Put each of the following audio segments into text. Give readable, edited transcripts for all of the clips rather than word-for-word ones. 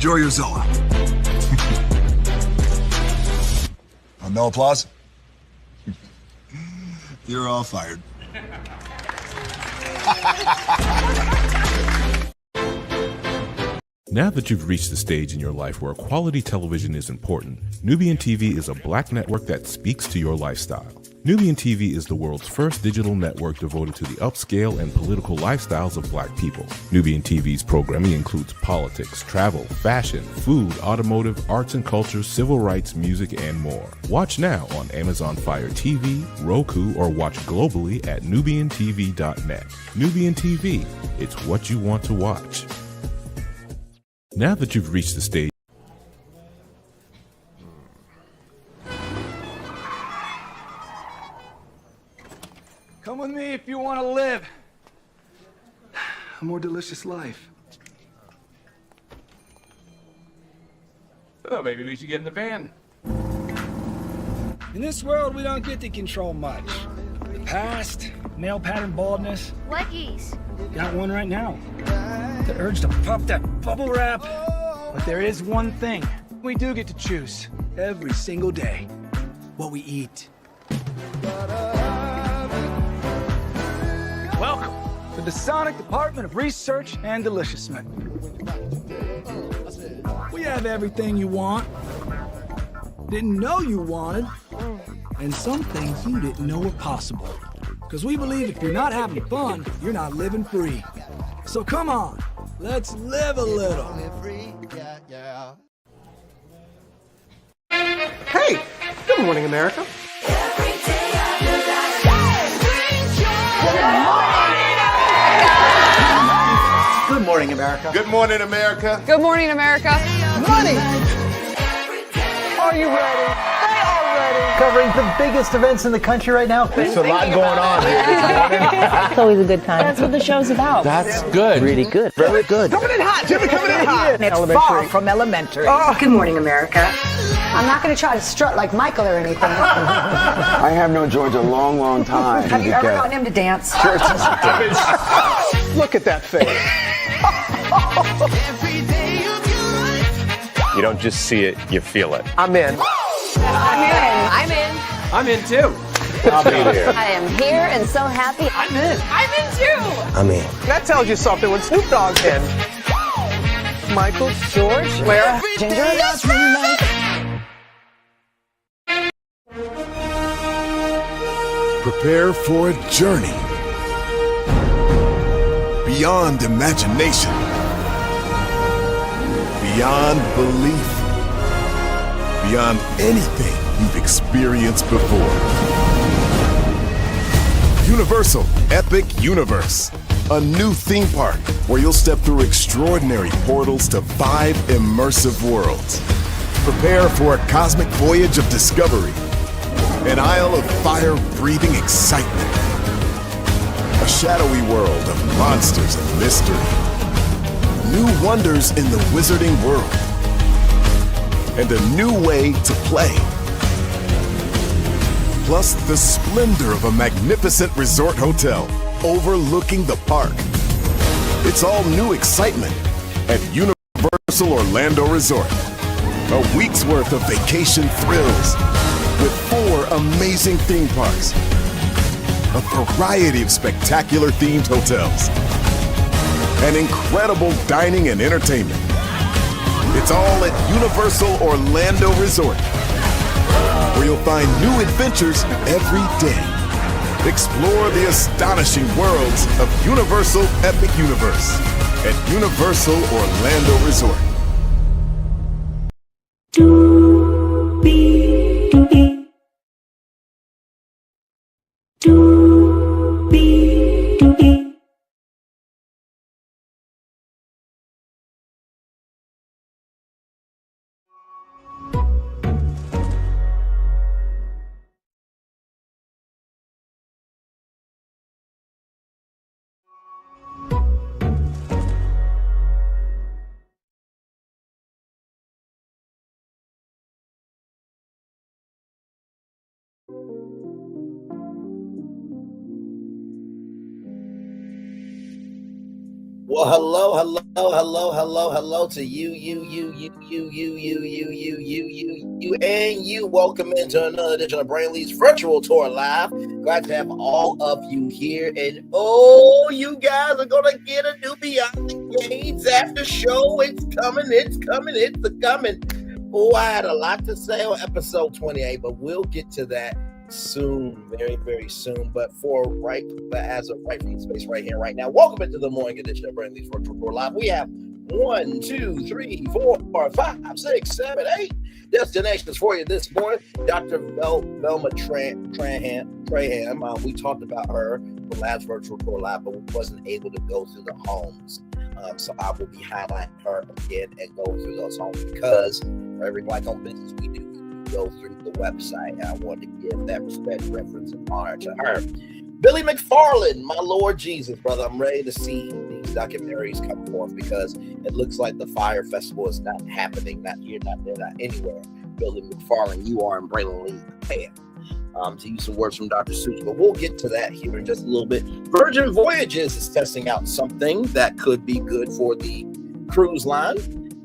Enjoy your Zoa. No applause? You're all fired. Now that you've reached the stage in your life where quality television is important, Nubian TV is a black network that speaks to your lifestyle. Nubian TV is the world's first digital network devoted to the upscale and political lifestyles of black people. Nubian TV's programming includes politics, travel, fashion, food, automotive, arts and culture, civil rights, music, and more. Watch now on Amazon Fire TV, Roku, or watch globally at nubiantv.net. Nubian TV, it's what you want to watch. Now that you've reached the stage, come with me if you want to live a more delicious life. Oh, maybe we should get in the van. In this world, we don't get to control much. The past, male pattern baldness. Leggies. Got one right now. The urge to pop that bubble wrap. But there is one thing we do get to choose every single day: what we eat. Welcome to the Sonic Department of Research and Deliciousment. We have everything you want, didn't know you wanted, and some things you didn't know were possible. Because we believe if you're not having fun, you're not living free. So come on, let's live a little. Hey, good morning, America. Good morning, America. Good morning, America. Good morning, America. Money! Are you ready? They are ready. Covering the biggest events in the country right now. There's a lot going on here this morning. It's always a good time. That's what the show's about. That's good. Really good. Very good. Coming in hot, Jimmy, coming in hot. It's far from elementary. Good morning, America. I'm not going to try to strut like Michael or anything. I have known George a long, long time. Have you ever gotten him to dance? Look at that face. You don't just see it, you feel it. I'm in. I'm in. I'm in. I'm in too. I'll be here. I am here and so happy. I'm in. I'm in too. I'm in. That tells you something when Snoop Dogg's in. Michael, George, where? Ginger. Prepare for a journey beyond imagination, beyond belief, beyond anything you've experienced before. Universal Epic Universe, a new theme park where you'll step through extraordinary portals to 5 immersive worlds. Prepare for a cosmic voyage of discovery, an isle of fire-breathing excitement, a shadowy world of monsters and mystery, new wonders in the wizarding world, and a new way to play. Plus the splendor of a magnificent resort hotel overlooking the park. It's all new excitement at Universal Orlando Resort. A week's worth of vacation thrills with 4 amazing theme parks, a variety of spectacular themed hotels, and incredible dining and entertainment. It's all at Universal Orlando Resort, where you'll find new adventures every day. Explore the astonishing worlds of Universal Epic Universe at Universal Orlando Resort. Well, hello to you, and you. Welcome into another edition of Brainley's Virtual Tour Live. Glad to have all of you here, and you guys are gonna get a new Beyond the Gates after show. It's coming. Oh, I had a lot to say on episode 28, but we'll get to that soon, very, very soon. But as of right from the space right here, right now, welcome into the morning edition of Brainley's Virtual Tour Live. We have 1, 2, 3, 4, 5, 6, 7, 8 destinations for you this morning. Dr. Velma Trayham. We talked about her the last Virtual Tour Live, but we wasn't able to go through the homes. So I will be highlighting her again and go through those homes because for every Black-owned business we do go through the website. I want to give that respect, reference, and honor to her. Billy McFarland, my Lord Jesus, brother, I'm ready to see these documentaries come forth because it looks like the Fire Festival is not happening, not here, not there, not anywhere. Billy McFarland, you are in Braylon Lee, to use some words from Dr. Seuss, but we'll get to that here in just a little bit. Virgin Voyages is testing out something that could be good for the cruise line.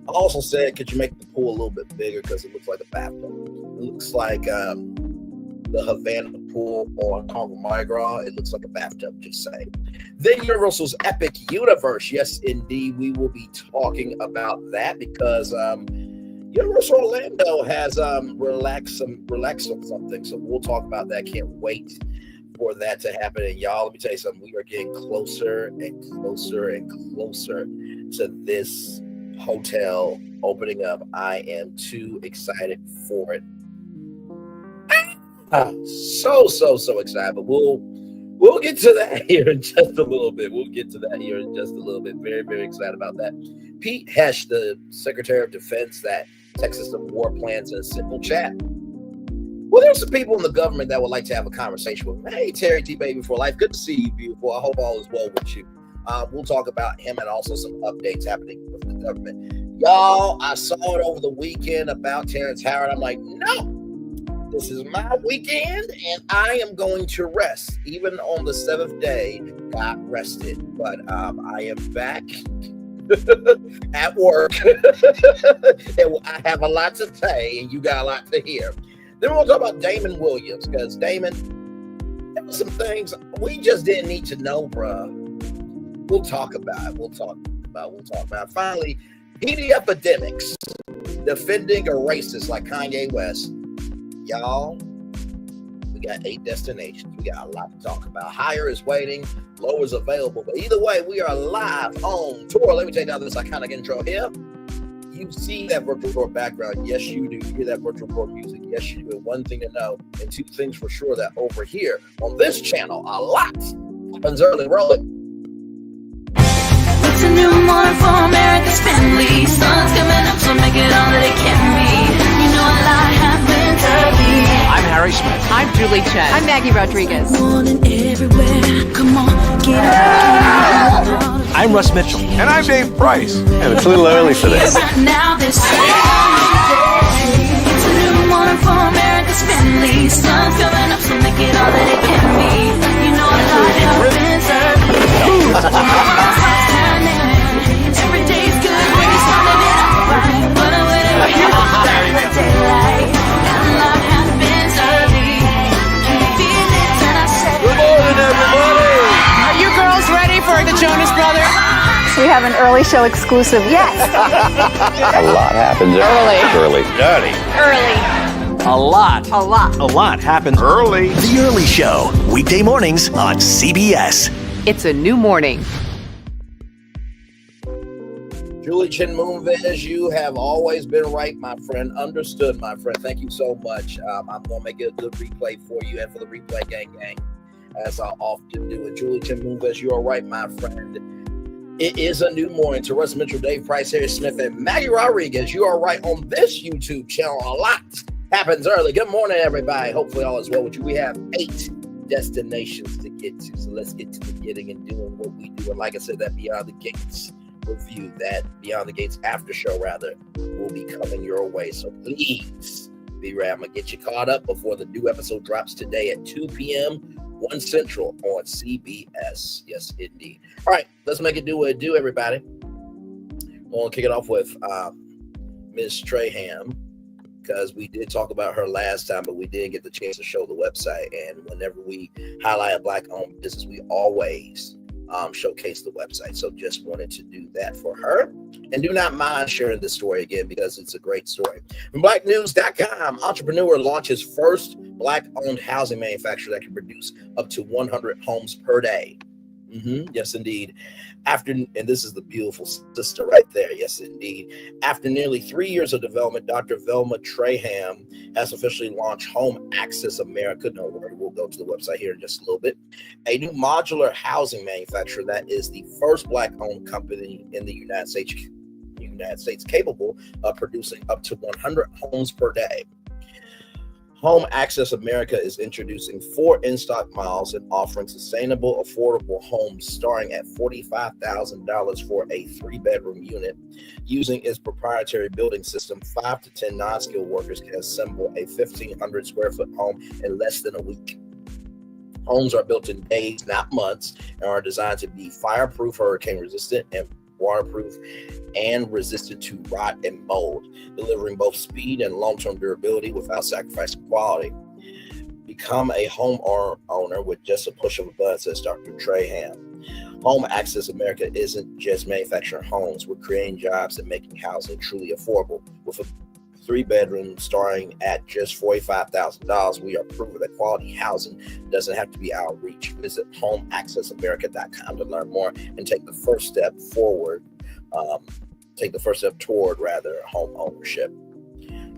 I also said, could you make the pool a little bit bigger because it looks like a bathtub. It looks like the Havana pool on Congo Mardi Gras. It looks like a bathtub, just saying. Then Universal's Epic Universe. Yes, indeed, we will be talking about that because Universal Orlando has relaxed on something. So we'll talk about that. Can't wait for that to happen. And y'all, let me tell you something. We are getting closer and closer and closer to this hotel opening up. I am too excited for it. So excited. But we'll get to that here in just a little bit. Very, very excited about that. Pete Hesh, the Secretary of Defense, that Texas of War plans in a simple chat. Well, there's some people in the government that would like to have a conversation with me. Hey, Terry T. Baby for Life. Good to see you, beautiful. I hope all is well with you. We'll talk about him and also some updates happening with the government. Y'all, I saw it over the weekend about Terrence Howard. I'm like, no, this is my weekend and I am going to rest. Even on the 7th day, got rested. But I am back at work. And I have a lot to say and you got a lot to hear. Then we'll talk about Damon Williams because Damon, there were some things we just didn't need to know, bruh. We'll talk about it. Finally, PD epidemics, defending a racist like Kanye West. Y'all, we got 8 destinations. We got a lot to talk about. Higher is waiting, lower is available. But either way, we are live on tour. Let me take down this iconic intro here. You see that virtual tour background. Yes, you do. You hear that virtual tour music. Yes, you do. And one thing to know, and 2 things for sure, that over here on this channel, a lot happens early. Roll it. It's a new morning for America's family. Sun's coming up, so make it all that it can be. You know a lot happens early. I'm Harry Smith. I'm Julie Chen. I'm Maggie Rodriguez. Morning everywhere. Come on, get up. I'm Russ Mitchell. And I'm Dave Price. And it's a little early for this. Right now, this it's a new morning for America's family. Sun's coming up, so make it all that it can be. You know a lot happens early. Every day's good when you're starting it out right. But whenever you're in the daylight, and a lot happens early. Can you feel it? And I said, Good morning, everybody. Are you girls ready for the Jonas Brothers? We have an early show exclusive. Yes. A lot happens early. A lot happens Early. The Early Show, weekday mornings on CBS. It's a new morning. Julie Chen Moonves, you have always been right, my friend. Understood, my friend. Thank you so much. I'm going to make it a good replay for you and for the replay gang, as I often do. And Julie Chen Moonves, you are right, my friend. It is a new morning. Terrence Mitchell, Dave Price, Harry Smith, and Maggie Rodriguez. You are right on this YouTube channel. A lot happens early. Good morning, everybody. Hopefully all is well with you. We have 8 destinations to get to. So let's get to the getting and doing what we do. And like I said, that Beyond the Gates review, that Beyond the Gates after show, rather, will be coming your way. So please be ready. I'm going to get you caught up before the new episode drops today at 2 p.m. 1 Central on CBS. Yes, indeed. All right, let's make it do what it do, everybody. We'll kick it off with Ms. Trayham, because we did talk about her last time, but we did get the chance to show the website. And whenever we highlight a Black-owned business, we always showcase the website. So just wanted to do that for her. And do not mind sharing this story again, because it's a great story. From blacknews.com, entrepreneur launches first Black-owned housing manufacturer that can produce up to 100 homes per day. Yes, indeed. And this is the beautiful sister right there. Yes, indeed. After nearly 3 years of development, Dr. Velma Trayham has officially launched Home Access America. No worry, we'll go to the website here in just a little bit. A new modular housing manufacturer that is the first Black-owned company in the United States capable of producing up to 100 homes per day. Home Access America is introducing 4 in-stock models and offering sustainable, affordable homes starting at $45,000 for a 3-bedroom unit. Using its proprietary building system, 5 to 10 non-skilled workers can assemble a 1,500 square foot home in less than a week. Homes are built in days, not months, and are designed to be fireproof, hurricane resistant, and waterproof, and resistant to rot and mold, delivering both speed and long-term durability without sacrificing quality. Become a homeowner with just a push of a button, says Dr. Trayham. Home Access America isn't just manufacturing homes. We're creating jobs and making housing truly affordable. With a 3-bedroom starting at just $45,000, we are proving that quality housing doesn't have to be out of reach. Visit homeaccessamerica.com to learn more and take the first step toward home ownership.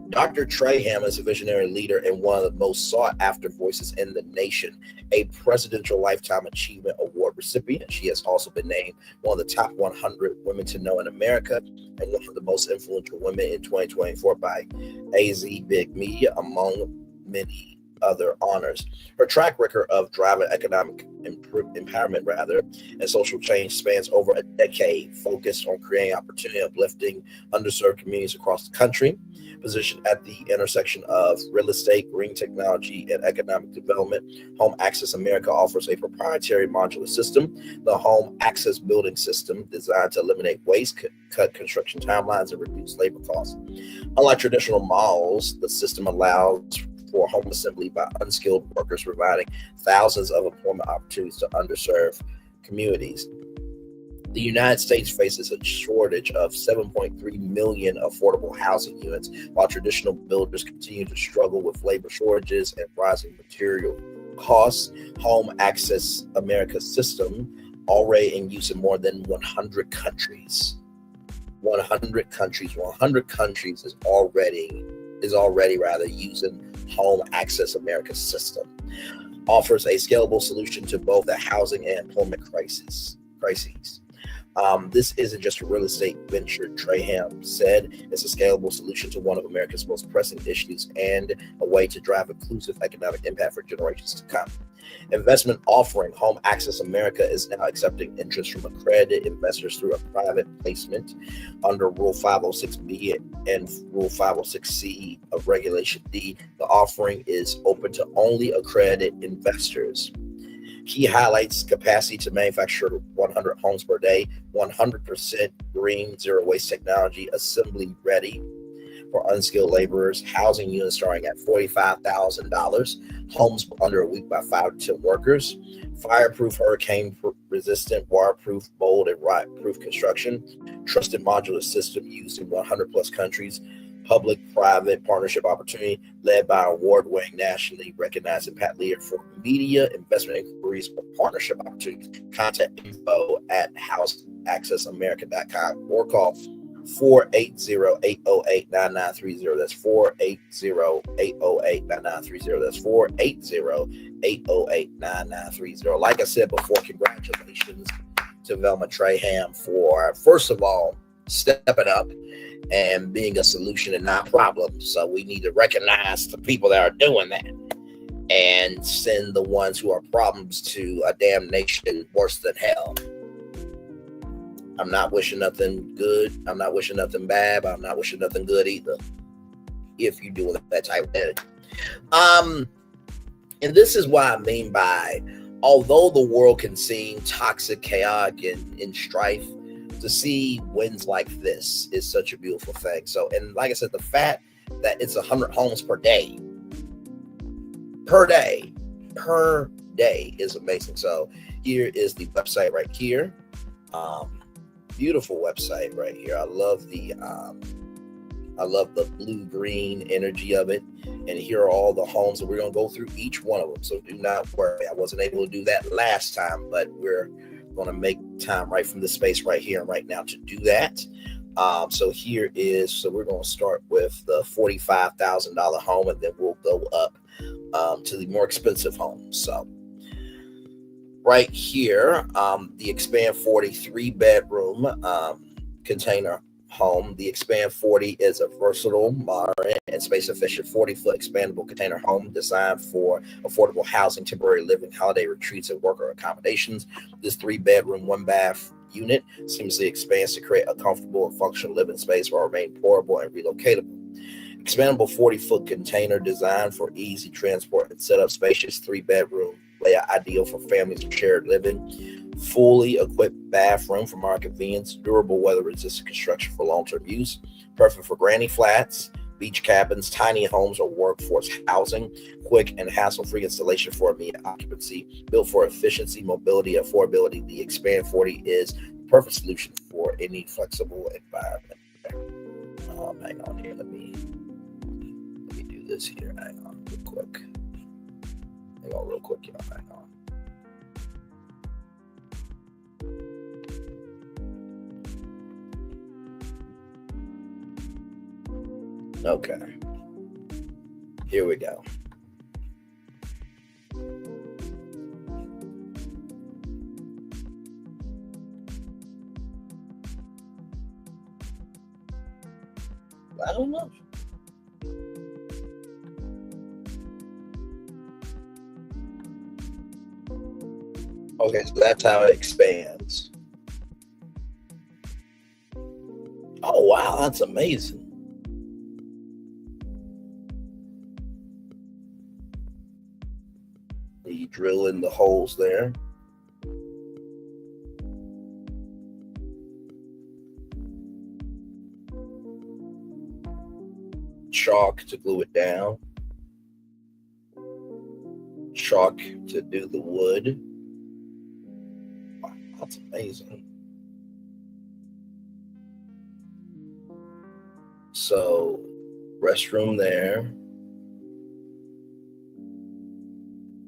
Dr. Trayham is a visionary leader and one of the most sought-after voices in the nation, a Presidential Lifetime Achievement Award recipient. She has also been named one of the top 100 women to know in America and one of the most influential women in 2024 by AZ Big Media, among many other honors. Her track record of driving economic empowerment and social change spans over a decade, focused on creating opportunity, uplifting underserved communities across the country. Positioned at the intersection of real estate, green technology, and economic development, Home Access America offers a proprietary modular system, the Home Access Building System, designed to eliminate waste, cut construction timelines, and reduce labor costs. Unlike traditional models, the system allows for home assembly by unskilled workers, providing thousands of employment opportunities to underserved communities. The United States faces a shortage of 7.3 million affordable housing units, while traditional builders continue to struggle with labor shortages and rising material costs. Home Access America's system, already in use in more than 100 countries. 100 countries is already using Home Access America's system. Offers a scalable solution to both the housing and employment crises. This isn't just a real estate venture, Trayham said. It's a scalable solution to one of America's most pressing issues and a way to drive inclusive economic impact for generations to come. Investment offering, Home Access America is now accepting interest from accredited investors through a private placement under Rule 506B and Rule 506C of Regulation D. The offering is open to only accredited investors. Key highlights: capacity to manufacture 100 homes per day, 100% green, zero waste technology, assembly ready for unskilled laborers, housing units starting at $45,000, homes under a week by 5 to 10 workers, fireproof, hurricane resistant, waterproof, mold and rot proof construction, trusted modular system used in 100 plus countries, public-private partnership opportunity led by award-winning, nationally recognized impact leader for media, investment inquiries, or partnership opportunities. Contact info at houseaccessamerica.com or call 480-808-9930. That's 480-808-9930. That's 480-808-9930. Like I said before, congratulations to Velma Trayham for, first of all, stepping up and being a solution and not a problem. So we need to recognize the people that are doing that and send the ones who are problems to a damnation worse than hell. I'm not wishing nothing good. I'm not wishing nothing bad, but I'm not wishing nothing good either, if you're doing that type of thing. And this is what I mean by, although the world can seem toxic, chaotic, and strife, to see wins like this is such a beautiful thing. So, and like I said, the fact that it's 100 homes per day is amazing. So here is the website right here. Beautiful website right here. I love the blue-green energy of it. And here are all the homes, and we're going to go through each one of them. So do not worry. I wasn't able to do that last time, but we're going to make time right from this space right here and right now to do that. So we're going to start with the $45,000 home, and then we'll go up to the more expensive homes. So right here, the Expand 40 3-bedroom container home. The Expand 40 is a versatile, modern, and space-efficient 40-foot expandable container home designed for affordable housing, temporary living, holiday retreats, and worker accommodations. This 3-bedroom, 1-bath unit seamlessly expands to create a comfortable and functional living space while remaining portable and relocatable. Expandable 40-foot container designed for easy transport and setup. Spacious 3-bedroom layout ideal for families of shared living. Fully equipped bathroom for modern convenience. Durable, weather-resistant construction for long-term use. Perfect for granny flats, beach cabins, tiny homes, or workforce housing. Quick and hassle-free installation for immediate occupancy. Built for efficiency, mobility, and affordability, the Expand 40 is the perfect solution for any flexible environment. Hang on here. Let me do this here. Hang on real quick. Y'all. Hang on. Okay. Here we go. I don't know. Okay, so that's how it expands. Oh, wow, that's amazing. You drill in the holes there. Chalk to glue it down. Chalk to do the wood. Wow, that's amazing. So, restroom there.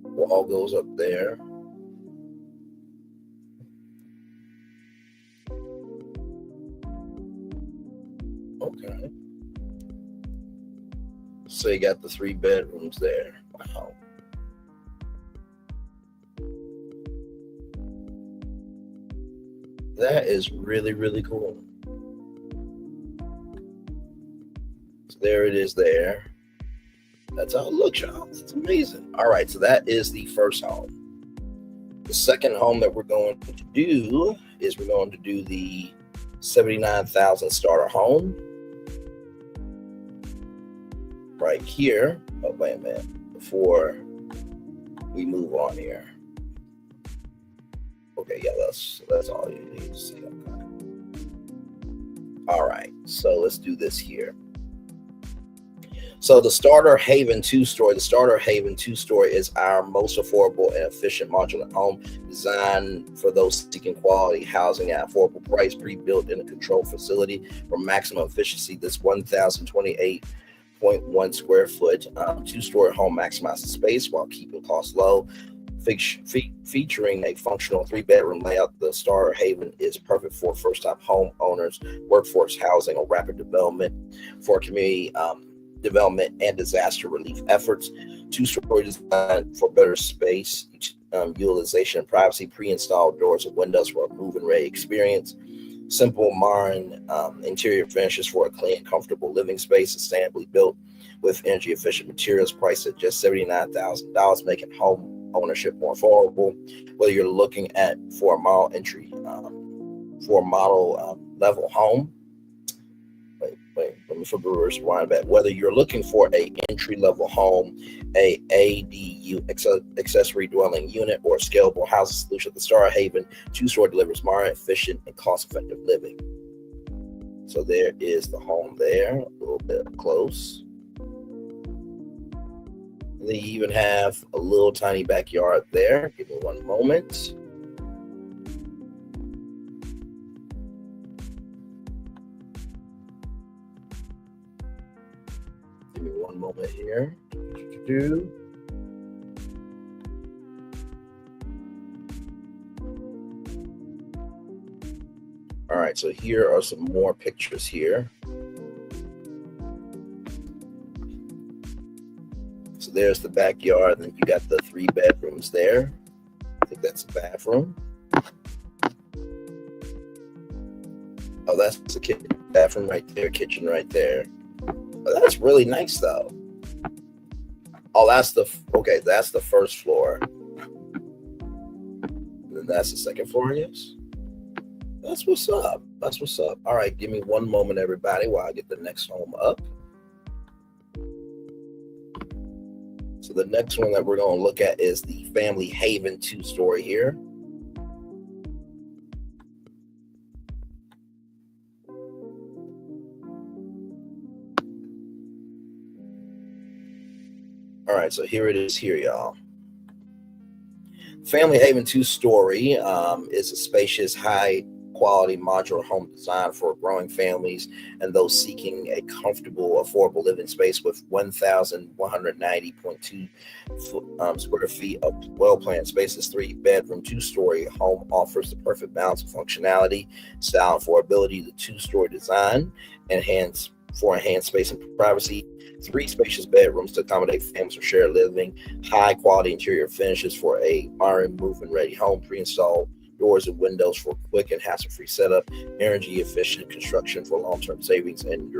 Wall goes up there. Okay. So you got the 3 bedrooms there. Wow. That is really, really cool. So there it is there. That's how it looks, y'all. It's amazing. All right, so that is the first home. The second home that we're going to do is we're going to do the $79,000 starter home. Right here. Oh, wait a minute. Before we move on here. Okay, yeah, that's all you need to see. Okay. All right, so let's do this here. So the Starter Haven 2-story. The Starter Haven 2-story is our most affordable and efficient modular home designed for those seeking quality housing at affordable price, pre-built in a controlled facility for maximum efficiency. This 1,028.1 square foot 2-story home maximizes space while keeping costs low. Featuring a functional 3-bedroom layout, the Starter Haven is perfect for first-time home owners, workforce housing, or rapid development for community development and disaster relief efforts. 2-story design for better space utilization and privacy. Pre-installed doors and windows for a move-and-ready experience. Simple modern interior finishes for a clean, comfortable living space. Sustainably built with energy-efficient materials. Priced at just $79,000, making home ownership more affordable. Whether you're looking for a model level home, Let me flip the reverse rewind back. Whether you're looking for a entry-level home, a ADU accessory dwelling unit, or a scalable housing solution, the Star Haven 2-story delivers modern, efficient, and cost-effective living. So there is the home there, a little bit close. And they even have a little tiny backyard there. Give me one moment. Give me one moment here. All right, so here are some more pictures here. So there's the backyard, and you got the 3 bedrooms there. I think that's a bathroom. Oh, that's the kitchen, bathroom right there, kitchen right there. Oh, that's really nice though. Oh, that's the first floor. And then that's the second floor, yes. That's what's up. That's what's up. All right, give me one moment, everybody, while I get the next home up. So the next one that we're going to look at is the Family Haven 2-story here. All right, so here it is here, y'all. Family Haven 2-story is a spacious, high-quality modular home designed for growing families and those seeking a comfortable, affordable living space with 1,190.2 square feet of well-planned space. This 3-bedroom, 2-story home offers the perfect balance of functionality, style, and affordability. The 2-story design enhanced space and privacy. 3 spacious bedrooms to accommodate families for shared living, high quality interior finishes for a modern move-in ready home, pre-installed doors and windows for quick and hassle-free setup, energy efficient construction for long-term savings and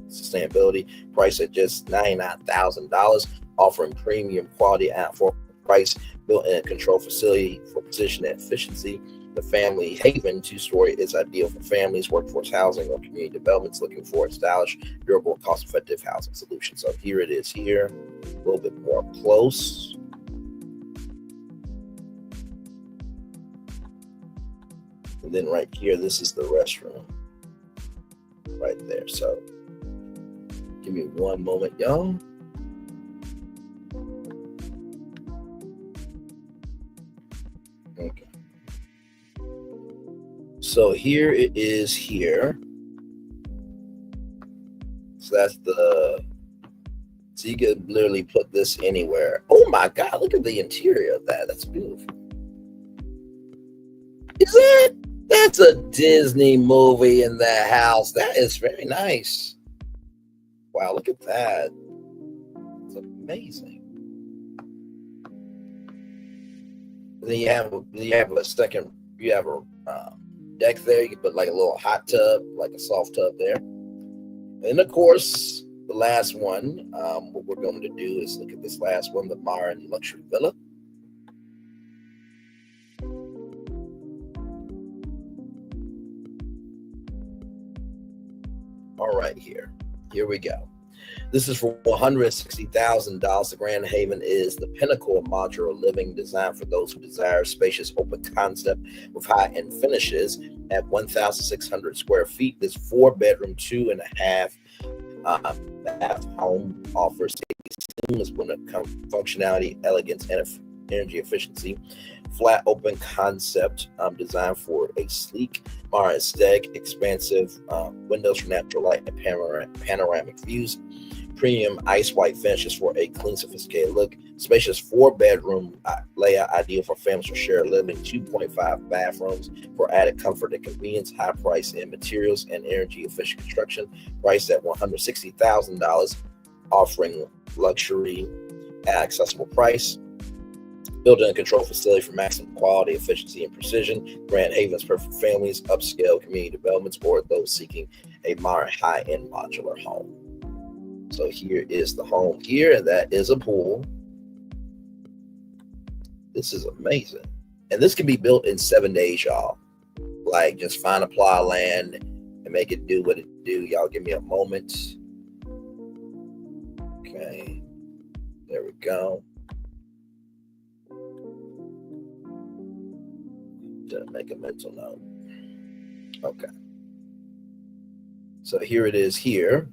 sustainability. Price at just $99,000, offering premium quality at affordable price, built-in control facility for precision and efficiency. The Family Haven 2-story is ideal for families, workforce housing, or community developments looking for a stylish, durable, cost-effective housing solution. So here it is here, a little bit more close. And then right here, this is the restroom right there. So give me one moment, y'all. Okay. So here it is here. So that's so you could literally put this anywhere. Oh my God, look at the interior of that. That's beautiful. That's a Disney movie in that house. That is very nice. Wow, look at that. It's amazing. Then you have a deck there. You can put like a little hot tub, like a soft tub there. And of course, the last one, what we're going to do is look at this last one, the modern luxury villa. All right, here we go. This is for $160,000. The Grand Haven is the pinnacle of modular living, designed for those who desire spacious, open concept with high-end finishes. At 1,600 square feet, this 4-bedroom, 2.5 bath home offers a seamless blend of functionality, elegance, and energy efficiency. Flat open concept designed for a sleek, modern aesthetic, expansive windows for natural light and panoramic views. Premium ice white finishes for a clean, sophisticated look. Spacious 4-bedroom layout, ideal for families for shared living. 2.5 bathrooms for added comfort and convenience. High price in materials and energy efficient construction. Priced at $160,000, offering luxury at accessible price. Built-in control facility for maximum quality, efficiency, and precision. Grand Haven's perfect for families, upscale community developments, or those seeking a modern, high-end modular home. So here is the home here, and that is a pool. This is amazing. And this can be built in 7 days, y'all. Like, just find a plot of land and make it do what it do. Y'all give me a moment. Okay, there we go. Didn't make a mental note. Okay. So here it is here.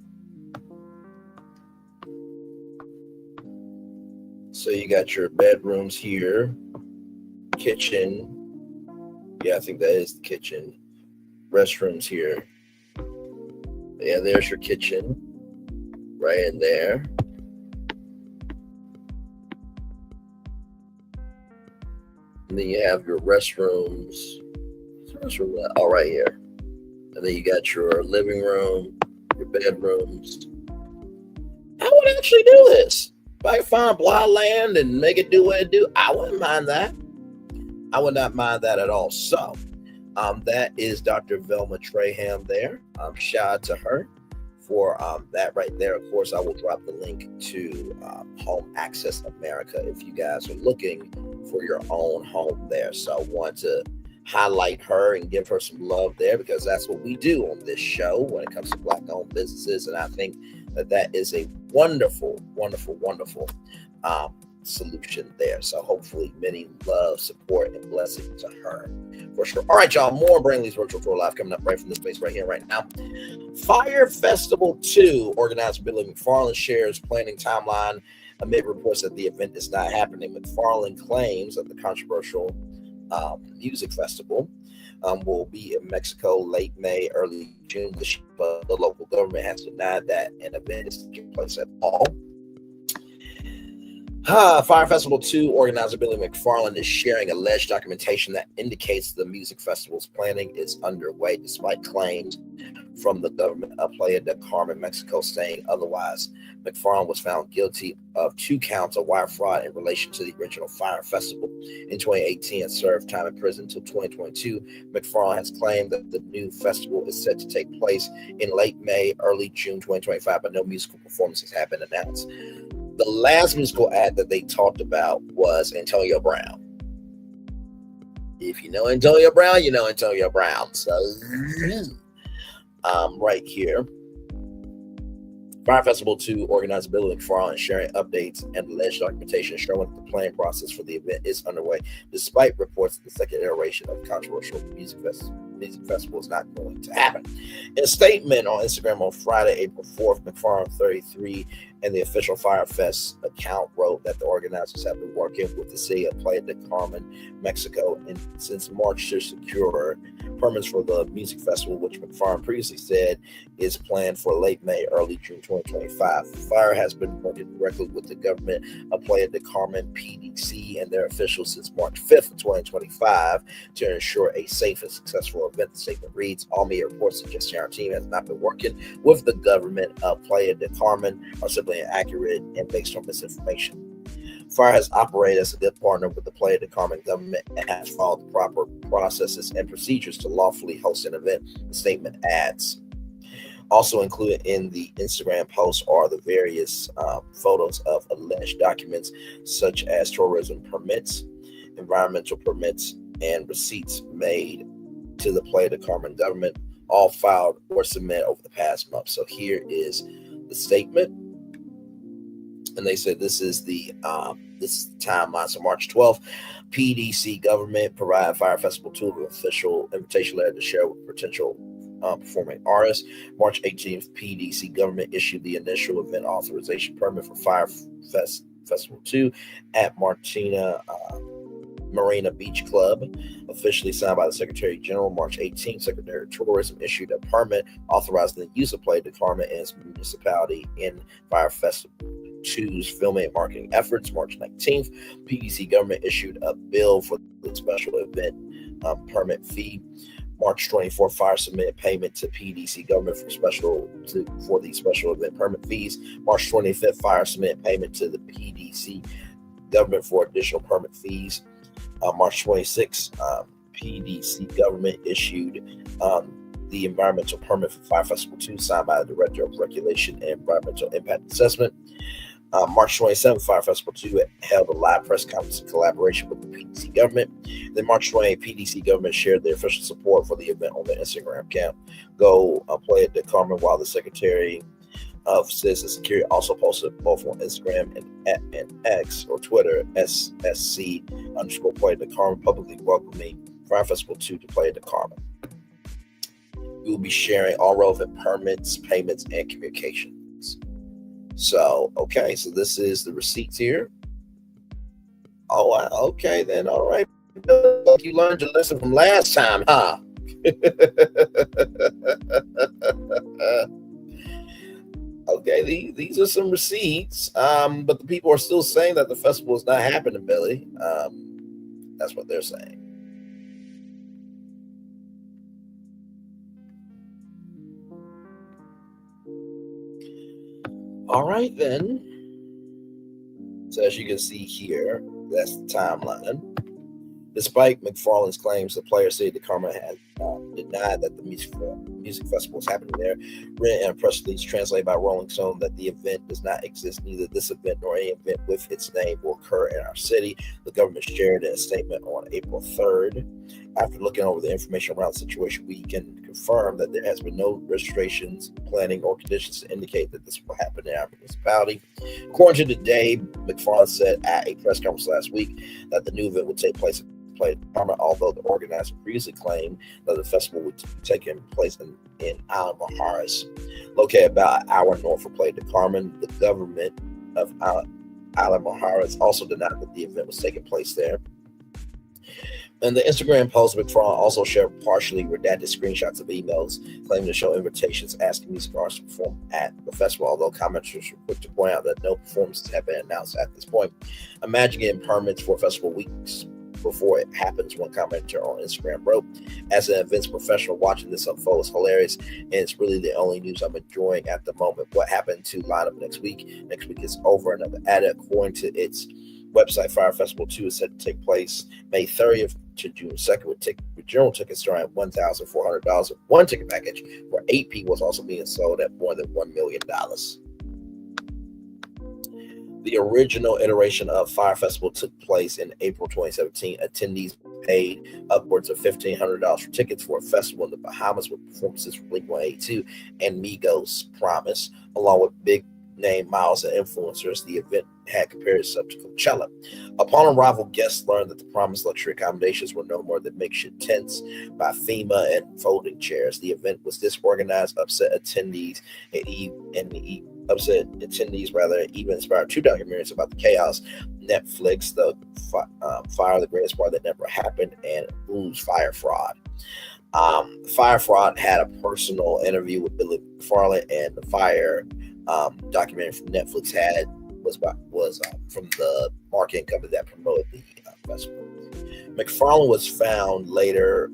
So you got your bedrooms here, kitchen. Yeah, I think that is the kitchen. Restrooms here. Yeah, there's your kitchen right in there. And then you have your restrooms. All right here. And then you got your living room, your bedrooms. I would actually do this. If I could find plot land and make it do what it do, I wouldn't mind that. I would not mind that at all. So that is Dr. Velma Trayham there. Shout out to her for that right there. Of course, I will drop the link to Home Access America if you guys are looking for your own home there. So I want to highlight her and give her some love there, because that's what we do on this show when it comes to Black-owned businesses. And I think that is a wonderful, wonderful, wonderful solution there. So hopefully many love, support, and blessing to her for sure. All right, y'all, more Brainley's Virtual Tour Live coming up right from this place right here, right now. Fire Festival 2, organizer Billy McFarland shares planning timeline amid reports that the event is not happening. McFarland claims that the controversial music festival will be in Mexico late May, early June this year, but the local government has denied that an event is taking place at all. Fire Festival 2 organizer Billy McFarland is sharing alleged documentation that indicates the music festival's planning is underway, despite claims from the government of Playa del Carmen, Mexico, saying otherwise. McFarland was found guilty of 2 counts of wire fraud in relation to the original Fire Festival in 2018 and served time in prison until 2022. McFarland has claimed that the new festival is set to take place in late May, early June 2025, but no musical performances have been announced. The last musical act that they talked about was Antonio Brown. If you know Antonio Brown, you know Antonio Brown. So, right here. Fire Festival 2 organizer Billy McFarland sharing updates and alleged documentation showing that the planning process for the event is underway, despite reports that the second iteration of the controversial music festival is not going to happen. In a statement on Instagram on Friday, April 4th, McFarland 33 and the official Firefest account wrote that the organizers have been working with the city of Playa del Carmen, Mexico, and since March to secure permits for the music festival, which McFarland previously said is planned for late May, early June 2025. Fire has been working directly with the government of Playa del Carmen, PDC, and their officials since March 5th, 2025 to ensure a safe and successful event. The statement reads, all media reports suggest our team has not been working with the government of Playa del Carmen are simply inaccurate and based on misinformation. Fire has operated as a good partner with the Playa del Carmen government and has followed the proper processes and procedures to lawfully host an event, the statement adds. Also included in the Instagram post are the various photos of alleged documents such as tourism permits, environmental permits, and receipts made to the Playa del Carmen government, all filed or submitted over the past month. So here is the statement. And they said this is the timeline. So March 12th, PDC government provided Fire Festival 2 with official invitation letter to share with potential performing artists. March 18th, PDC government issued the initial event authorization permit for Fire Festival 2 at Marina Beach Club, officially signed by the Secretary General. March 18th, Secretary of Tourism issued a permit authorizing the use of Playa del Carmen and its municipality in Fire Festival 2's filming and marketing efforts. March 19th, PDC government issued a bill for the special event permit fee. March 24th, Fire submitted payment to PDC government for the special event permit fees. March 25th, Fire submitted payment to the PDC government for additional permit fees. March 26th, PDC government issued the environmental permit for Fire Festival 2, signed by the Director of Regulation and Environmental Impact Assessment. March 27th, Fire Festival 2 held a live press conference in collaboration with the PDC government. Then The March 28 PDC government shared their official support for the event on their Instagram account. Go play at the Carmen, while the Secretary of Citizen Security also posted both on Instagram and X or Twitter, SSC_play at the Carmen, publicly welcoming Fire Festival 2 to play at the Carmen. We will be sharing all relevant permits, payments, and communications. So, okay, so this is the receipts here. Oh, wow. Okay, then. All right. You learned your lesson from last time, huh? Okay, these are some receipts, but the people are still saying that the festival is not happening, Billy. That's what they're saying. All right, then. So as you can see here, that's the timeline. Despite McFarland's claims, the Players City the Carmen had denied that the music festival was happening there. Written in a press release translated by Rolling Stone that the event does not exist. Neither this event nor any event with its name will occur in our city. The government shared a statement on April 3rd. After looking over the information around the situation, we can confirm that there has been no registrations, planning, or conditions to indicate that this will happen in our municipality. According to Today, McFarland said at a press conference last week that the new event would take place Play Department, although the organizer previously claimed that the festival would be taking place in Island Baharas, located about an hour north of Playa del Carmen. The government of Island Baharas also denied that the event was taking place there. In the Instagram post, McFarland also shared partially redacted screenshots of emails claiming to show invitations asking music artists to perform at the festival, although commenters were quick to point out that no performances have been announced at this point. Imagine getting permits for festival weeks before it happens, one commenter on Instagram wrote. As an events professional, watching this unfold is hilarious, and it's really the only news I'm enjoying at the moment. What happened to line up next week? Next week is over. Another added, according to its website, Fire Festival 2 is set to take place May 30th to June 2nd with general tickets starting at $1,400. One ticket package for 8 people is also being sold at more than $1 million. The original iteration of Fire Festival took place in April 2017. Attendees paid upwards of $1,500 for tickets for a festival in the Bahamas with performances from Blink-182 and Migos Promise, along with big name models and influencers. The event had compared itself to Coachella. Upon arrival, guests learned that the promised luxury accommodations were no more than makeshift tents by FEMA and folding chairs. The event was disorganized, upset attendees, even inspired 2 documentaries about the chaos. Netflix, the Fire, the Greatest War That Never Happened, and Blues Fire Fraud. Fire Fraud had a personal interview with Billy McFarland, and the Fire documentary from Netflix was from the marketing company that promoted the festival. McFarland was later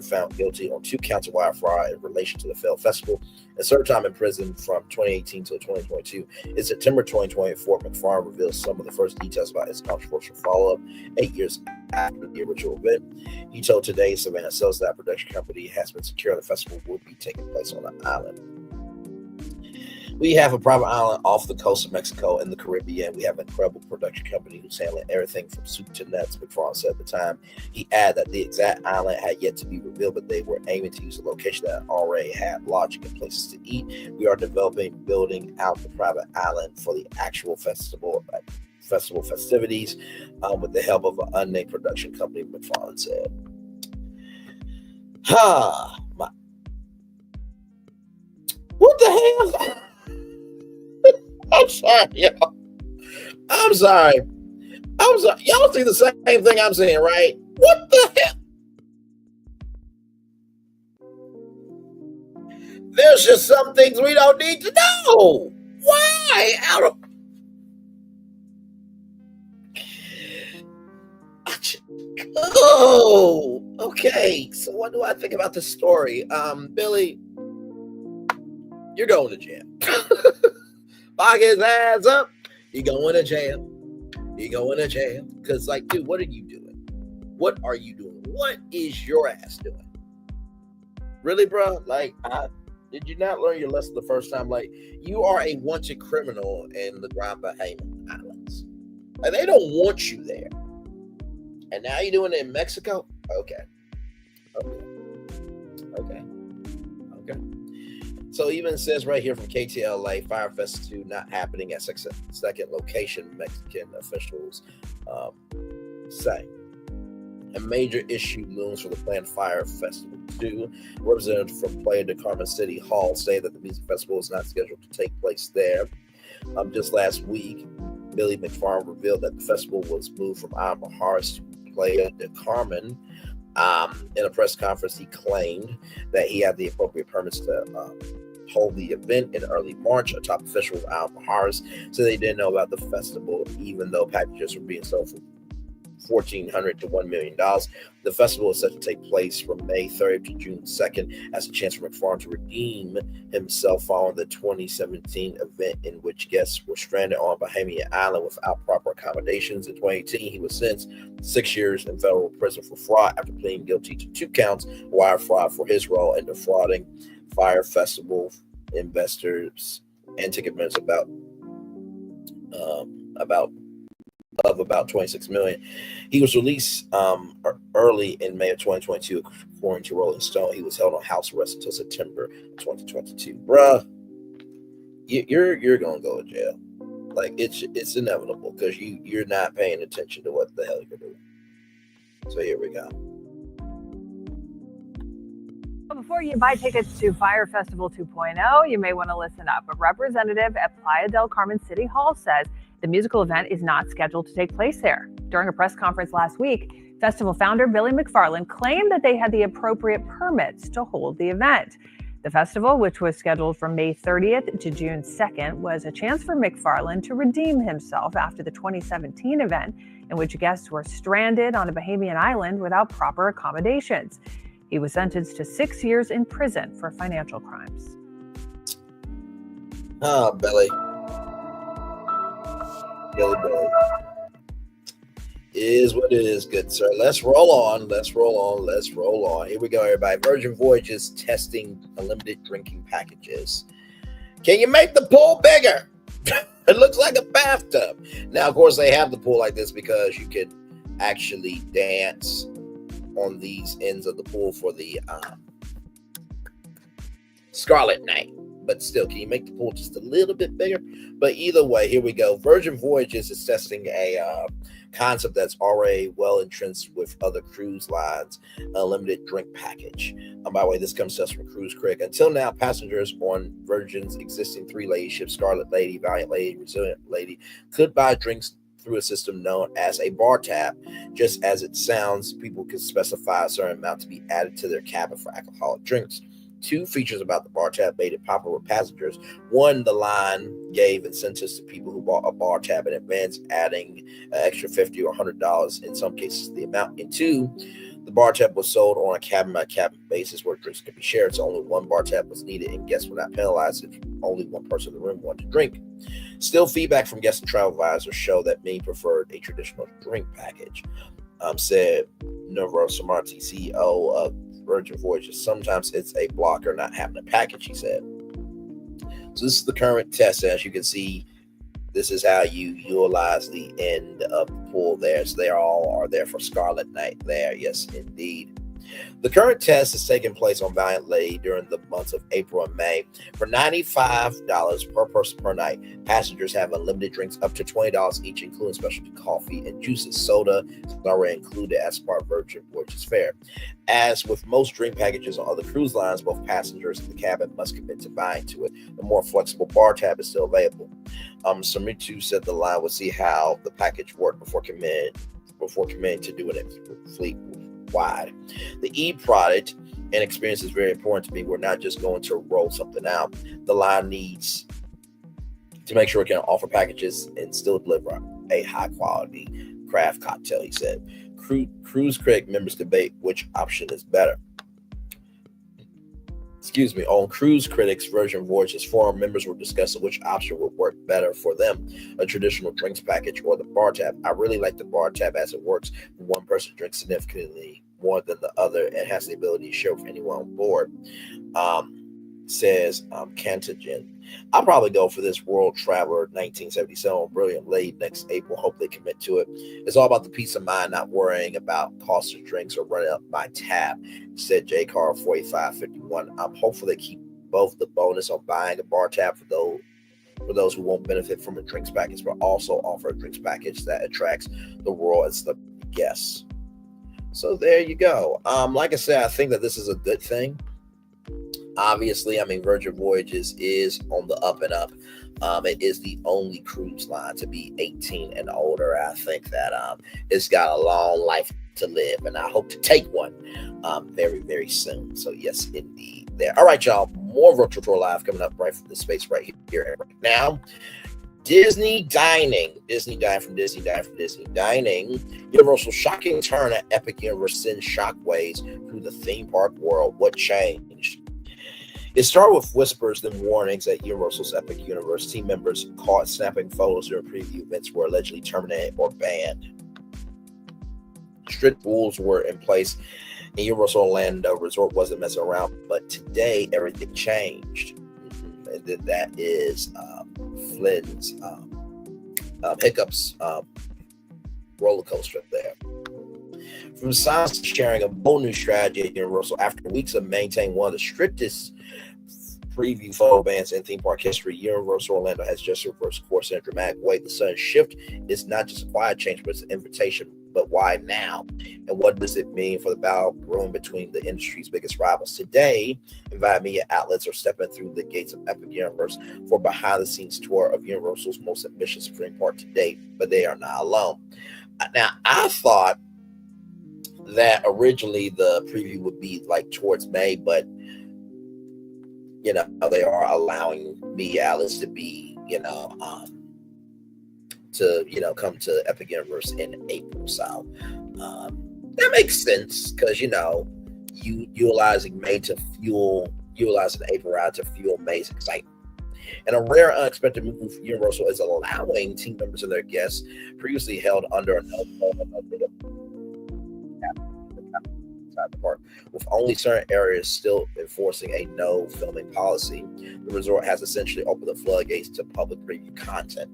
found guilty on 2 counts of wire fraud in relation to the failed festival and served time in prison from 2018 to 2022. In September 2024, McFarland revealed some of the first details about his controversial follow-up 8 years after the original event. He told Today Savannah Sales that production company has been secure the festival will be taking place on an island. We have a private island off the coast of Mexico in the Caribbean. We have an incredible production company who's handling everything from soup to nuts, McFarland said at the time. He added that the exact island had yet to be revealed, but they were aiming to use a location that already had lodging and places to eat. We are building out the private island for the actual festival festivities with the help of an unnamed production company, McFarland said. What the hell? I'm sorry, y'all. I'm sorry. Y'all see the same thing I'm saying, right? What the hell? There's just some things we don't need to know. Why? Oh, okay. So what do I think about this story? Billy, you're going to jail. Lock his ass up. He going to jail. Because, like, dude, what are you doing? What are you doing? What is your ass doing? Really, bro? Like, did you not learn your lesson the first time? Like, you are a wanted criminal in the Grand Bahama Islands. Like, they don't want you there. And now you're doing it in Mexico? Okay. So even says right here from KTLA, Firefest 2 not happening at second location, Mexican officials say. A major issue looms for the planned Fire Festival 2. Representatives from Playa del Carmen City Hall say that the music festival is not scheduled to take place there. Just last week, Billy McFarland revealed that the festival was moved from Almaharas to Playa del Carmen. In a press conference, he claimed that he had the appropriate permits to hold the event in early March. A top official of Almaharas said they didn't know about the festival, even though packages were being sold for $1,400 to $1 million. The festival is set to take place from May 3rd to June 2nd as a chance for McFarland to redeem himself following the 2017 event in which guests were stranded on Bahamian Island without proper accommodations. In 2018, he was sentenced 6 years in federal prison for fraud after pleading guilty to 2 counts of wire fraud for his role in defrauding Fire Festival investors and ticket members about $26 million. He was released early in May of 2022, according to Rolling Stone. He was held on house arrest until September 2022. Bruh, you're gonna go to jail. Like it's inevitable because you're not paying attention to what the hell you're doing. So here we go. Before you buy tickets to Fire Festival 2.0, you may want to listen up. A representative at Playa del Carmen City Hall says the musical event is not scheduled to take place there. During a press conference last week, festival founder Billy McFarland claimed that they had the appropriate permits to hold the event. The festival, which was scheduled from May 30th to June 2nd, was a chance for McFarland to redeem himself after the 2017 event in which guests were stranded on a Bahamian island without proper accommodations. He was sentenced to 6 years in prison for financial crimes. Oh, Billy. Billy. Is what it is, good sir. Let's roll on. Here we go, everybody. Virgin Voyages testing unlimited drinking packages. Can you make the pool bigger? It looks like a bathtub. Now, of course, they have the pool like this because you could actually dance on these ends of the pool for the Scarlet Night. But still, can you make the pool just a little bit bigger? But either way, here we go. Virgin Voyages is testing a concept that's already well entrenched with other cruise lines, a limited drink package. By the way, this comes to us from Cruise Critic. Until now, passengers on Virgin's existing 3-lady ship, Scarlet Lady, Valiant Lady, Resilient Lady, could buy drinks through a system known as a bar tab. Just as it sounds, people can specify a certain amount to be added to their cabin for alcoholic drinks. 2 features about the bar tab made it popular with passengers. 1, the line gave incentives to people who bought a bar tab in advance, adding an extra $50 or $100 in some cases the amount. And 2, the bar tab was sold on a cabin-by-cabin basis where drinks could be shared, so only 1 bar tab was needed, and guests were not penalized if only 1 person in the room wanted to drink. Still, feedback from guests and travel advisors show that many preferred a traditional drink package. Said Universal Marty, CEO of Virgin Voyages. Sometimes it's a blocker not having a package, he said. So this is the current test. As you can see, this is how you utilize the end of the pool there. So they all are there for Scarlet Night there. Yes, indeed. The current test is taking place on Valiant Lady during the months of April and May. For $95 per person per night, passengers have unlimited drinks up to $20 each, including specialty coffee and juices. Soda is already included as part of Virgin Voyages fare. As with most drink packages on other cruise lines, both passengers and the cabin must commit to buying to it. The more flexible bar tab is still available. Samitu said the line would see how the package worked before committing to doing it fleet wide. The e-product and experience is very important to me. We're not just going to roll something out. The line needs to make sure it can offer packages and still deliver a high quality craft cocktail, he said. Cruise Critic members debate which option is better. On Cruise Critics Virgin Voyages forum, members were discussing which option would work better for them, a traditional drinks package or the bar tab. I really like the bar tab as it works. One person drinks significantly more than the other and has the ability to share with anyone on board. says Cantagen. I'll probably go for this World Traveler 1977 Brilliant Late next April. Hope they commit to it. It's all about the peace of mind, not worrying about cost of drinks or running up my tab, said J. Carl 4551. I'm hopeful they keep both the bonus on buying a bar tab for those who won't benefit from a drinks package, but also offer a drinks package that attracts the royal and celebrity guests. So there you go. Like I said, I think that this is a good thing. Obviously, I mean, Virgin Voyages is on the up and up. It is the only cruise line to be 18 and older. I think that it's got a long life to live, and I hope to take one very, very soon. So yes, indeed. There. All right, y'all. More Virtual Tour Live coming up right from the space right here and right now. Disney Dining. Disney Dining. Universal shocking turn at Epic Universe sends shockwaves through the theme park world. What changed? It started with whispers, then warnings that Universal's Epic Universe team members caught snapping photos during preview events were allegedly terminated or banned. Strict rules were in place, and Universal Orlando Resort wasn't messing around. But today, everything changed. And then that is Flynn's Hiccups roller coaster there. From science sharing a bold new strategy at Universal after weeks of maintaining one of the strictest preview photo bans in theme park history, Universal Orlando has just reversed course in a dramatic way. The sudden shift is not just a quiet change, but it's an invitation. But why now? And what does it mean for the battle brewing between the industry's biggest rivals? Today, invited media outlets are stepping through the gates of Epic Universe for a behind-the-scenes tour of Universal's most ambitious theme park to date, but they are not alone. Now, I thought that originally the preview would be like towards May, but you know, they are allowing media outlets to be, come to Epic Universe in April. So that makes sense because, utilizing April ride to fuel May's excitement. And a rare, unexpected move for Universal is allowing team members and their guests previously held under a inside the park, with only certain areas still enforcing a no filming policy. The resort has essentially opened the floodgates to public preview content.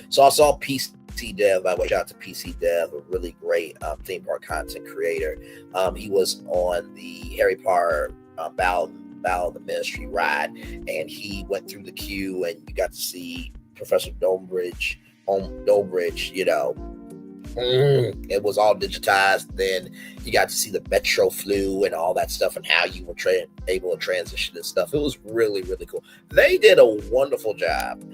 So I saw PC Dev, by the way, shout out to PC Dev, a really great theme park content creator. He was on the Harry Potter Battle of the Ministry ride, and he went through the queue, and you got to see Professor Domebridge, it was all digitized. Then you got to see the Metro flu and all that stuff and how you were able to transition and stuff. It was really, really cool. They did a wonderful job.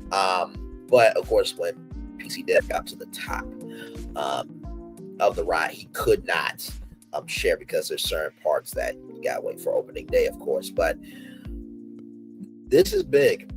But of course, when PC Dev got to the top of the ride, he could not share because there's certain parts that you got to wait for opening day, of course. But this is big.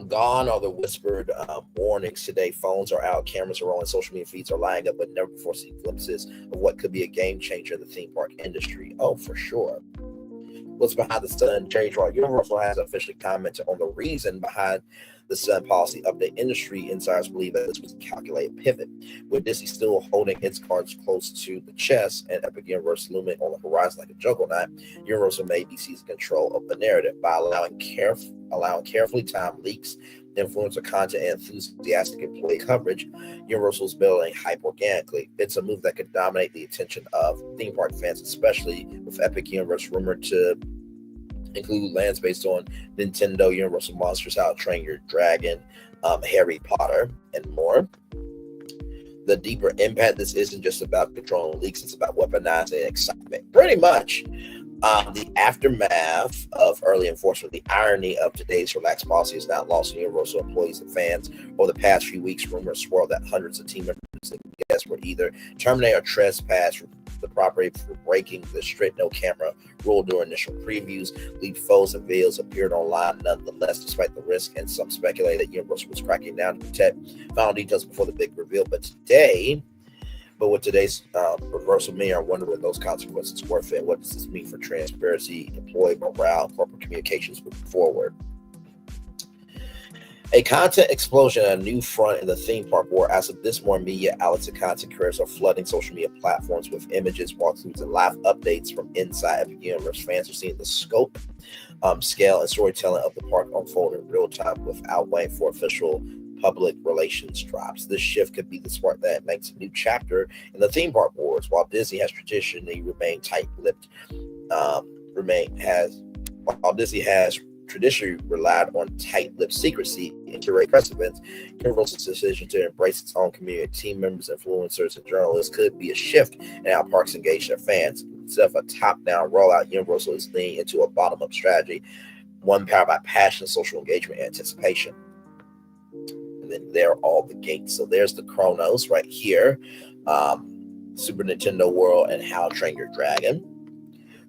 Gone are the whispered warnings today. Phones are out, cameras are rolling, social media feeds are lining up, but never before seen glimpses of what could be a game changer in the theme park industry. Oh, for sure. What's behind the sudden change? While Universal has officially commented on the reason behind the sudden policy update, industry insiders believe that this was a calculated pivot, with Disney still holding its cards close to the chest and Epic Universe looming on the horizon like a juggernaut. Universal may be seizing control of the narrative by allowing carefully timed leaks, influencer content, and enthusiastic employee coverage. Universal's building hype organically. It's a move that could dominate the attention of theme park fans, especially with Epic Universe rumored to include lands based on Nintendo, Universal Monsters, How to Train Your Dragon, Harry Potter, and more. The deeper impact, this isn't just about controlling leaks, it's about weaponizing excitement. Pretty much. The aftermath of early enforcement, the irony of today's relaxed policy is not lost on Universal employees and fans. Over the past few weeks, rumors swirled that hundreds of team members and guests were either terminated or trespassed from the property for breaking the strict no camera rule during initial previews. Leaked photos and videos appeared online nonetheless, despite the risk, and some speculated that Universal was cracking down to protect final details before the big reveal. But with today's reversal, many are wondering whether those consequences were worth it. What does this mean for transparency, employee morale, corporate communications moving forward? A content explosion and a new front in the theme park war. As of this morning, media outlets and content creators are flooding social media platforms with images, walkthroughs, and live updates from inside Epic Universe. Fans are seeing the scope, scale, and storytelling of the park unfold in real time without waiting for official public relations drops. This shift could be the spark that makes a new chapter in the theme park wars. While Disney has traditionally remained tight-lipped, while Disney has traditionally relied on tight-lipped secrecy and curate press events, Universal's decision to embrace its own community, team members, influencers, and journalists could be a shift in how parks engage their fans. Instead of a top-down rollout, Universal is leaning into a bottom-up strategy, one powered by passion, social engagement, and anticipation. And then there are all the gates. So there's the Chronos right here, Super Nintendo World, and How to Train Your Dragon.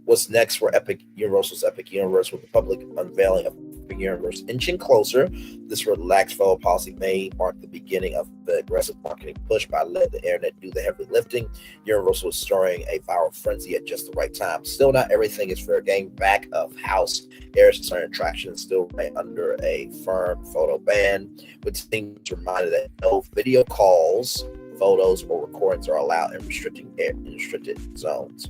What's next for Universal's Epic Universe, with the public unveiling of Epic Universe inching closer? This relaxed fellow policy may mark the beginning of the aggressive marketing push by letting the internet do the heavy lifting. Universal is stirring a viral frenzy at just the right time. Still, not everything is fair game. Back of house areas and certain attractions still remain under a firm photo ban, with things reminded that no video calls, photos, or recordings are allowed in restricted zones.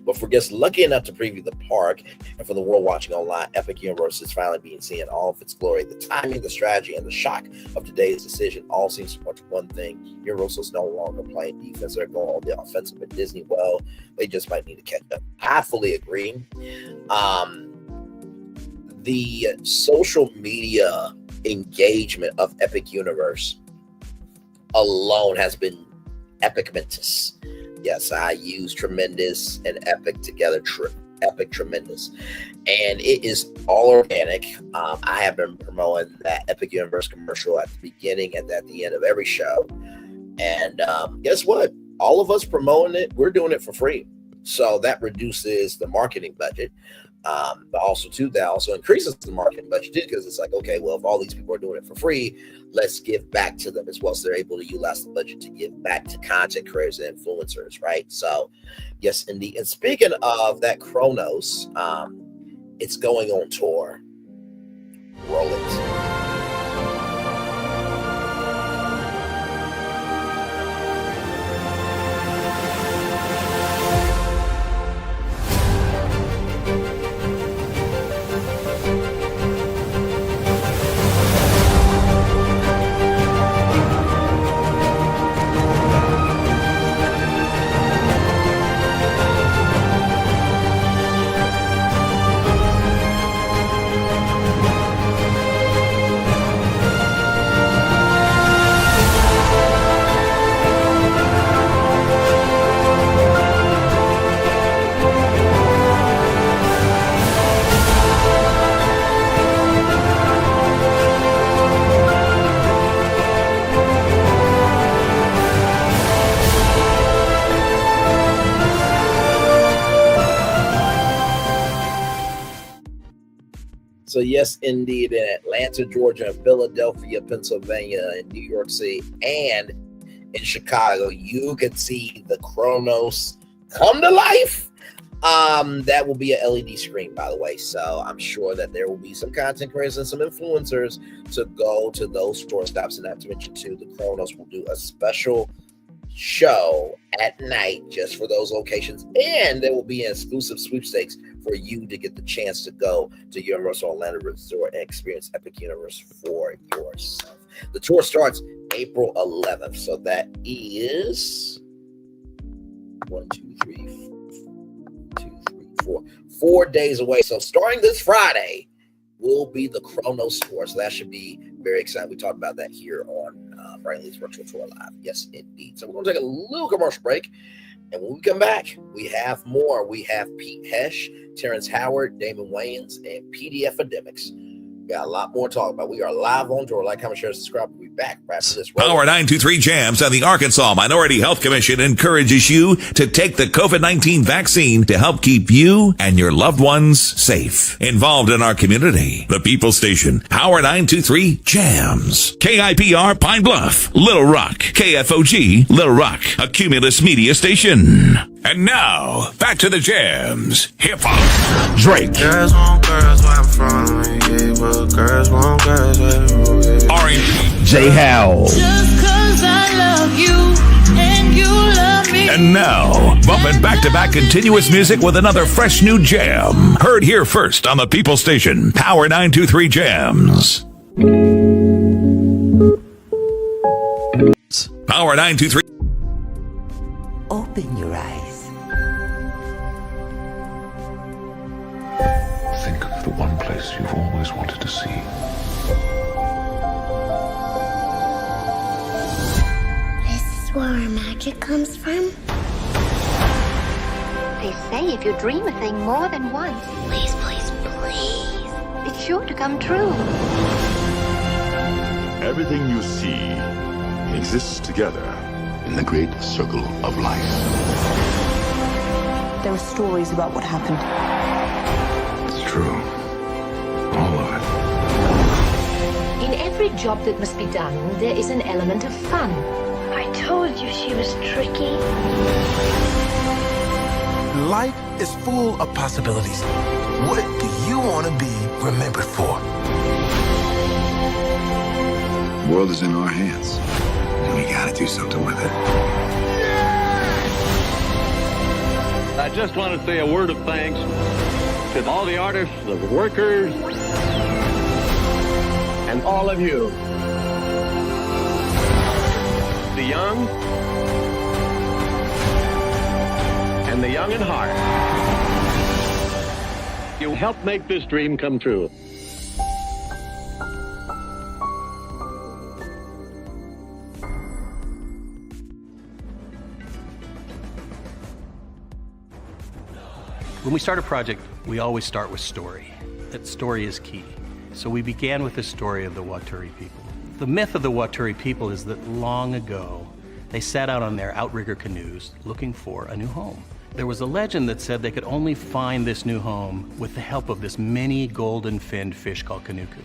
But for guests lucky enough to preview the park, and for the world watching online, Epic Universe is finally being seen in all of its glory. The timing, the strategy, and the shock of today's decision all seems to point to one thing: Universal is no longer playing defense; they're going on the offensive. At Disney, well, they just might need to catch up. I fully agree. The social media engagement of Epic Universe alone has been epic-mentous. Yes, I use tremendous and epic together. Epic, tremendous. And it is all organic. I have been promoting that Epic Universe commercial at the beginning and at the end of every show. And guess what? All of us promoting it, we're doing it for free. So that reduces the marketing budget. But also, too, that also increases the marketing budget, too, because it's like, okay, well, if all these people are doing it for free, let's give back to them as well. So they're able to utilize the budget to give back to content creators and influencers, right? So, yes, indeed. And speaking of that Chronos, it's going on tour. Roll it. So yes, indeed, in Atlanta, Georgia, Philadelphia, Pennsylvania, in New York City, and in Chicago, you can see the Chronos come to life. That will be an LED screen, by the way. So I'm sure that there will be some content creators and some influencers to go to those store stops. And not to mention, too, the Chronos will do a special show at night just for those locations, and there will be an exclusive sweepstakes for you to get the chance to go to Universal Orlando Resort and experience Epic Universe for yourself. The tour starts April 11th, so that is 4 days away. So starting this Friday will be the Chronos tour, so that should be very exciting. We talked about that here on Brian Lee's Virtual Tour Live. Yes, indeed. So we're going to take a little commercial break, and when we come back, we have more. We have Pete Hesh, Terrence Howard, Damon Wayans, and PDF Academics. We got a lot more to talk about. We are live on tour. Like, comment, share, subscribe. We'll be right back after this. Power 923 Jams and the Arkansas Minority Health Commission encourages you to take the COVID-19 vaccine to help keep you and your loved ones safe. Involved in our community, the People Station, Power 923 Jams. KIPR Pine Bluff, Little Rock, KFOG, Little Rock, a Cumulus media station. And now, back to the jams. Hip-hop. Drake. Girls want girls where I'm from. Yeah, well, girls want girls where R&B. J. Howell. Just 'cause I love you and you love me. And now, bumping back-to-back continuous music with another fresh new jam. Heard here first on the People Station, Power 923 Jams. Power 923. Open your eyes. Think of the one place you've always wanted to see. This is where our magic comes from? They say if you dream a thing more than once, Please, please, please. it's sure to come true. Everything you see exists together in the great circle of life. There are stories about what happened. It's true. All of it. In every job that must be done, there is an element of fun. I told you she was tricky. Life is full of possibilities. What do you want to be remembered for? The world is in our hands, and we gotta do something with it. I just want to say a word of thanks to all the artists, the workers, and all of you. The young and the young in heart. You helped make this dream come true. When we start a project, we always start with story. That story is key. So we began with the story of the Waturi people. The myth of the Waturi people is that long ago, they set out on their outrigger canoes looking for a new home. There was a legend that said they could only find this new home with the help of this mini golden-finned fish called kanuku.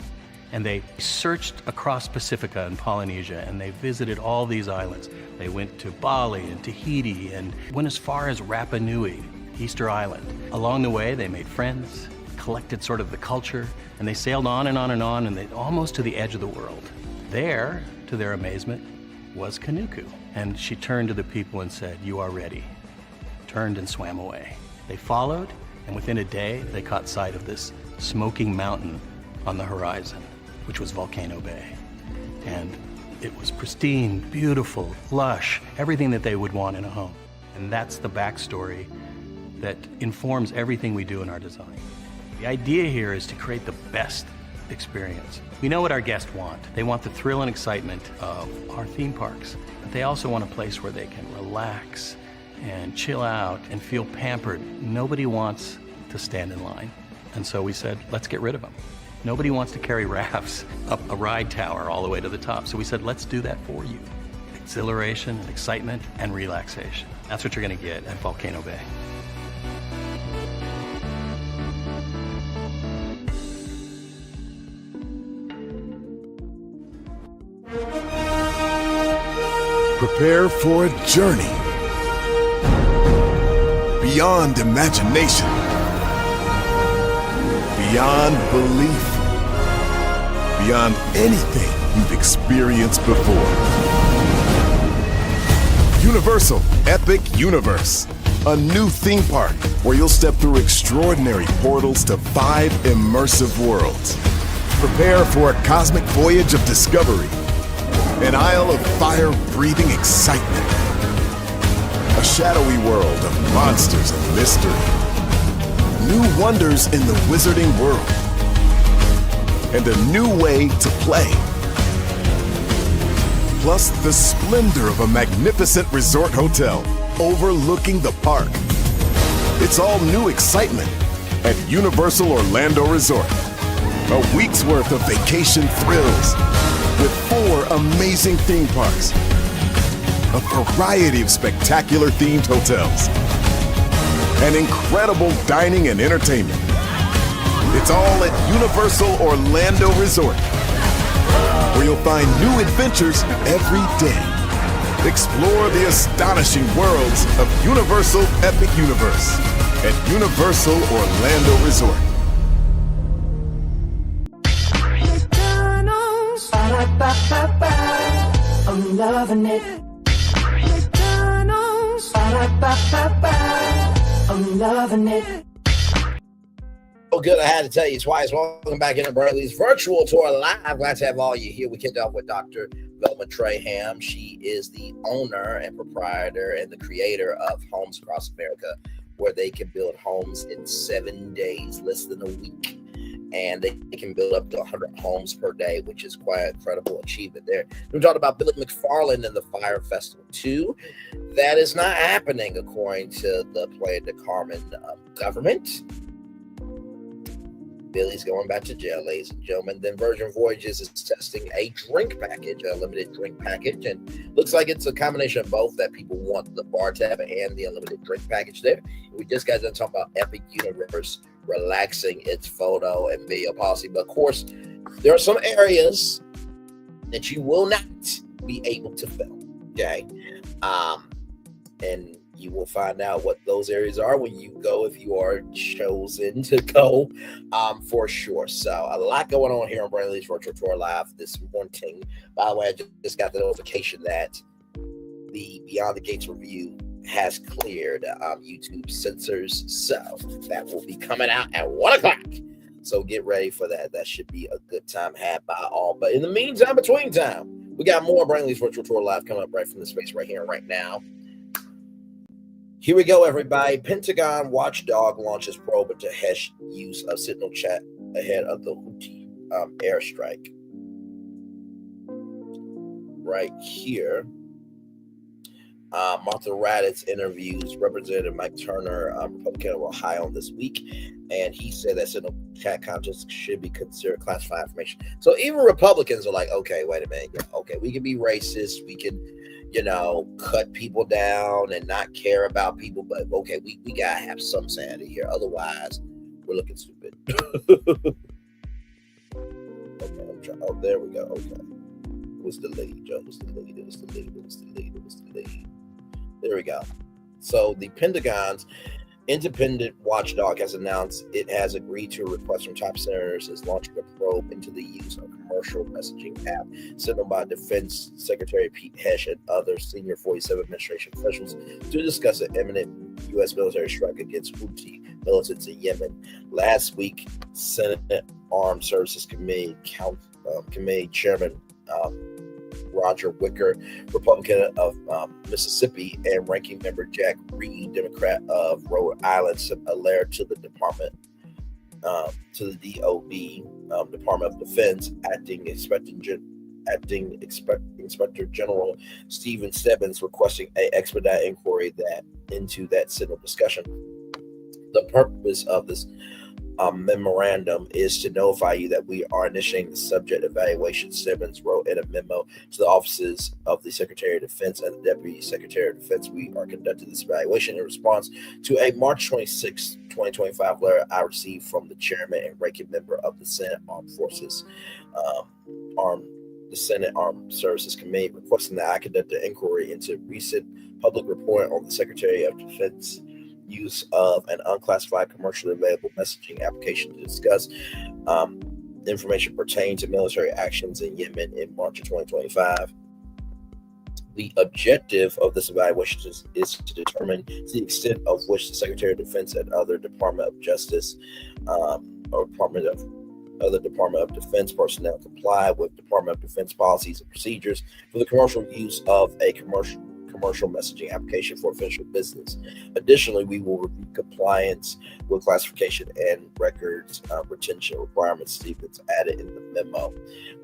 And they searched across Pacifica and Polynesia, and they visited all these islands. They went to Bali and Tahiti and went as far as Rapa Nui, Easter Island. Along the way, they made friends, collected sort of the culture, and they sailed on and on and on, and they almost to the edge of the world. There, to their amazement, was Kanuku. And she turned to the people and said, "You are ready." Turned and swam away. They followed, and within a day, they caught sight of this smoking mountain on the horizon, which was Volcano Bay. And it was pristine, beautiful, lush, everything that they would want in a home. And that's the backstory that informs everything we do in our design. The idea here is to create the best experience. We know what our guests want. They want the thrill and excitement of our theme parks, but they also want a place where they can relax and chill out and feel pampered. Nobody wants to stand in line. And so we said, let's get rid of them. Nobody wants to carry rafts up a ride tower all the way to the top. So we said, let's do that for you. Exhilaration, excitement, and relaxation. That's what you're gonna get at Volcano Bay. Prepare for a journey beyond imagination, beyond belief, beyond anything you've experienced before. Universal Epic Universe, a new theme park where you'll step through extraordinary portals to 5 immersive worlds. Prepare for a cosmic voyage of discovery, an isle of fire-breathing excitement, a shadowy world of monsters and mystery, new wonders in the wizarding world, and a new way to play. Plus the splendor of a magnificent resort hotel overlooking the park. It's all new excitement at Universal Orlando Resort. A week's worth of vacation thrills with 4 amazing theme parks, a variety of spectacular themed hotels, and incredible dining and entertainment. It's all at Universal Orlando Resort, where you'll find new adventures every day. Explore the astonishing worlds of Universal Epic Universe at Universal Orlando Resort. I'm loving it. I'm loving it. Oh, good. I had to tell you twice. Welcome back into Bradley's virtual tour live. Glad to have all you here. We kicked off with Dr. Velma Trayham. She is the owner and proprietor and the creator of Homes Across America, where they can build homes in 7 days, less than a week. And they can build up to 100 homes per day, which is quite an incredible achievement there. We talked about Billy McFarland and the Fire Festival 2. That is not happening, according to the Playa del Carmen government. Billy's going back to jail, ladies and gentlemen. Then Virgin Voyages is testing a drink package, a limited drink package. And looks like it's a combination of both, that people want the bar tab and the unlimited drink package there. We just got done talking about Epic Universe relaxing its photo and video policy. But of course, there are some areas that you will not be able to film, okay? And you will find out what those areas are when you go, if you are chosen to go, for sure. So a lot going on here on Bradley's Virtual Tour Live this morning. By the way, I just got the notification that the Beyond the Gates review has cleared YouTube censors, so that will be coming out at 1 o'clock. So get ready for that. That should be a good time had by all. But in the meantime, between time, we got more Bradley's Virtual Tour Live coming up right from the space right here and right now. Here we go, everybody. Pentagon watchdog launches probe into Hesh use of Signal chat ahead of the Houthi airstrike. Right here. Martha Raddatz interviews Representative Mike Turner, Republican of Ohio, this week, and he said that Signal chat contents should be considered classified information. So even Republicans are like, okay, wait a minute. Okay, we can be racist. We can, cut people down and not care about people, but okay, we gotta have some sanity here. Otherwise, we're looking stupid. Okay, I'm trying. Oh, there we go. Okay. What's the lead, Joe? What's the lead? There we go. So the Pentagon's independent watchdog has announced it has agreed to a request from top senators as launching a probe into the use of commercial messaging app signaled by Defense Secretary Pete Hesh and other senior 47 administration officials to discuss an imminent U.S. military strike against Houthi militants in Yemen. Last week, Senate Armed Services Committee Chairman Roger Wicker, Republican of Mississippi, and Ranking Member Jack Reed, Democrat of Rhode Island, sent a letter to the Department, to the DOD, Department of Defense, Acting Inspector General Stephen Stebbins, requesting an expedite inquiry into that Signal discussion. The purpose of this memorandum is to notify you that we are initiating the subject evaluation, Stebbins wrote in a memo to the offices of the Secretary of Defense and the Deputy Secretary of Defense. We are conducting this evaluation in response to a March 26, 2025 letter I received from the Chairman and Ranking Member of the Senate Armed Services Committee, requesting that I conduct an inquiry into recent public report on the Secretary of Defense use of an unclassified commercially available messaging application to discuss information pertaining to military actions in Yemen in March of 2025. The objective of this evaluation is to determine the extent of which the Secretary of Defense and other Department of Justice or other Department of Defense personnel comply with Department of Defense policies and procedures for the commercial use of a commercial messaging application for official business. Additionally, we will review compliance with classification and records retention requirements Stevens added in the memo.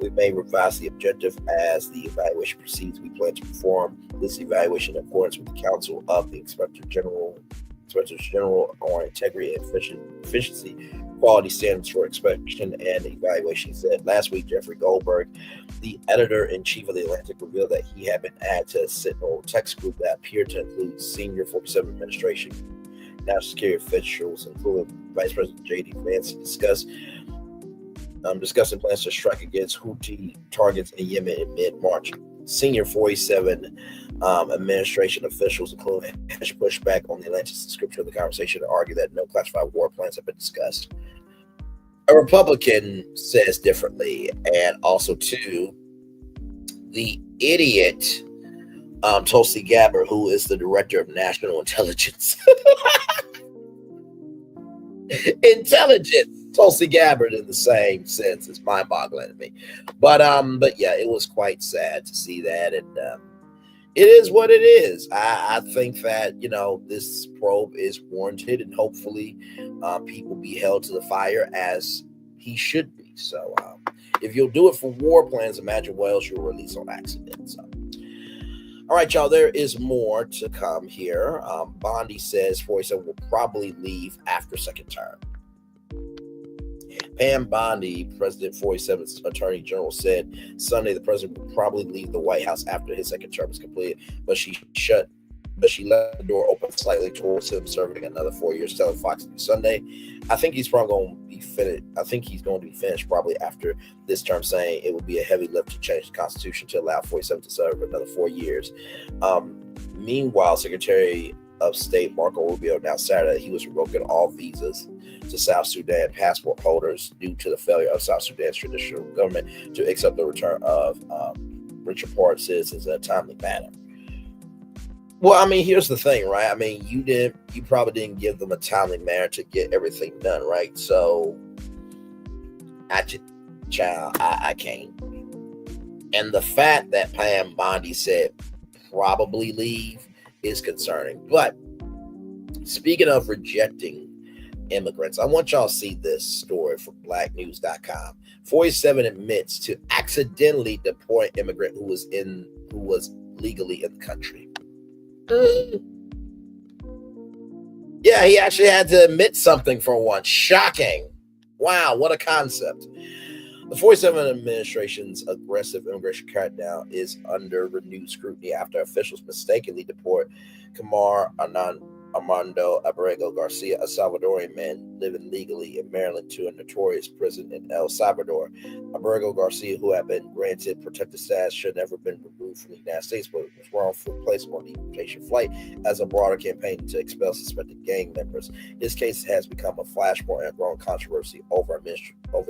We may revise the objective as the evaluation proceeds. We plan to perform this evaluation in accordance with the Council of the Inspector General on Integrity and Efficiency quality standards for inspection and evaluation. He said last week, Jeffrey Goldberg, the editor-in-chief of The Atlantic, revealed that he had been added to a Sentinel text group that appeared to include senior 47 administration national security officials, including Vice President J.D. Vance, discussing plans to strike against Houthi targets in Yemen in mid-March. Senior 47 administration officials, including Hesh, pushed back on the Atlantic's description of the conversation and argued that no classified war plans have been discussed. A Republican says differently, and also, too, the idiot Tulsi Gabbard, who is the director of national intelligence. Tulsi Gabbard in the same sense is mind-boggling to me. But yeah, it was quite sad to see that, and it is what it is. I think that, this probe is warranted, and hopefully people be held to the fire as he should be. So if you'll do it for war plans, imagine what else you'll release on accident. So. All right, y'all, there is more to come here. Bondi says 47 will probably leave after second term. Pam Bondi, President 47's Attorney General, said Sunday the president will probably leave the White House after his second term is completed, but she left the door open slightly towards him serving another 4 years, telling Fox News Sunday, I think he's probably going to be finished. I think he's going to be finished probably after this term, saying it would be a heavy lift to change the Constitution to allow 47 to serve another 4 years. Meanwhile, Secretary of State Marco Rubio announced Saturday that he was revoking all visas to South Sudan passport holders due to the failure of South Sudan's traditional government to accept the return of Richard Park citizens in a timely manner. Well, I mean, here's the thing, right? I mean, you probably didn't give them a timely manner to get everything done, right? So, I can't. And the fact that Pam Bondi said probably leave is concerning. But speaking of rejecting immigrants, I want y'all to see this story from blacknews.com. 47 admits to accidentally deporting an immigrant who was legally in the country. Yeah, he actually had to admit something for once. Shocking. Wow, what a concept. The 47 administration's aggressive immigration crackdown is under renewed scrutiny after officials mistakenly deport Kamar Armando Abrego Garcia, a Salvadorian man living legally in Maryland, to a notorious prison in El Salvador. Abrego Garcia, who had been granted protected status, should never have been removed from the United States, but was wrongfully placed on the deportation flight as a broader campaign to expel suspected gang members. His case has become a flashpoint and growing controversy over the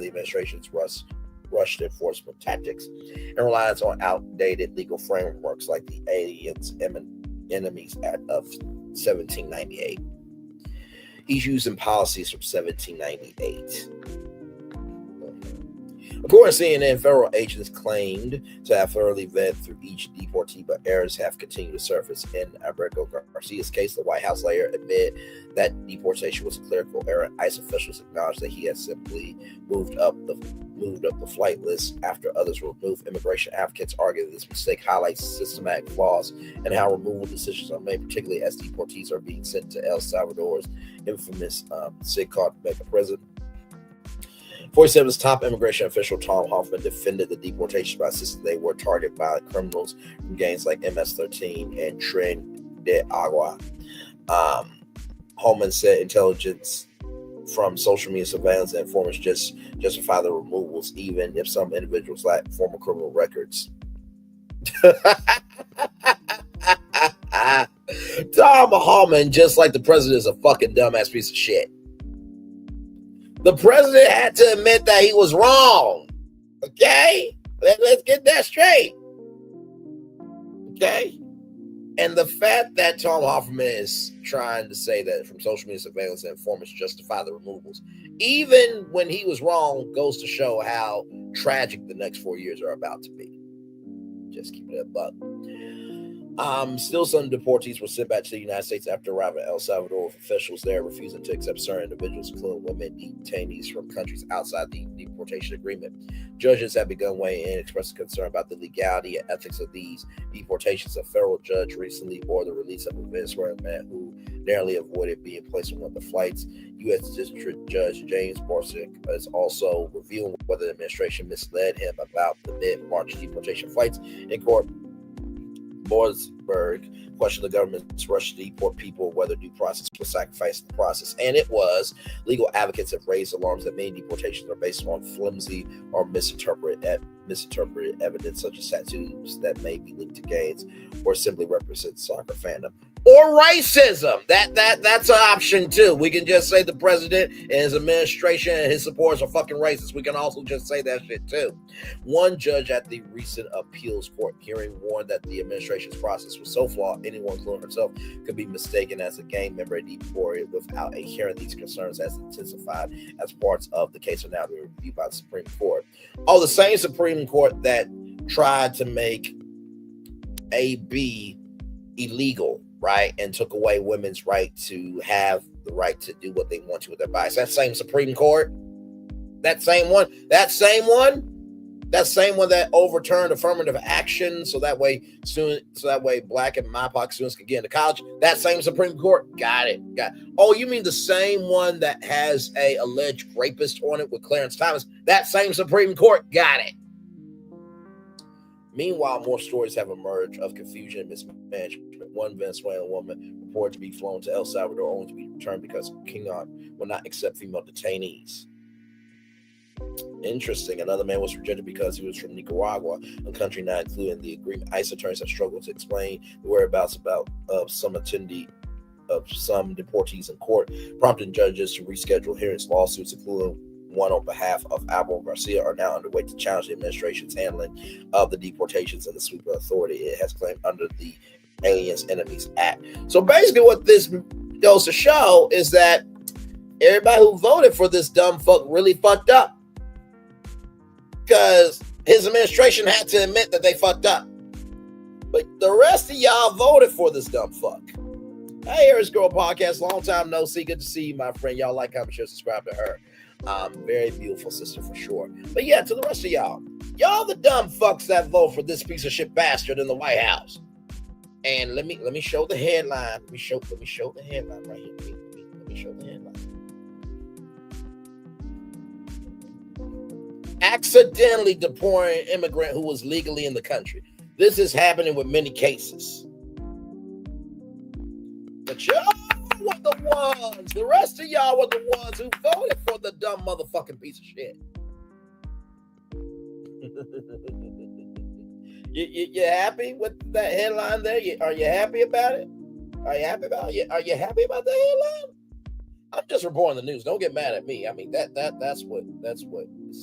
administration's rushed enforcement tactics and reliance on outdated legal frameworks like the Aliens Enemies Act of 1798. He's using policies from 1798. According to CNN, federal agents claimed to have thoroughly vetted through each deportee, but errors have continued to surface. In Abrego Garcia's case, the White House later admitted that deportation was a clerical error. ICE officials acknowledged that he had simply moved up the flight list after others were removed. Immigration advocates argue that this mistake highlights systematic flaws and how removal decisions are made, particularly as deportees are being sent to El Salvador's infamous called Mecca prison. 47's top immigration official Tom Hoffman defended the deportation by insisting they were targeted by criminals from gangs like MS-13 and Tren de Agua. Hoffman said intelligence from social media surveillance and informants justify the removals, even if some individuals lack former criminal records. Tom Hoffman, just like the president, is a fucking dumbass piece of shit. The president had to admit that he was wrong. Okay? Let's get that straight. Okay? And the fact that Tom Hoffman is trying to say that from social media surveillance and informants justify the removals, even when he was wrong, goes to show how tragic the next 4 years are about to be. Just keep it a buck. Still, some deportees were sent back to the United States after arriving in El Salvador, with officials there refusing to accept certain individuals, including women detainees from countries outside the deportation agreement. Judges have begun weighing in, expressing concern about the legality and ethics of these deportations. A federal judge recently ordered the release of a Venezuelan man who narrowly avoided being placed on one of the flights. U.S. District Judge James Borsick is also reviewing whether the administration misled him about the mid-March deportation flights. In court, Borsberg questioned the government's rush to deport people, whether due process was sacrificed in the process, and it was. Legal advocates have raised alarms that many deportations are based on flimsy or misinterpreted evidence, such as tattoos that may be linked to gangs or simply represent soccer fandom or racism. That's an option too. We can just say the president and his administration and his supporters are fucking racist. We can also just say that shit too. One judge at the recent appeals court hearing warned that the administration's process was so flawed, anyone, including herself, could be mistaken as a gang member and deported without a hearing. These concerns has intensified as parts of the case are now being reviewed by the Supreme Court. Oh, the same Supreme Court that tried to make AB illegal, right, and took away women's right to have the right to do what they want to with their bodies. That same Supreme Court, that same one that overturned affirmative action so that way Black and MIPOC students can get into college. That same Supreme Court, got it. Oh, you mean the same one that has a alleged rapist on it with Clarence Thomas? That same Supreme Court, got it. Meanwhile, more stories have emerged of confusion and mismanagement. One Venezuelan woman reported to be flown to El Salvador only to be returned because Kingon will not accept female detainees. Interesting. Another man was rejected because he was from Nicaragua, a country not included in the agreement. ICE attorneys have struggled to explain the whereabouts of some deportees in court, prompting judges to reschedule hearings. Lawsuits, including one on behalf of Alvaro Garcia, are now underway to challenge the administration's handling of the deportations and the sweep of authority it has claimed under the Aliens Enemies Act. So basically what this goes to show is that everybody who voted for this dumb fuck really fucked up, because his administration had to admit that they fucked up. But the rest of y'all voted for this dumb fuck. Hey, Harris Girl Podcast, long time no see. Good to see you, my friend. Y'all like, comment, share, subscribe to her. Very beautiful sister for sure. But yeah, to the rest of y'all the dumb fucks that vote for this piece of shit bastard in the White House. And let me show the headline. Let me show the headline right here. Let me show the headline. Accidentally deporting an immigrant who was legally in the country. This is happening with many cases. But y'all were the ones. The rest of y'all were the ones who voted for the dumb motherfucking piece of shit. You happy with that headline there? Are you happy about it? Are you happy about it? Are you happy about the headline? I'm just reporting the news. Don't get mad at me. I mean that's what it's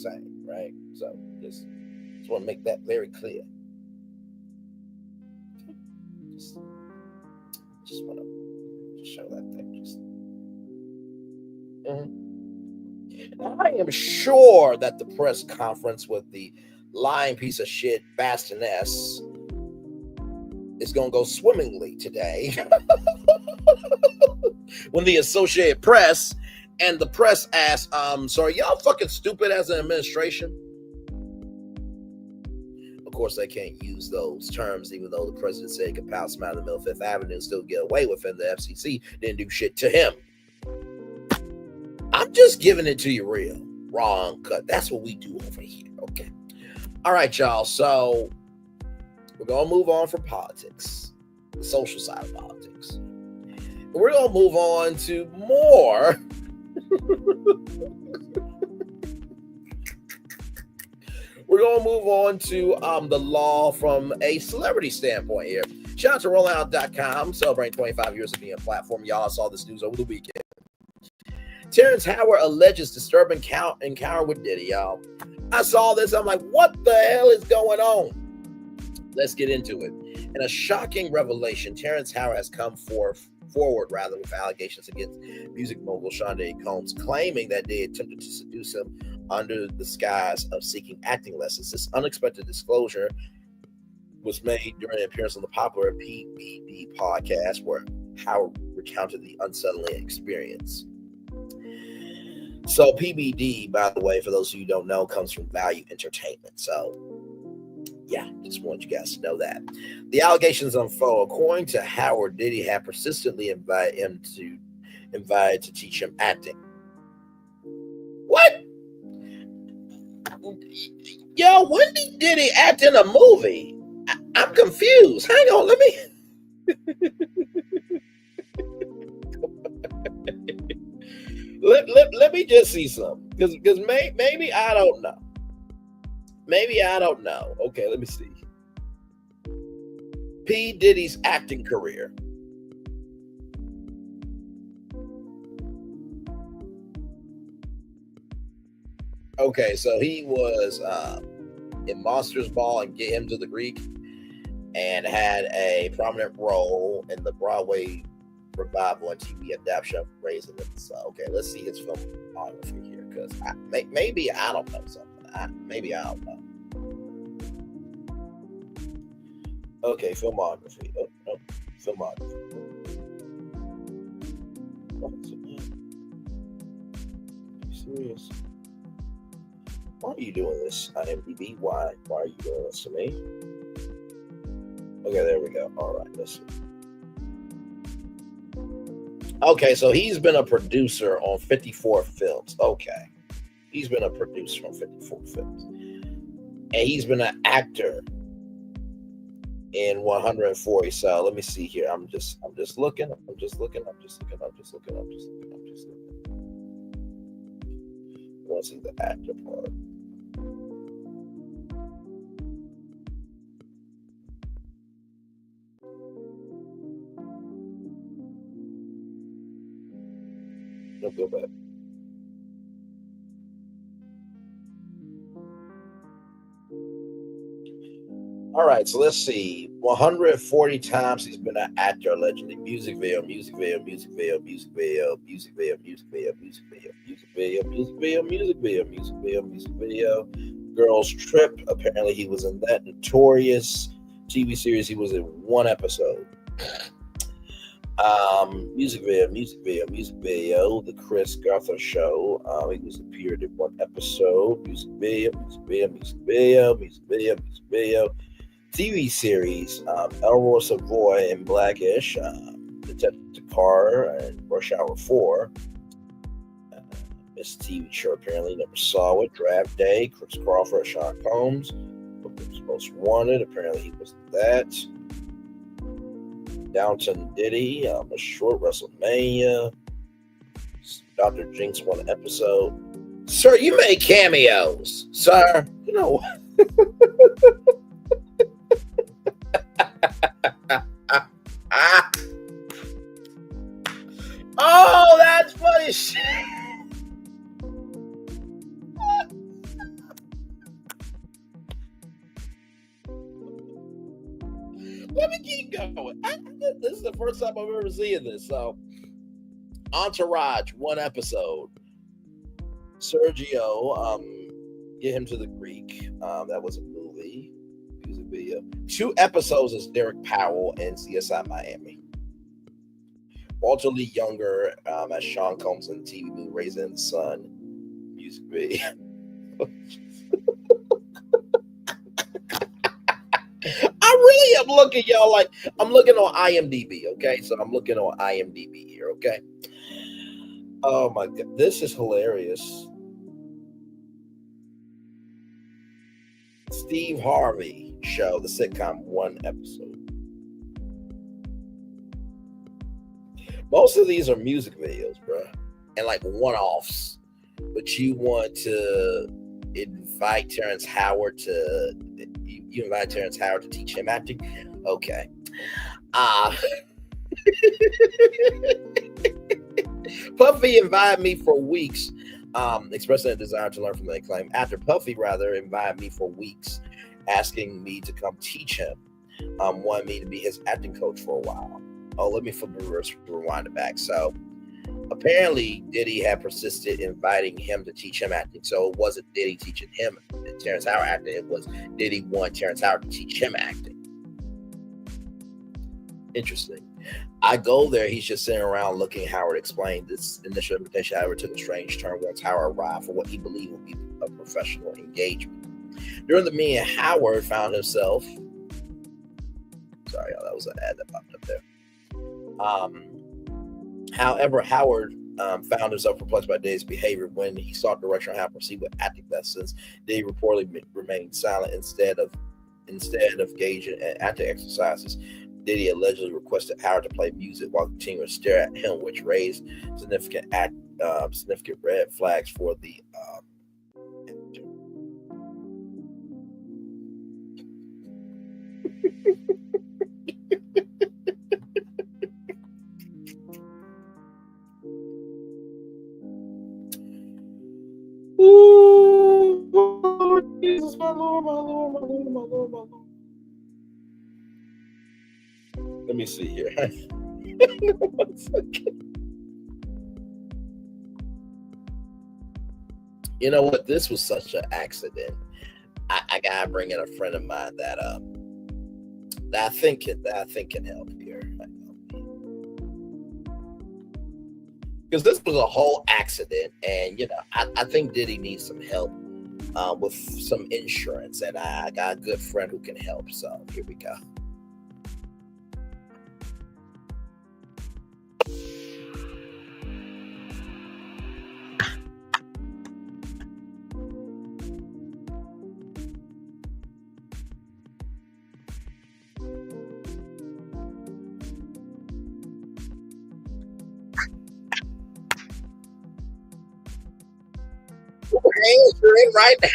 saying, right? So just want to make that very clear. Just want to show that thing. Now, I am sure that the press conference with the lying piece of shit extra-ness is going to go swimmingly today. When the Associated Press and the press asked, so are y'all fucking stupid as an administration? Of course, they can't use those terms, even though the president said he could pounce him out in the middle of Fifth Avenue and still get away with it. The FCC didn't do shit to him. I'm just giving it to you real. Wrong cut. That's what we do over here. Okay. All right, y'all. So we're going to move on from politics, the social side of politics. We're going to move on to more. We're going to move on to the law from a celebrity standpoint here. Shout out to rollout.com, celebrating 25 years of being a platform. Y'all saw this news over the weekend. Terrence Howard alleges disturbing encounter with Diddy, y'all. I saw this. I'm like, what the hell is going on? Let's get into it. In a shocking revelation, Terrence Howard has come forward with allegations against music mogul Shonda Combs, claiming that they attempted to seduce him under the disguise of seeking acting lessons. This unexpected disclosure was made during an appearance on the popular PBD podcast, where Howard recounted the unsettling experience. So PBD, by the way, for those of you who don't know, comes from Value Entertainment. So Yeah, just want you guys to know that. The allegations unfold. According to Howard, Diddy had persistently invited to teach him acting. What? Yo, when did Diddy act in a movie? I'm confused. Hang on, let me. let me just see something, because maybe I don't know. Maybe I don't know. Okay, let me see. P. Diddy's acting career. Okay, so he was in Monsters Ball and Get Him to the Greek, and had a prominent role in the Broadway revival and TV adaptation of Raising the Sun. Okay, let's see his filmography here, because maybe I don't know something. Maybe I don't know. Okay, filmography. Oh, filmography. What is it, man? Are you serious? Why are you doing this, IMDb? Why are you doing this to me? Okay, there we go. All right, let's see. Okay, so he's been a producer on 54 films. Okay. He's been a producer on 54 films. And he's been an actor in 140. So let me see here. I'm just looking. I want to see the actor part. Let's go back. All right, so let's see. 140 times he's been an actor, allegedly. Music video. Girls Trip. Apparently he was in that. Notorious TV series. He was in one episode. Music video. The Chris Gother Show. He was appeared in one episode. Music video. TV series, Elroy Savoy and Blackish, Detective Carr and Rush Hour 4. This TV show apparently never saw it. Draft Day, Chris Crawford, Sean Combs. Most Wanted, apparently he was that. Downton Diddy, a short WrestleMania. Dr. Jinx, one episode. Sir, you made cameos, sir. You know what? Oh, that's funny shit. Let me keep going. This is the first time I've ever seen this. So, Entourage, one episode. Sergio, Get Him to the Greek. That was a movie. Music video. 2 episodes as Derek Powell in CSI Miami. Walter Lee Younger as Sean Combs in the TV movie Raising the Sun. Music video. I really am looking, y'all, like I'm looking on IMDb, okay? So I'm looking on IMDb here, okay? Oh my God, this is hilarious. Steve Harvey Show, the sitcom, 1 episode. Most of these are music videos, bro, and like one-offs. But you want to invite Terrence Howard to teach him acting? Okay. Puffy invited me for weeks, expressing a desire to learn from the acclaim. After Puffy, rather, invited me for weeks, asking me to come teach him. Wanted me to be his acting coach for a while. Oh, let me rewind it back. So apparently Diddy had persisted inviting him to teach him acting. So it wasn't Diddy teaching him Terrence Howard acting. It was Diddy wanted Terrence Howard to teach him acting. Interesting. I go there. He's just sitting around looking. Howard explained this initial invitation, however, took a strange turn once Howard arrived for what he believed would be a professional engagement. During the meeting, Howard found himself. Sorry, y'all, that was an ad that popped up there. However, Howard found himself perplexed by Dave's behavior when he sought direction on how to proceed with acting lessons. Dave reportedly remained silent instead of engaging in acting exercises. Diddy allegedly requested Howard to play music while continuing to stare at him, which raised significant red flags for the actor. Ooh, Lord Jesus, my Lord, my Lord, my Lord, my Lord, my Lord. Let me see here. 1 second. You know what? This was such an accident. I gotta bring in a friend of mine that I think can help here. Because this was a whole accident, and I think Diddy needs some help with some insurance, and I got a good friend who can help. So here we go. You're in right now.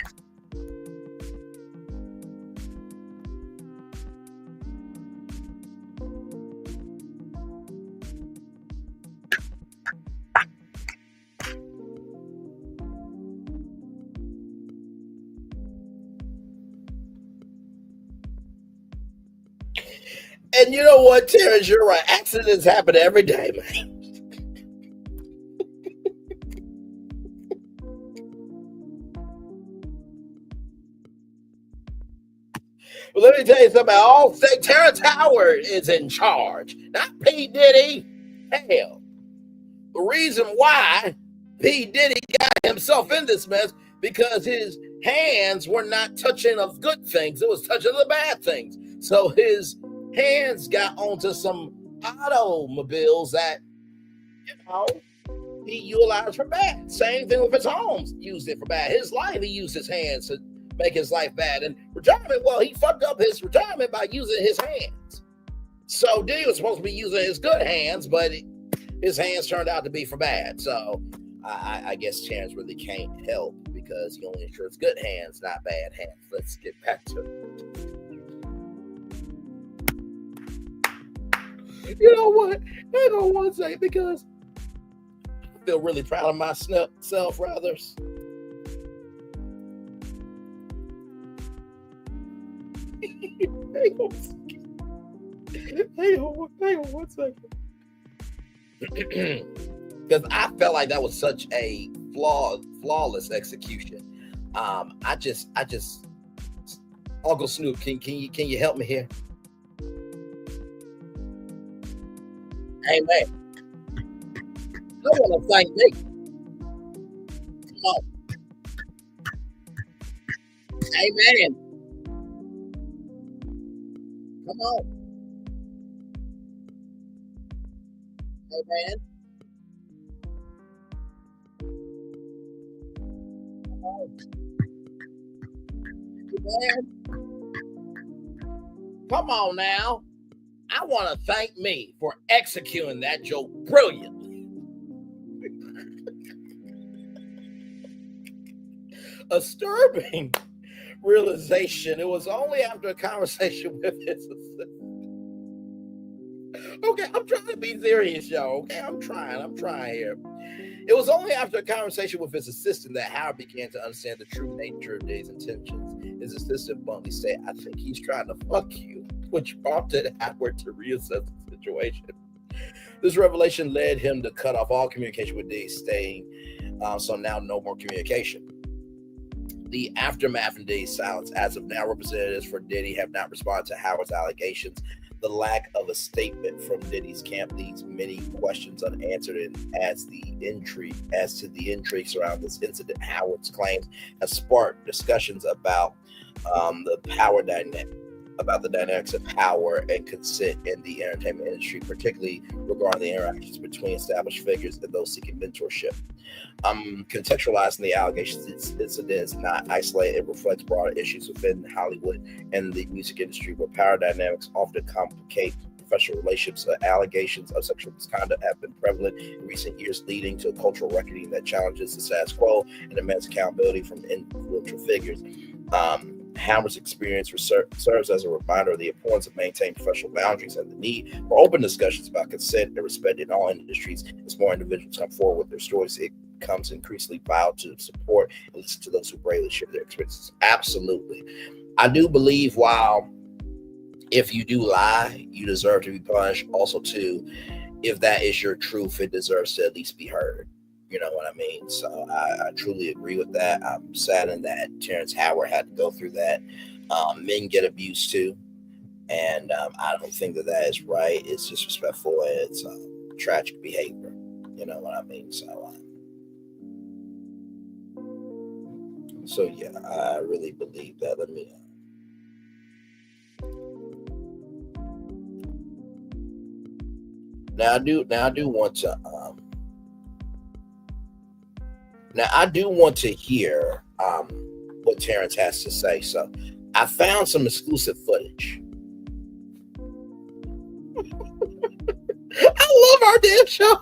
And you know what, Terrence, you're right. Accidents happen every day, man. Well, let me tell you something. All say Terrence Howard is in charge, not P. Diddy. Hell, the reason why P. Diddy got himself in this mess because his hands were not touching of good things; it was touching the bad things. So his hands got onto some automobiles that he utilized for bad. Same thing with his homes; used it for bad. His life, he used his hands to make his life bad. And retirement, well, he fucked up his retirement by using his hands. So Diddy was supposed to be using his good hands, but his hands turned out to be for bad. So I guess Terrence really can't help because he only insures good hands, not bad hands. Let's get back to it. You know what? I don't want to say because I feel really proud of myself, rather. Hang on 1 second. Because I felt like that was such a flawless execution. I just Uncle Snoop, can you help me here? Hey man, I want to thank me. Come on. Hey man. Come on. Hey, man. Come on. Hey, man. Come on now. I want to thank me for executing that joke brilliantly. A disturbing realization. It was only after a conversation with his assistant. Okay, I'm trying to be serious, y'all. Okay, I'm trying here. It was only after a conversation with his assistant that Howard began to understand the true nature of Dave's intentions. His assistant bluntly said, "I think he's trying to fuck you," which prompted Howard to reassess the situation. This revelation led him to cut off all communication with Dave, staying so now no more communication. The aftermath of Diddy's silence. As of now, representatives for Diddy have not responded to Howard's allegations The lack of a statement from Diddy's camp leaves many questions unanswered, and as to the intrigue surrounding this incident, Howard's claims has sparked discussions about the dynamics of power and consent in the entertainment industry, particularly regarding the interactions between established figures and those seeking mentorship. Contextualizing the allegations, this incident is not isolated. It reflects broader issues within Hollywood and the music industry, where power dynamics often complicate professional relationships. Allegations of sexual misconduct have been prevalent in recent years, leading to a cultural reckoning that challenges the status quo and demands accountability from influential figures. Howard's experience serves as a reminder of the importance of maintaining professional boundaries and the need for open discussions about consent and respect in all industries. As more individuals come forward with their stories, it becomes increasingly vital to support and listen to those who bravely share their experiences. Absolutely. I do believe while if you do lie, you deserve to be punished. Also, too, if that is your truth, it deserves to at least be heard. You know what I mean? So I truly agree with that. I'm saddened that Terrence Howard had to go through that. Men get abused too. And I don't think that is right. It's disrespectful and it's tragic behavior. You know what I mean? So yeah, I really believe that. Let me... Now I do want to hear what Terrence has to say. So I found some exclusive footage. I love our damn show.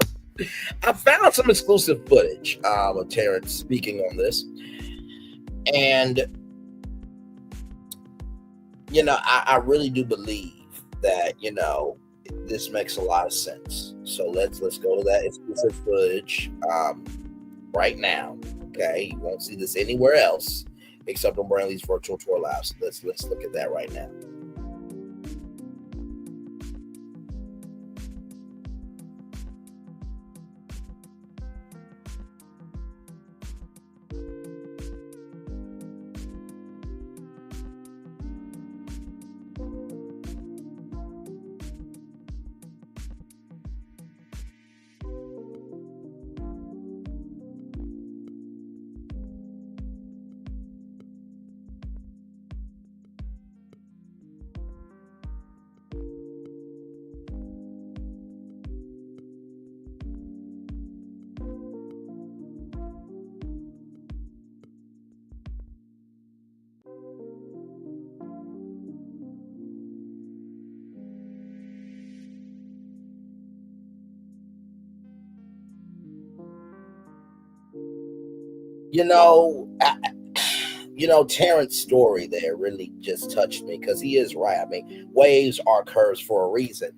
I found some exclusive footage of Terrence speaking on this. And I really do believe that, this makes a lot of sense. So let's go to that exclusive footage right now. Okay, you won't see this anywhere else except on Brantley's virtual tour live. So let's look at that right now. Terrence's story there really just touched me because he is right. I mean, waves are curves for a reason.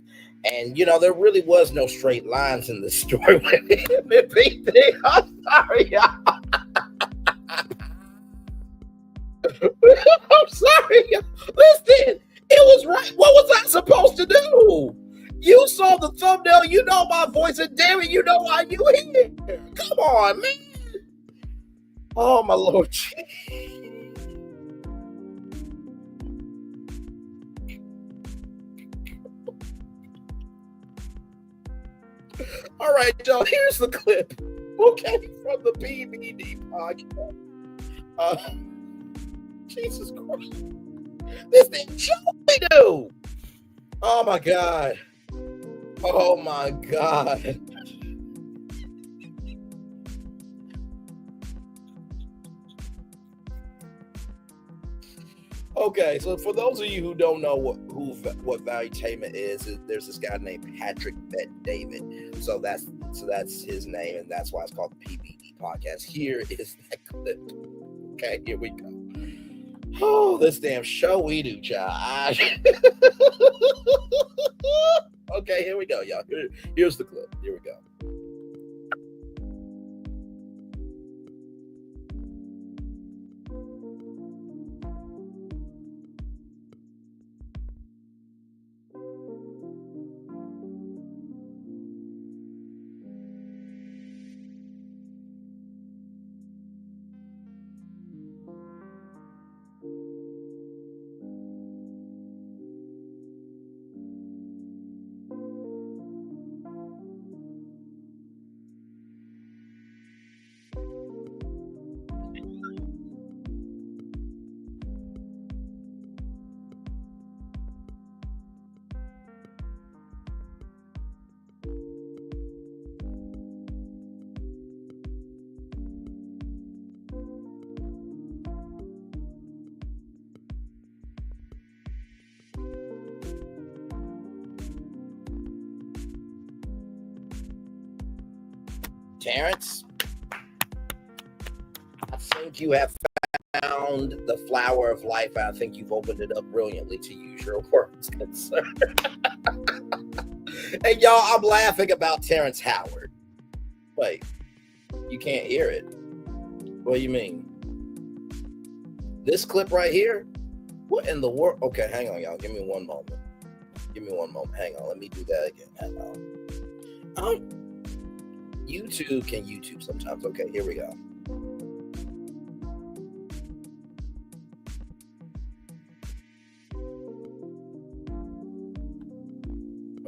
And, there really was no straight lines in this story. I'm sorry, y'all. I'm sorry, y'all. Listen, it was right. What was I supposed to do? You saw the thumbnail. You know my voice. And damn it, you know why you here. Come on, man. Oh, my Lord. All right, y'all, here's the clip. Okay, from the BBD podcast. Jesus Christ. This thing show we do. Oh, my God. Oh, my God. Okay, so for those of you who don't know what valuetainment is, there's this guy named Patrick Bet-David. So that's his name, and that's why it's called the PBD podcast. Here is that clip. Okay, here we go. Oh, this damn show we do, child. Okay, here we go, y'all. Here's the clip. Here we go. Terrence, I think you have found the flower of life. I think you've opened it up brilliantly, to use your words, concern. And y'all, I'm laughing about Terrence Howard. Wait, you can't hear it. What do you mean? This clip right here? What in the world? Okay, hang on, y'all. Give me one moment. Hang on. Let me do that again. Hang on. YouTube can YouTube sometimes. Okay, here we go.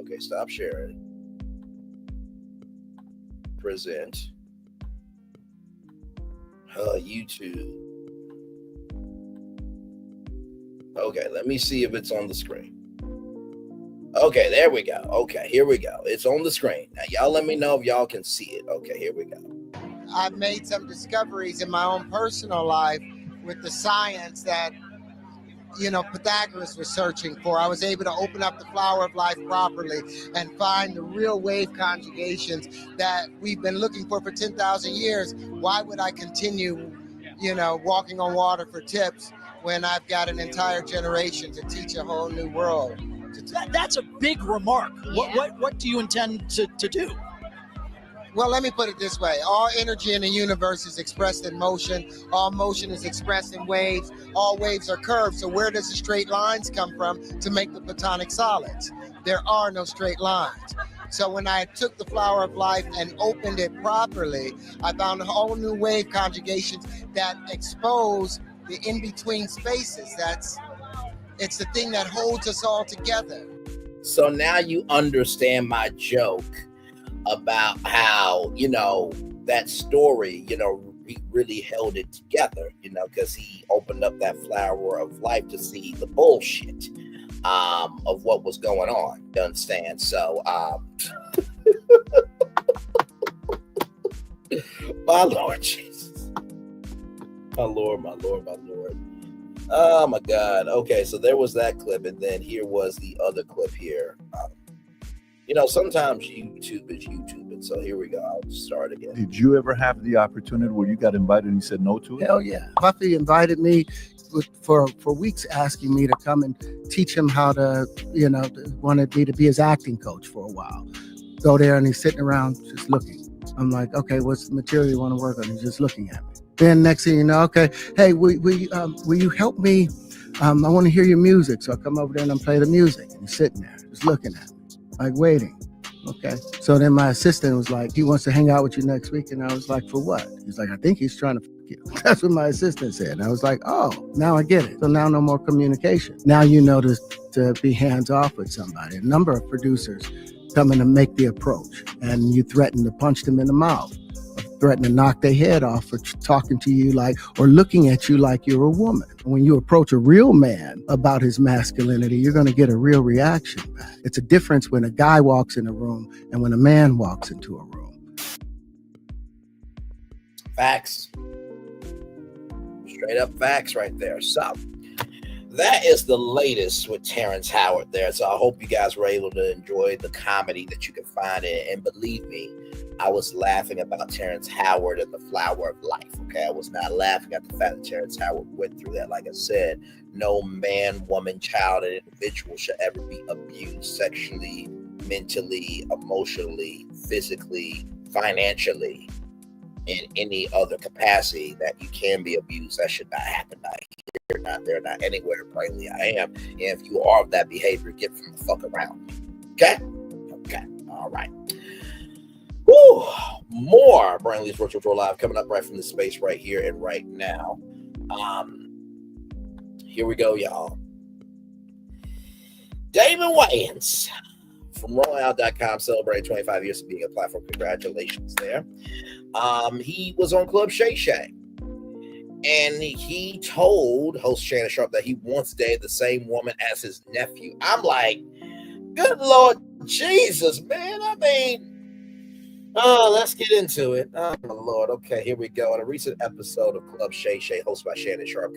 Okay, stop sharing. Present. YouTube. Okay, let me see if it's on the screen. Okay, there we go. Okay, here we go. It's on the screen. Now, y'all let me know if y'all can see it. Okay, here we go. I've made some discoveries in my own personal life with the science that, Pythagoras was searching for. I was able to open up the flower of life properly and find the real wave conjugations that we've been looking for 10,000 years. Why would I continue, walking on water for tips when I've got an entire generation to teach a whole new world? That's a big remark. Yeah. What do you intend to do? Well, let me put it this way. All energy in the universe is expressed in motion. All motion is expressed in waves. All waves are curved. So where does the straight lines come from to make the platonic solids? There are no straight lines. So when I took the flower of life and opened it properly, I found a whole new wave conjugations that expose the in-between spaces. It's the thing that holds us all together. So now you understand my joke about how, that story, he really held it together, because he opened up that flower of life to see the bullshit of what was going on. You understand? So, my Lord Jesus. My Lord. Oh my God. Okay, so there was that clip, and then here was the other clip here. Sometimes YouTube is YouTube, and so here we go. I'll start again. Did you ever have the opportunity where you got invited and you said no to it? Hell yeah. Buffy invited me for weeks, asking me to come and teach him how to, wanted me to be his acting coach for a while. Go there, and he's sitting around just looking. I'm like, okay, what's the material you want to work on? He's just looking at me. Then next thing you know, okay, hey, will you help me? I want to hear your music. So I come over there and I play the music. And he's sitting there, just looking at me, like waiting. Okay. So then my assistant was like, he wants to hang out with you next week. And I was like, for what? He's like, I think he's trying to fuck you. That's what my assistant said. And I was like, oh, now I get it. So now no more communication. Now you know to be hands off with somebody. A number of producers come in and make the approach, and you threaten to punch them in the mouth, or threaten to knock their head off for talking to you or looking at you like you're a woman. When you approach a real man about his masculinity, you're going to get a real reaction back. It's a difference when a guy walks in a room and when a man walks into a room. Facts. Straight up facts right there. So that is the latest with Terrence Howard there. So I hope you guys were able to enjoy the comedy that you can find in. And believe me, I was laughing about Terrence Howard and the flower of life. Okay, I was not laughing at the fact that Terrence Howard went through that. Like I said, no man, woman, child, and individual should ever be abused sexually, mentally, emotionally, physically, financially, in any other capacity that you can be abused. That should not happen. They're not anywhere. Plainly, I am. And if you are of that behavior, get from the fuck around me. Okay? All right. Woo! More Brainley's Virtual Tour Live coming up right from this space right here and right now. Here we go, y'all. Damon Wayans from Rollout.com celebrating 25 years of being a platform. Congratulations there. He was on Club Shay Shay, and he told host Shannon Sharp that he once dated the same woman as his nephew. I'm like, good Lord Jesus, man. I mean, let's get into it. Oh, my Lord. Okay, here we go. In a recent episode of Club Shay Shay, hosted by Shannon Sharp,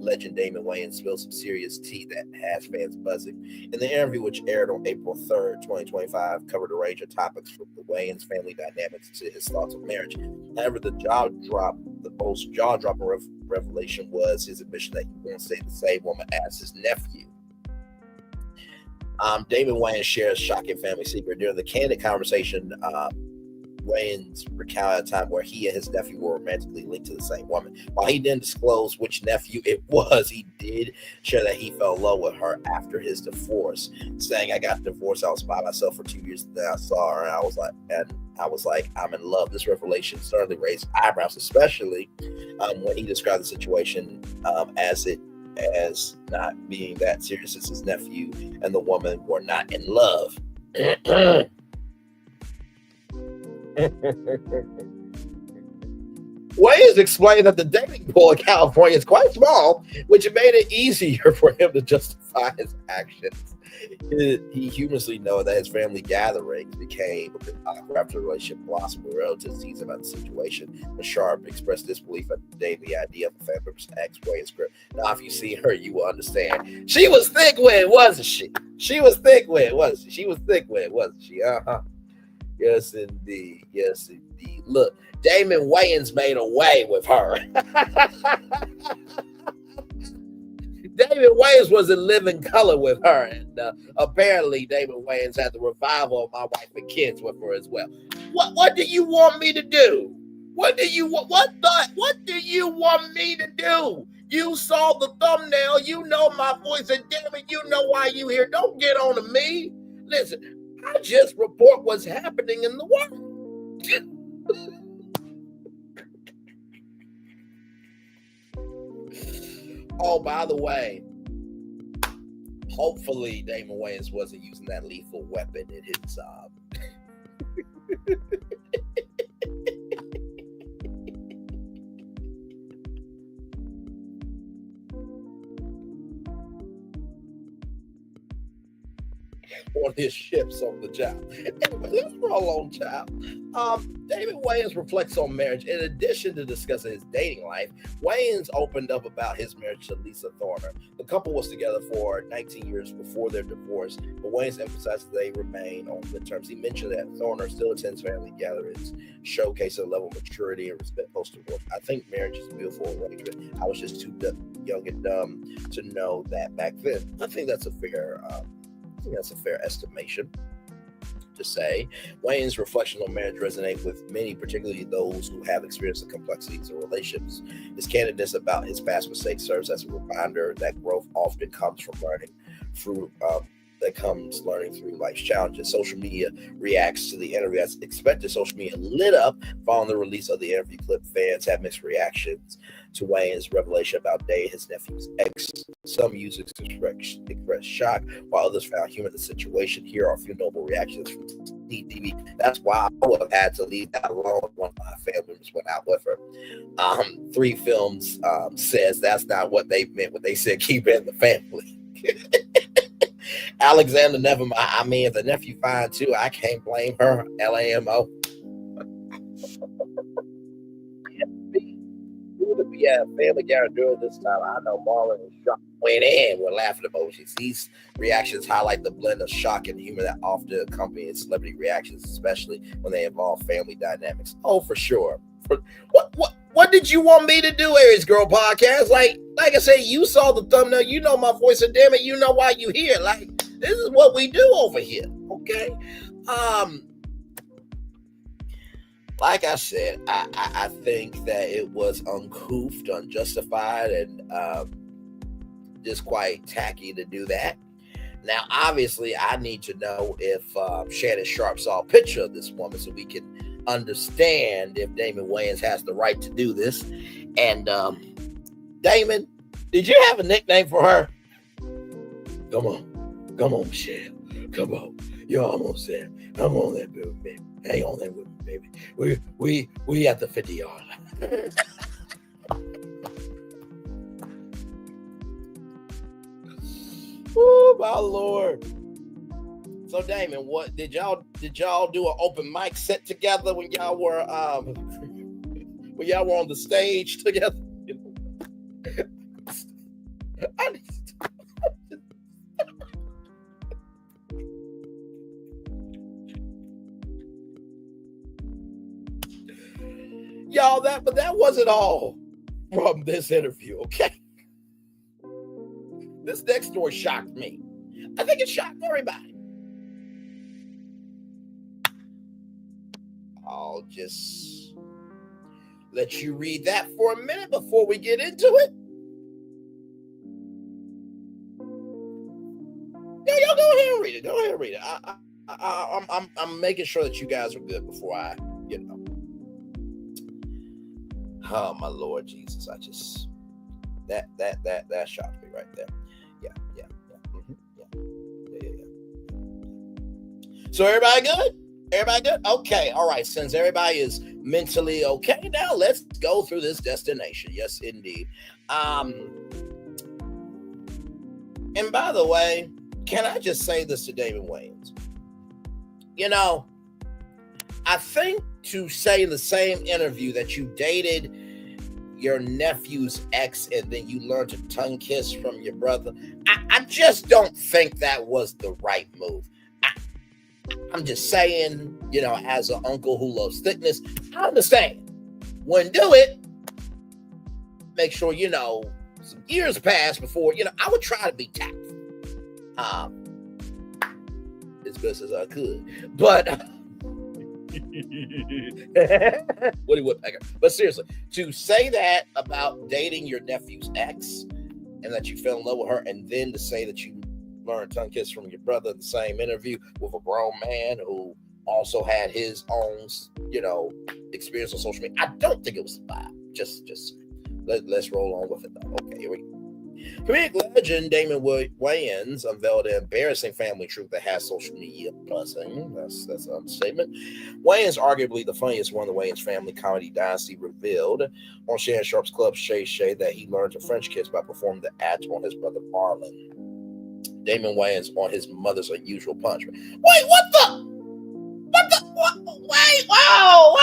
legend Damon Wayans spilled some serious tea that has fans buzzing. In the interview, which aired on April 3rd, 2025, covered a range of topics from the Wayans family dynamics to his thoughts on marriage. However, the most jaw-dropping revelation was his admission that he won't stay the same woman as his nephew. Damon Wayans shares a shocking family secret. During the candid conversation, Wayans recounted a time where he and his nephew were romantically linked to the same woman. While he didn't disclose which nephew it was, he did share that he fell in love with her after his divorce, saying, "I got divorced. I was by myself for 2 years. Then I saw her, and I was like, I'm in love." This revelation certainly raised eyebrows, especially when he described the situation as not being that serious, as his nephew and the woman were not in love. Wayans explained that the dating pool in California is quite small, which made it easier for him to justify his actions. He humorously noted that his family gatherings became a bit awkward after the relationship blossomed, with relatives teasing about the situation. When Sharp expressed disbelief at the idea of a family member's ex-Wayans script. Now, if you see her, you will understand. She was thick with it, wasn't she? She was thick with it, wasn't she? She was thick with it, wasn't she? Yes, indeed. Yes, indeed. Look, Damon Wayans made away with her. Damon Wayans was in living color with her, and apparently Damon Wayans had the revival of My Wife and Kids with her as well. What do you want me to do? What do you want me to do? You saw the thumbnail, you know my voice, and damn it, you know why you here. Don't get on to me. Listen, I just report what's happening in the world. Oh, by the way, hopefully Damon Wayans wasn't using that lethal weapon in his on his ships on the job. Anyway, let's roll on, child. Damon Wayans reflects on marriage. In addition to discussing his dating life, Wayans opened up about his marriage to Lisa Thorner. The couple was together for 19 years before their divorce, but Wayans emphasized that they remain on good terms. He mentioned that Thorner still attends family gatherings, showcasing a level of maturity and respect post-divorce. "I think marriage is a beautiful arrangement. I was just too young and dumb to know that back then." I think that's a fair estimation to say. Wayans' reflection on marriage resonates with many, particularly those who have experienced the complexities of relationships. His candidness about his past mistakes serves as a reminder that growth often comes from learning through life's challenges. Social media reacts to the interview as expected. Social media lit up following the release of the interview clip. Fans have mixed reactions to Wayans' revelation about dating his nephew's ex. Some users expressed shock, while others found humor in the situation. Here are a few notable reactions from TV. That's why I would have had to leave that alone. One of my family members went out with her. 3 Films says that's not what they meant when they said keep it in the family. Alexander Neville, I mean, if the nephew fine too, I can't blame her. LAMO. We had family gathering during this time. I know Marlon and Sean went in with laughing emojis. These reactions highlight the blend of shock and humor that often accompany celebrity reactions, especially when they involve family dynamics. Oh, for sure. What did you want me to do, Aries Girl Podcast? Like I said, you saw the thumbnail, you know my voice, and damn it, you know why you here. Like, this is what we do over here, okay? Like I said, I think that it was uncouth, unjustified, and just quite tacky to do that. Now, obviously, I need to know if Shannon Sharp saw a picture of this woman so we can understand if Damon Wayans has the right to do this. And Damon, did you have a nickname for her? Come on, Michelle. Come on. You're almost there. I'm on that baby. Hang on there with me, baby. We at the 50-yard line. Oh my Lord. So Damon, what did y'all do an open mic set together when y'all were on the stage together? Y'all, but that wasn't all from this interview, okay? This next story shocked me. I think it shocked everybody. I'll just let you read that for a minute before we get into it. Y'all go ahead and read it. Go ahead and read it. I'm making sure that you guys are good before I, Oh my Lord Jesus! I just that shocked me right there. Yeah. So everybody good? Everybody good? Okay. All right. Since everybody is mentally okay, now let's go through this destination. Yes, indeed. And by the way, can I just say this to Damon Wayans? I think to say in the same interview that you dated your nephew's ex and then you learned to tongue kiss from your brother, I just don't think that was the right move. I'm just saying, as an uncle who loves thickness, I understand. Wouldn't do it. Make sure, some years pass before, I would try to be tactful. As best as I could. But Woody Woodpecker. But seriously, to say that about dating your nephew's ex and that you fell in love with her, and then to say that you learned tongue kiss from your brother in the same interview with a grown man who also had his own, experience on social media, I don't think it was a vibe. Just let's roll on with it though. Okay, here we go. Comedic legend Damon Wayans unveiled an embarrassing family truth that has social media buzzing. That's an understatement. Wayans, arguably the funniest one of the Wayans family comedy dynasty, revealed on Shannon Sharp's Club Shay Shay that he learned to French kiss by performing the act on his brother Marlon. Damon Wayans on his mother's unusual punishment. Wait, what the? Wait, whoa.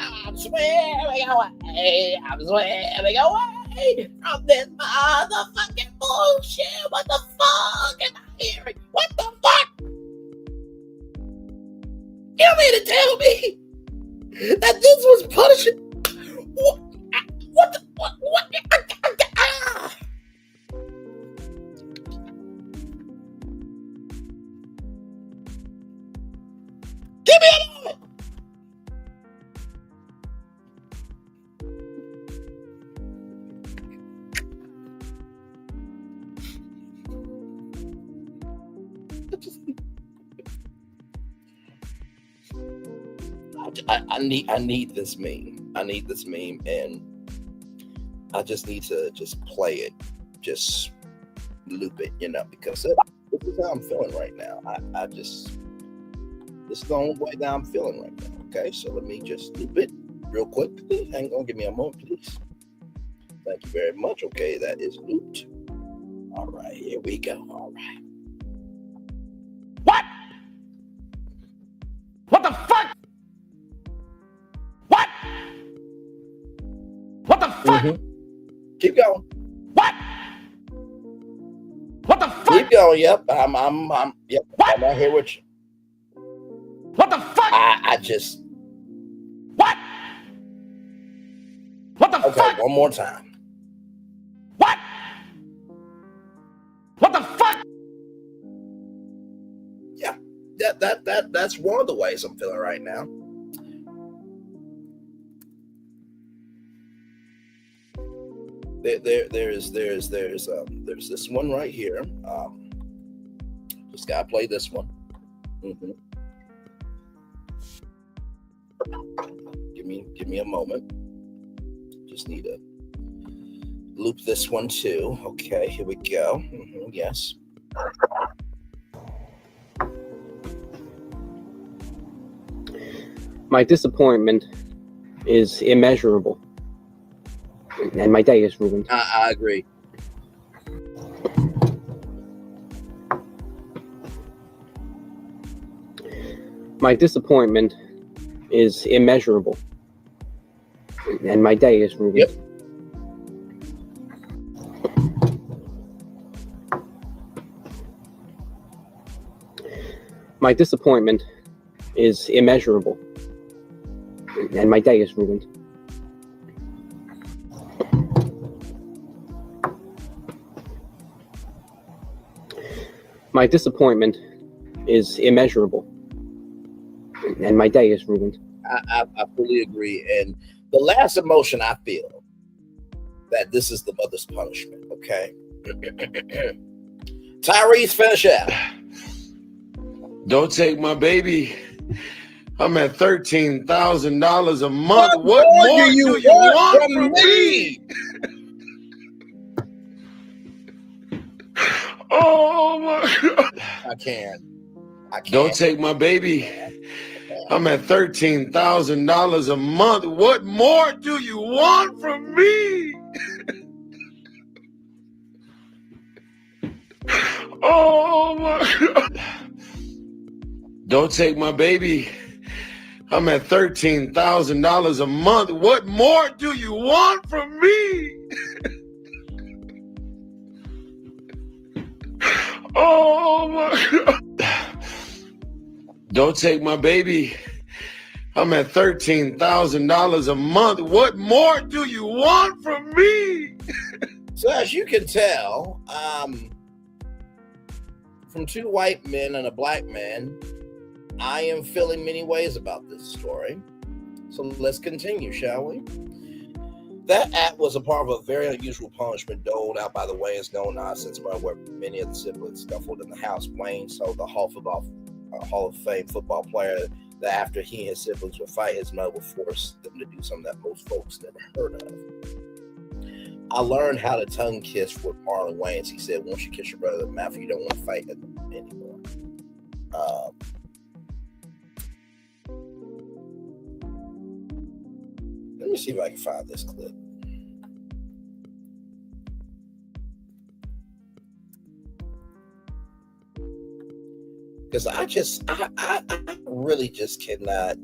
I'm swearing away. I'm swearing away from this motherfucking bullshit. What the fuck am I hearing? What the fuck? You mean to tell me that this was punishment? What? Give me a moment. I need this meme. I need this meme, and I just need to just play it, just loop it, because this is how I'm feeling right now. This is the only way that I'm feeling right now. Okay, so let me just loop it real quick. Hang on, give me a moment, please. Thank you very much. Okay, that is looped. All right, here we go. All right. What? What the fuck? What? What the fuck? Mm-hmm. Keep going. What? What the fuck? Keep going. Yep, I'm yep. What? I'm right here with you. What the fuck? I just. What? What the fuck? Okay, one more time. What? What the fuck? Yeah, that's one of the ways I'm feeling right now. There's this one right here. Just gotta play this one. Mm-hmm. Give me a moment. Just need to loop this one too. Okay, here we go. Mm-hmm, yes. My disappointment is immeasurable, and my day is ruined. I agree. My disappointment is immeasurable, and my day is ruined. Yep. My disappointment is immeasurable, And my day is ruined. My disappointment is immeasurable. And my day is ruined. I fully agree. And the last emotion I feel that this is the mother's punishment, okay? Tyrese, finish out. Don't take my baby. I'm at $13,000 a month. What more do you want from me? Oh my God. I can't. Don't take my baby. I'm at $13,000 a month. What more do you want from me? Oh my God. Don't take my baby. I'm at $13,000 a month. What more do you want from me? Oh my God. Don't take my baby. I'm at $13,000 a month. What more do you want from me? So as you can tell, from two white men and a black man, I am feeling many ways about this story. So let's continue, shall we? That act was a part of a very unusual punishment doled out by the Wayans known nonsense about where many of the siblings scuffled in the house. Wayne told the Hall of Fame football player that after he and his siblings would fight, his mother would force them to do something that most folks never heard of. I learned how to tongue kiss with Marlon Wayans. He said, once you kiss your brother in the mouth, you don't want to fight anymore. Let me see if I can find this clip. Because I really just cannot.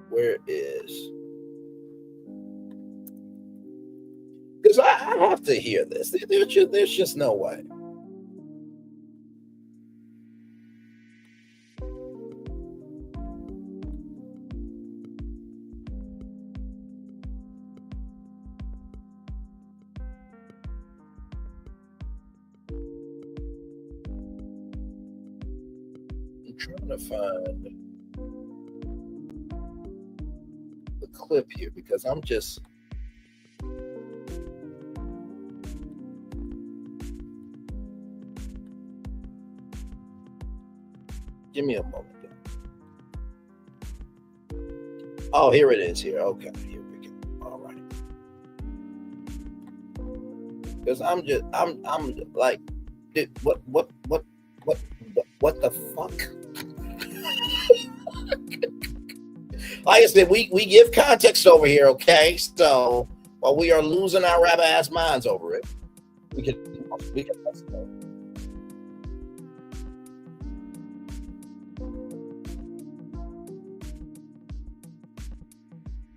Where is? Because I have to hear this. There's just no way. I'm trying to find the clip here because I'm just. Give me a moment. Oh, here it is. Here, okay. Here we go. All right. Because I'm like, what the fuck? Like I said, we give context over here, okay? So while we are losing our rabbit ass minds over it, we can.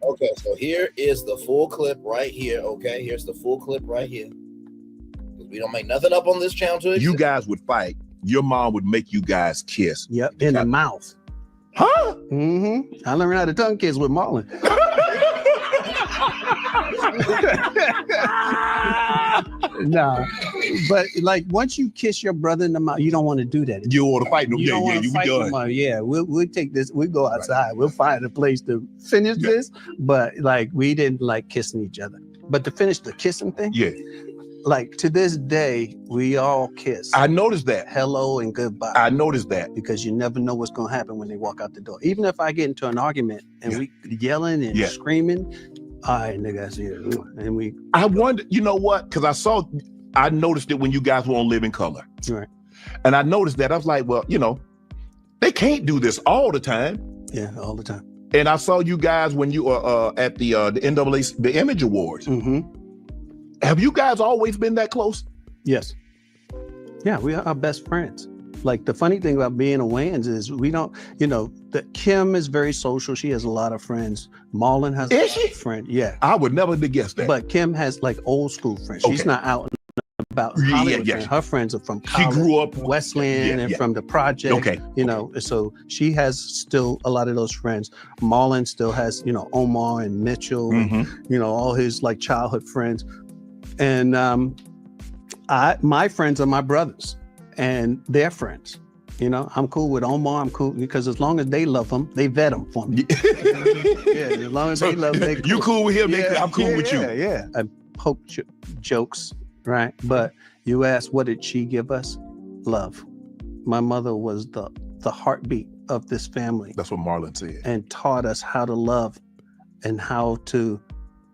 Okay, so here is the full clip right here. Okay, here's the full clip right here. We don't make nothing up on this channel to exist. You guys would fight. Your mom would make you guys kiss. Yep, in the mouth. Huh? Mm-hmm. I learned how to tongue kiss with Marlon. Nah, but like once you kiss your brother in the mouth, you don't want to do that. You want to fight no more. You be done. Yeah, we'll take this. We'll go outside. Right. We'll find a place to finish this. But like we didn't like kissing each other. But to finish the kissing thing, yeah. Like to this day, we all kiss. I noticed that. Hello and goodbye. I noticed that. Because you never know what's gonna happen when they walk out the door. Even if I get into an argument and we yelling and screaming, all right, nigga, I see it. And we. I wonder, you know what? Because I noticed it when you guys were on Living Color. Right. And I noticed that. I was like, well, you know, they can't do this all the time. Yeah, all the time. And I saw you guys when you were at the NAA, the Image Awards. Mm-hmm. Have you guys always been that close? Yes. Yeah, we are our best friends. Like the funny thing about being a Wayans is we don't, that Kim is very social. She has a lot of friends. Marlon has a lot of friends. Yeah. I would never have guessed that. But Kim has like old school friends. She's not out and about Hollywood. Yeah. Her friends are from college, she grew up Westland and from the project. Okay. So she has still a lot of those friends. Marlon still has, Omar and Mitchell, and, all his like childhood friends. And my friends are my brothers and their friends. I'm cool with Omar. I'm cool because as long as they love him, they vet him for me. As long as they love him, you cool with him, I'm cool with you. Yeah. I poke jokes, right? But you asked, what did she give us? Love. My mother was the heartbeat of this family. That's what Marlon said. And taught us how to love and how to,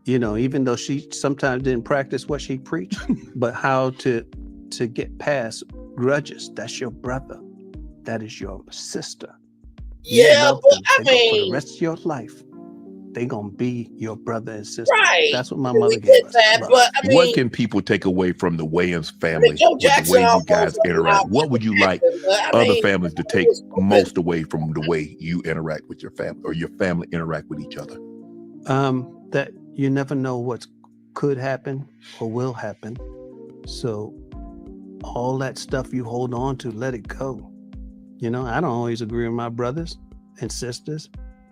even though she sometimes didn't practice what she preached, but how to get past grudges. That's your brother. That is your sister. Yeah, but for the rest of your life, they gonna be your brother and sister. Right. That's what my mother gave us. But what can people take away from the Wayans family, the way you guys interact? What would you like other families to take most away from the way you interact with your family or your family interact with each other? That you never know what could happen or will happen. So all that stuff you hold on to, let it go. I don't always agree with my brothers and sisters.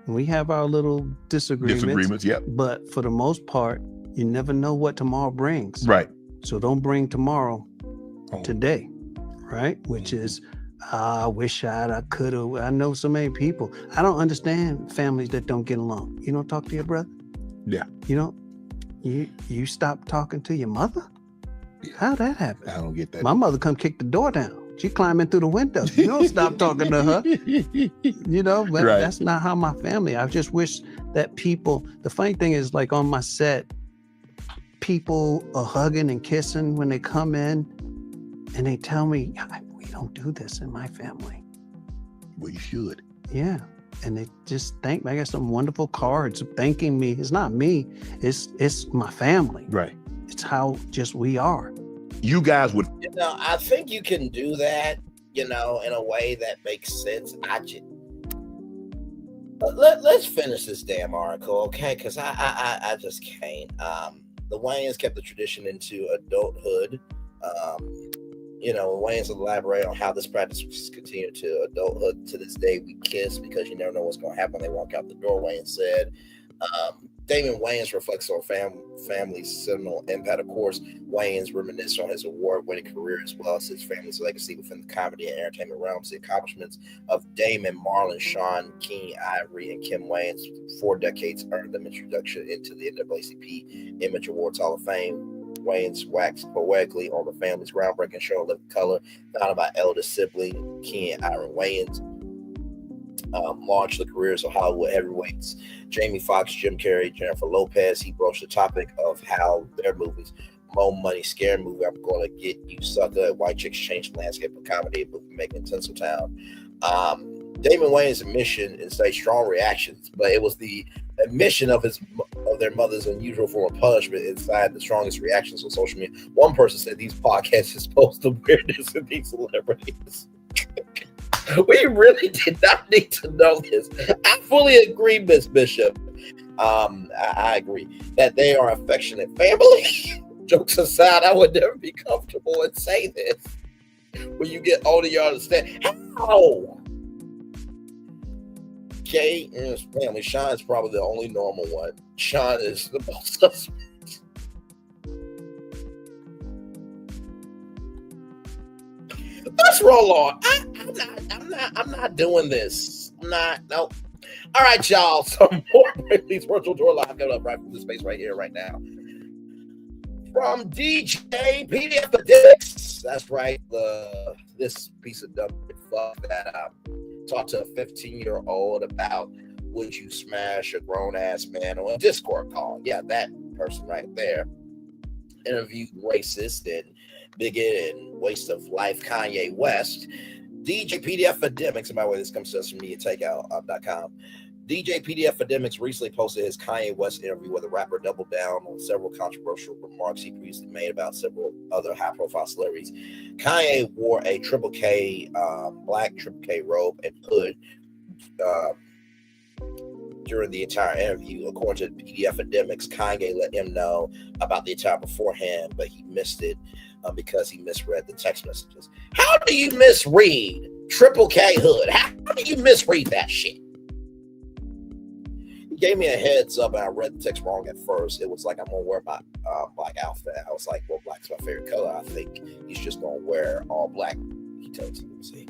We have our little disagreements. Yep. But for the most part, you never know what tomorrow brings. Right. So don't bring tomorrow today, right? Which is, I wish I could have. I know so many people. I don't understand families that don't get along. You don't talk to your brother? Yeah. You stop talking to your mother? How'd that happen? I don't get that. My mother come kick the door down. She climbing through the window. You don't stop talking to her. But Right. That's not how my family. I just wish that people, the funny thing is like on my set, people are hugging and kissing when they come in and they tell me, we don't do this in my family. Well, you should. Yeah. And they just thank me. I got some wonderful cards thanking me. It's not me. It's my family. Right. It's how just we are. You guys would. I think you can do that, in a way that makes sense. Let's finish this damn article, okay? Because I just can't. The Wayans kept the tradition into adulthood. Wayans elaborate on how this practice was continued to adulthood. To this day, we kiss because you never know what's going to happen when they walk out the door, Wayans said. Damon Wayans reflects on family's seminal impact. Of course, Wayans reminisces on his award-winning career as well as his family's legacy within the comedy and entertainment realms. The accomplishments of Damon, Marlon, Sean, King, Ivory, and Kim Wayans, 4 decades, earned them introduction into the NAACP Image Awards Hall of Fame. Wayans waxed poetically on the family's groundbreaking show Living Color, founded by eldest sibling King and Iron Wayans. Launched the careers of Hollywood heavyweights Jamie Foxx, Jim Carrey, Jennifer Lopez. He broached the topic of how their movies, Mo Money, Scary Movie, I'm Gonna Get You, Sucker, White Chicks Changed the Landscape of Comedy, a movie making Tinseltown. Damon Wayans' admission incited strong reactions, but it was the admission of their mother's unusual form of punishment inside the strongest reactions on social media. One person said these podcasts expose the weirdness of these celebrities. We really did not need to know this. I fully agree, Miss Bishop. I agree that they are affectionate family. Jokes aside, I would never be comfortable and say this. When you get older, you understand how. Kay and his family. Sean's probably the only normal one. Sean is the most suspect. Let's roll on. I'm not doing this. No. All right, y'all. Some more Brickley's Virtual Tour Live coming up right from this space right here, right now. From DJ PDF Addicts. That's right. This piece of dumb fuck that talked to a 15-year-old about would you smash a grown-ass man on a Discord call. Yeah, that person right there. Interviewed racist and bigot and waste of life Kanye West. DJ PDF Academics, and by the way, this comes to us from MediaTakeout.com. DJ PDF Academics recently posted his Kanye West interview where the rapper doubled down on several controversial remarks he previously made about several other high-profile celebrities. Kanye wore a Triple K, black Triple K robe and hood during the entire interview. According to PDF Academics, Kanye let him know about the attire beforehand, but he missed it because he misread the text messages. How do you misread Triple K hood? How do you misread that shit? He gave me a heads up and I read the text wrong at first. It was like, I'm gonna wear my black outfit. I was like, well, black's my favorite color. I think he's just gonna wear all black. He tells me, see.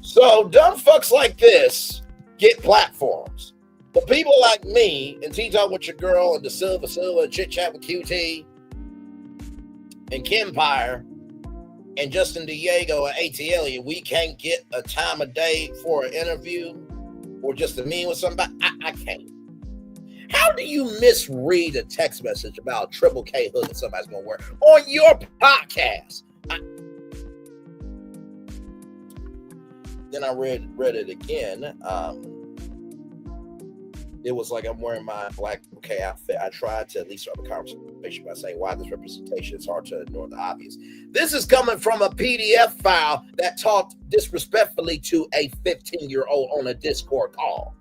So dumb fucks like this get platforms. But people like me and T-Talk with your girl and the Silva and Chit Chat with QT and Kempire and Justin Diego and ATL, we can't get a time of day for an interview or just to meet with somebody. I can't. How do you misread a text message about a Triple K hood that somebody's gonna wear on your podcast? Then I read it again. It was like, I'm wearing my black K outfit. I tried to at least start the conversation by saying why this representation is hard to ignore the obvious. This is coming from a PDF file that talked disrespectfully to a 15-year-old on a Discord call.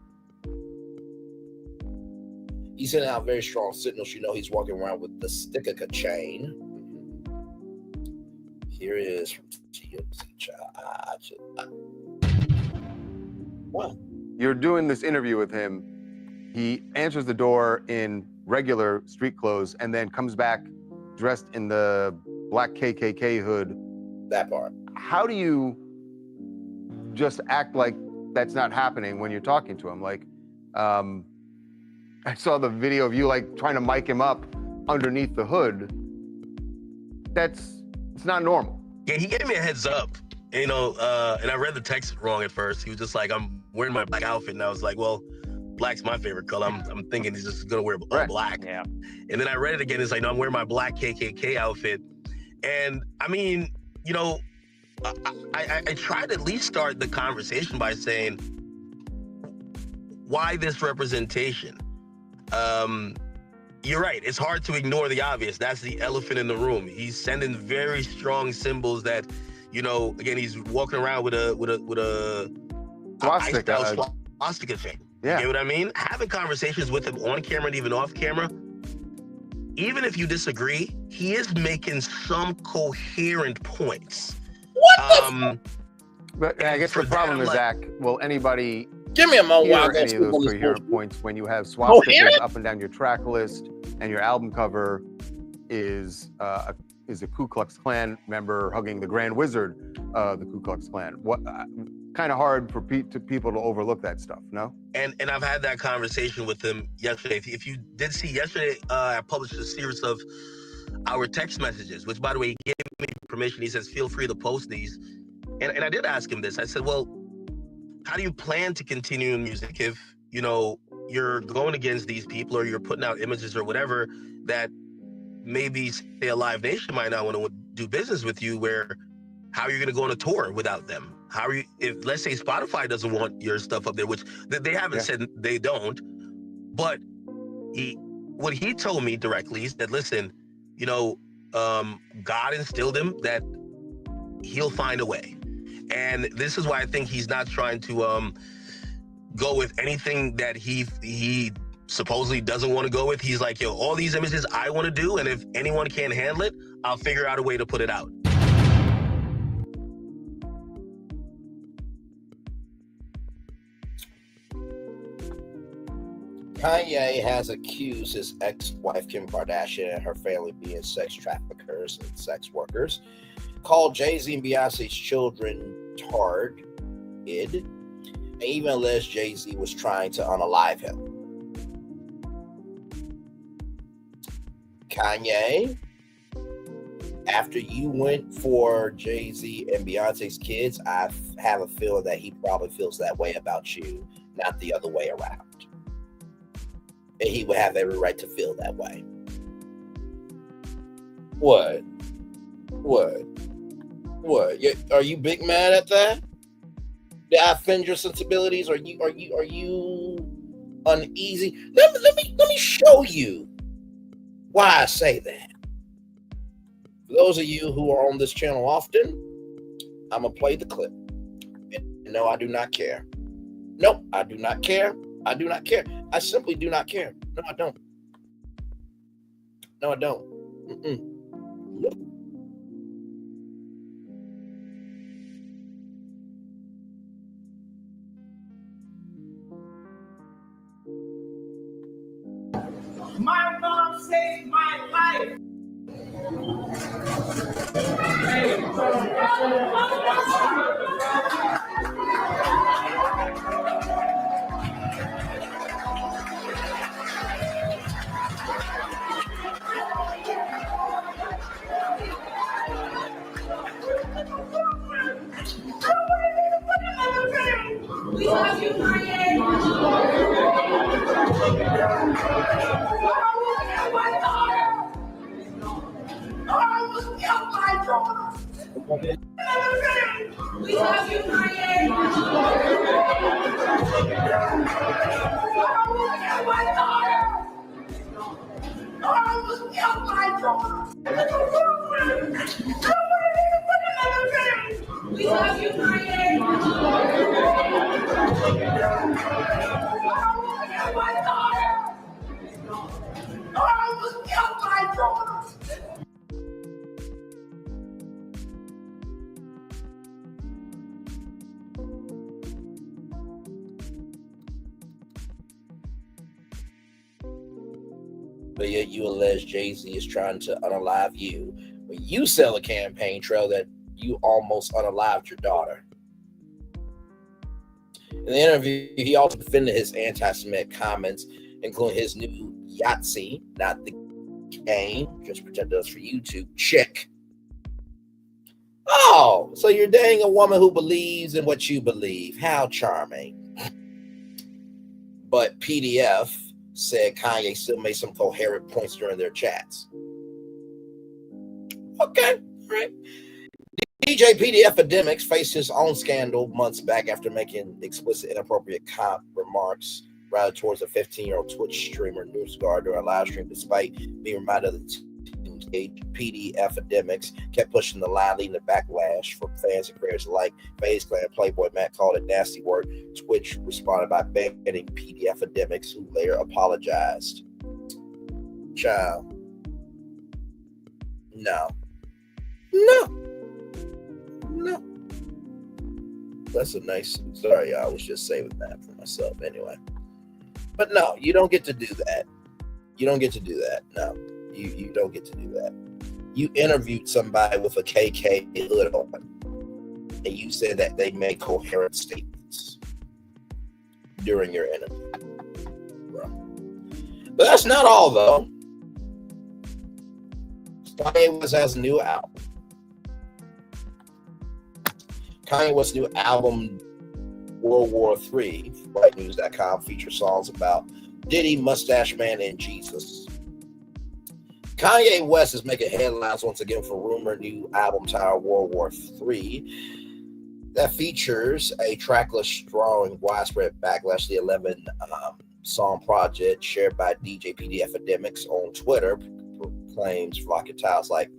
He's sending out very strong signals. You know, he's walking around with the Stickica chain. Here it is from What? You're doing this interview with him. He answers the door in regular street clothes and then comes back dressed in the black KKK hood. That part. How do you just act like that's not happening when you're talking to him? Like, I saw the video of you like trying to mic him up underneath the hood. It's not normal. Yeah, he gave me a heads up, you know, and I read the text wrong at first. He was just like, I'm wearing my black outfit, and I was like, well, black's my favorite color. I'm thinking he's just gonna wear black. Yeah. And then I read it again. It's like, no, I'm wearing my black KKK outfit. And I mean, you know, I tried to at least start the conversation by saying, why this representation? You're right. It's hard to ignore the obvious. That's the elephant in the room. He's sending very strong symbols that, you know, again, he's walking around with a swastika thing. Yeah. You know what I mean? Having conversations with him on camera and even off camera, even if you disagree, he is making some coherent points. What But I guess the problem is, Zach, will anybody give me a moment hear any of those coherent points when you have swastikas up and down your track list and your album cover is a Ku Klux Klan member hugging the Grand Wizard of the Ku Klux Klan? What kind of hard for people to overlook that stuff, no? And I've had that conversation with him yesterday. If you did see yesterday, I published a series of our text messages, which, by the way, he gave me permission. He says, feel free to post these. And I did ask him this. I said, well, how do you plan to continue in music if, you know, you're going against these people or you're putting out images or whatever that maybe, say, a Live Nation might not want to do business with you, where how are you going to go on a tour without them? How are you, if, let's say, Spotify doesn't want your stuff up there, which they haven't said they don't, but what he told me directly, he said, listen, you know, God instilled him that he'll find a way. And this is why I think he's not trying to go with anything that he supposedly doesn't want to go with. He's like, yo, all these images I want to do, and if anyone can't handle it, I'll figure out a way to put it out. Kanye has accused his ex-wife Kim Kardashian and her family being sex traffickers and sex workers, called Jay-Z and Beyonce's children tarred, and even alleged Jay-Z was trying to unalive him. Kanye, after you went for Jay-Z and Beyonce's kids, I have a feeling that he probably feels that way about you, not the other way around. And he would have every right to feel that way. What? Are you big mad at that? Did I offend your sensibilities? Are you uneasy? Let me show you why I say that. For those of you who are on this channel often, I'm gonna play the clip. And no, I do not care. Nope, I do not care. I do not care. I simply do not care. No, I don't. No, I don't. Nope. My mom saved my life. We love you, Kanye. My daughter. I almost killed my daughter. We love you, Kanye. My daughter. I almost killed my daughter. We love you, Kanye. My daughter. I almost killed my daughter. But yet you allege Jay-Z is trying to unalive you when you sell a campaign trail that you almost unalived your daughter. In the interview, he also defended his anti-Semitic comments, including his new Yahtzee, not the game, just pretend us for YouTube, chick. Oh, so you're dating a woman who believes in what you believe. How charming. But PDF said Kanye still made some coherent points during their chats. Okay, all right. DJ PDF Epidemics faced his own scandal months back after making explicit inappropriate remarks rather towards a 15-year-old Twitch streamer NewsGuard during a live stream, despite being reminded of the PD Epidemics kept pushing the line, leading to backlash from fans and creators alike. FaZe Clan Playboy Matt called it nasty work. Twitch responded by banning PD Epidemics, who later apologized. Child. No. That's a nice, sorry, I was just saving that for myself anyway. But no, you don't get to do that. You don't get to do that. No, you don't get to do that. You interviewed somebody with a KK hood on, and you said that they made coherent statements during your interview. But that's not all, though. Kanye West has a new album. Kanye West's new album, World War III, RightNews.com, features songs about Diddy, Mustache Man, and Jesus. Kanye West is making headlines once again for rumored new album titled World War III that features a tracklist drawing widespread backlash to the 11 song project shared by DJ PD Epidemics on Twitter. Claims provocative titles like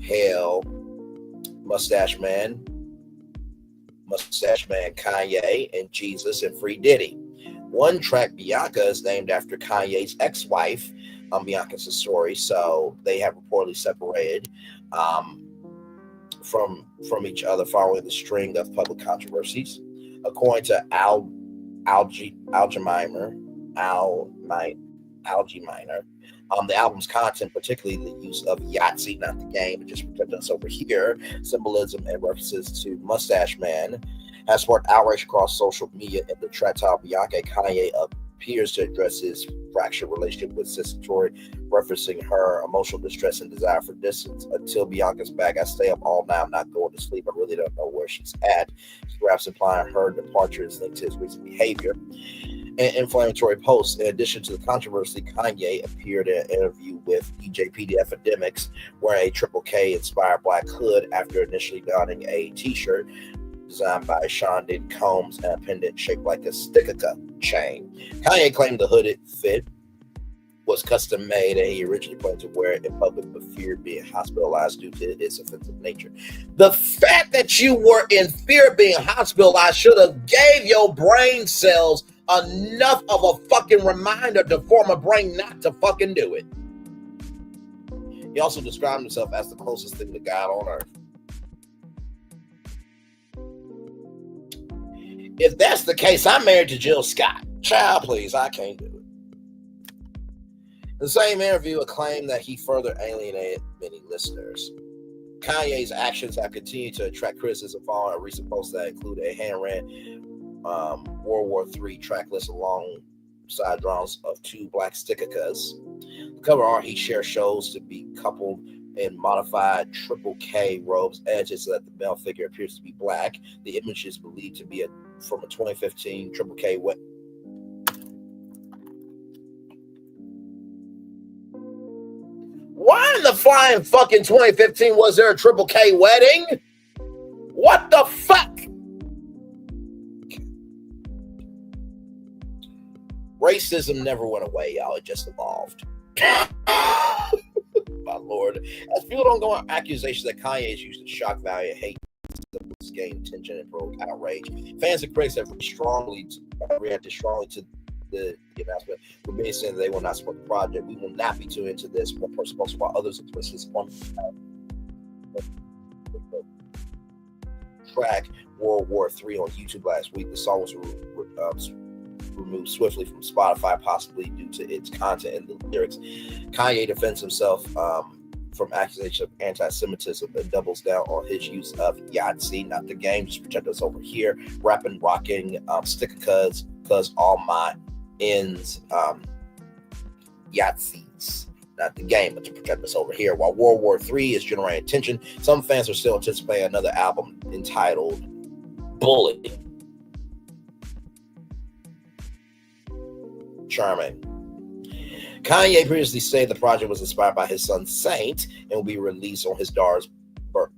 Hell, Mustache Man, Kanye, and Jesus, and Free Diddy. One track, Bianca, is named after Kanye's ex-wife. Bianca's a story, so they have reportedly separated from each other following the string of public controversies. According to Algae Miner, the album's content, particularly the use of Yahtzee, not the game, but just protect us over here, symbolism and references to Mustache Man, has sparked outrage across social media. In the track titled Bianca, Kanye appears to address his fractured relationship with Sister Tory, referencing her emotional distress and desire for distance. Until Bianca's back, I stay up all night, I'm not going to sleep, I really don't know where she's at. He perhaps implying her departure is linked to his recent behavior and inflammatory posts. In addition to the controversy, Kanye appeared in an interview with DJ PD Epidemics wearing a Triple K inspired black hood after initially donning a t-shirt designed by Sean D. Combs, and a pendant shaped like a sticker chain. Kanye claimed the hooded fit was custom made, and he originally planned to wear it in public but feared being hospitalized due to its offensive nature. The fact that you were in fear of being hospitalized should have gave your brain cells enough of a fucking reminder to form a brain not to fucking do it. He also described himself as the closest thing to God on earth. If that's the case, I'm married to Jill Scott. Child, please, I can't do it. In the same interview, it claimed that he further alienated many listeners. Kanye's actions have continued to attract criticism following a recent post that included a hand-written World War III track list alongside drawings of two black stickercas. The cover art he shares shows to be coupled in modified triple K robes edges so that the male figure appears to be black. The image is believed to be from a 2015 triple K wet. Why in the flying fucking 2015 was there a triple K wedding? What the fuck? Racism never went away, y'all. It just evolved. My lord. As people don't go on accusations that Kanye is used to shock value and hate to gain attention and provoke outrage, fans and critics have reacted strongly to the announcement. We're being saying that they will not support the project. We will not be tuned into this. One person spoke while others expressed this one track World War III on YouTube last week. The song was removed swiftly from Spotify, possibly due to its content and the lyrics. Kanye defends himself from accusations of anti-Semitism and doubles down on his use of Yahtzee, not the game, just protect us over here. Rapping, rocking, sticker cuz all my ends, Yahtzees, not the game, but to protect us over here. While World War III is generating attention, some fans are still anticipating another album entitled Bullet. Charming. Kanye previously said the project was inspired by his son Saint and will be released on his daughter's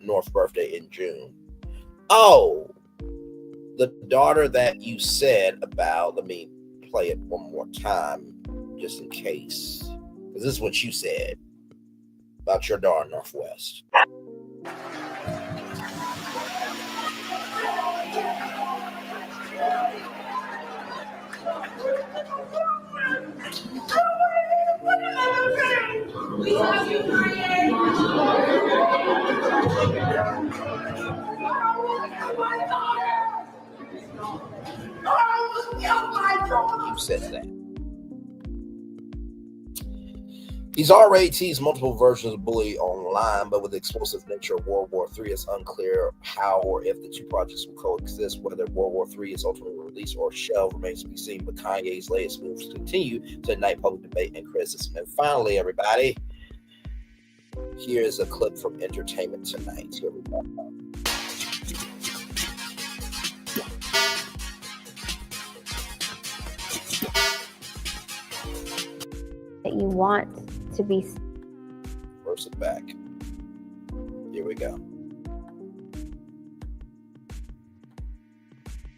North birthday in June. Oh, the daughter that you said about, let me play it one more time just in case, because this is what you said about your daughter Northwest. We love you, Kanye. You said that. He's already teased multiple versions of Bully online, but with the explosive nature of World War III, it's unclear how or if the two projects will coexist. Whether World War III is ultimately released or shelved remains to be seen, but Kanye's latest moves continue to ignite public debate and criticism. And finally, everybody, here's a clip from Entertainment Tonight. Here we go. That you want to be. Verse it back. Here we go.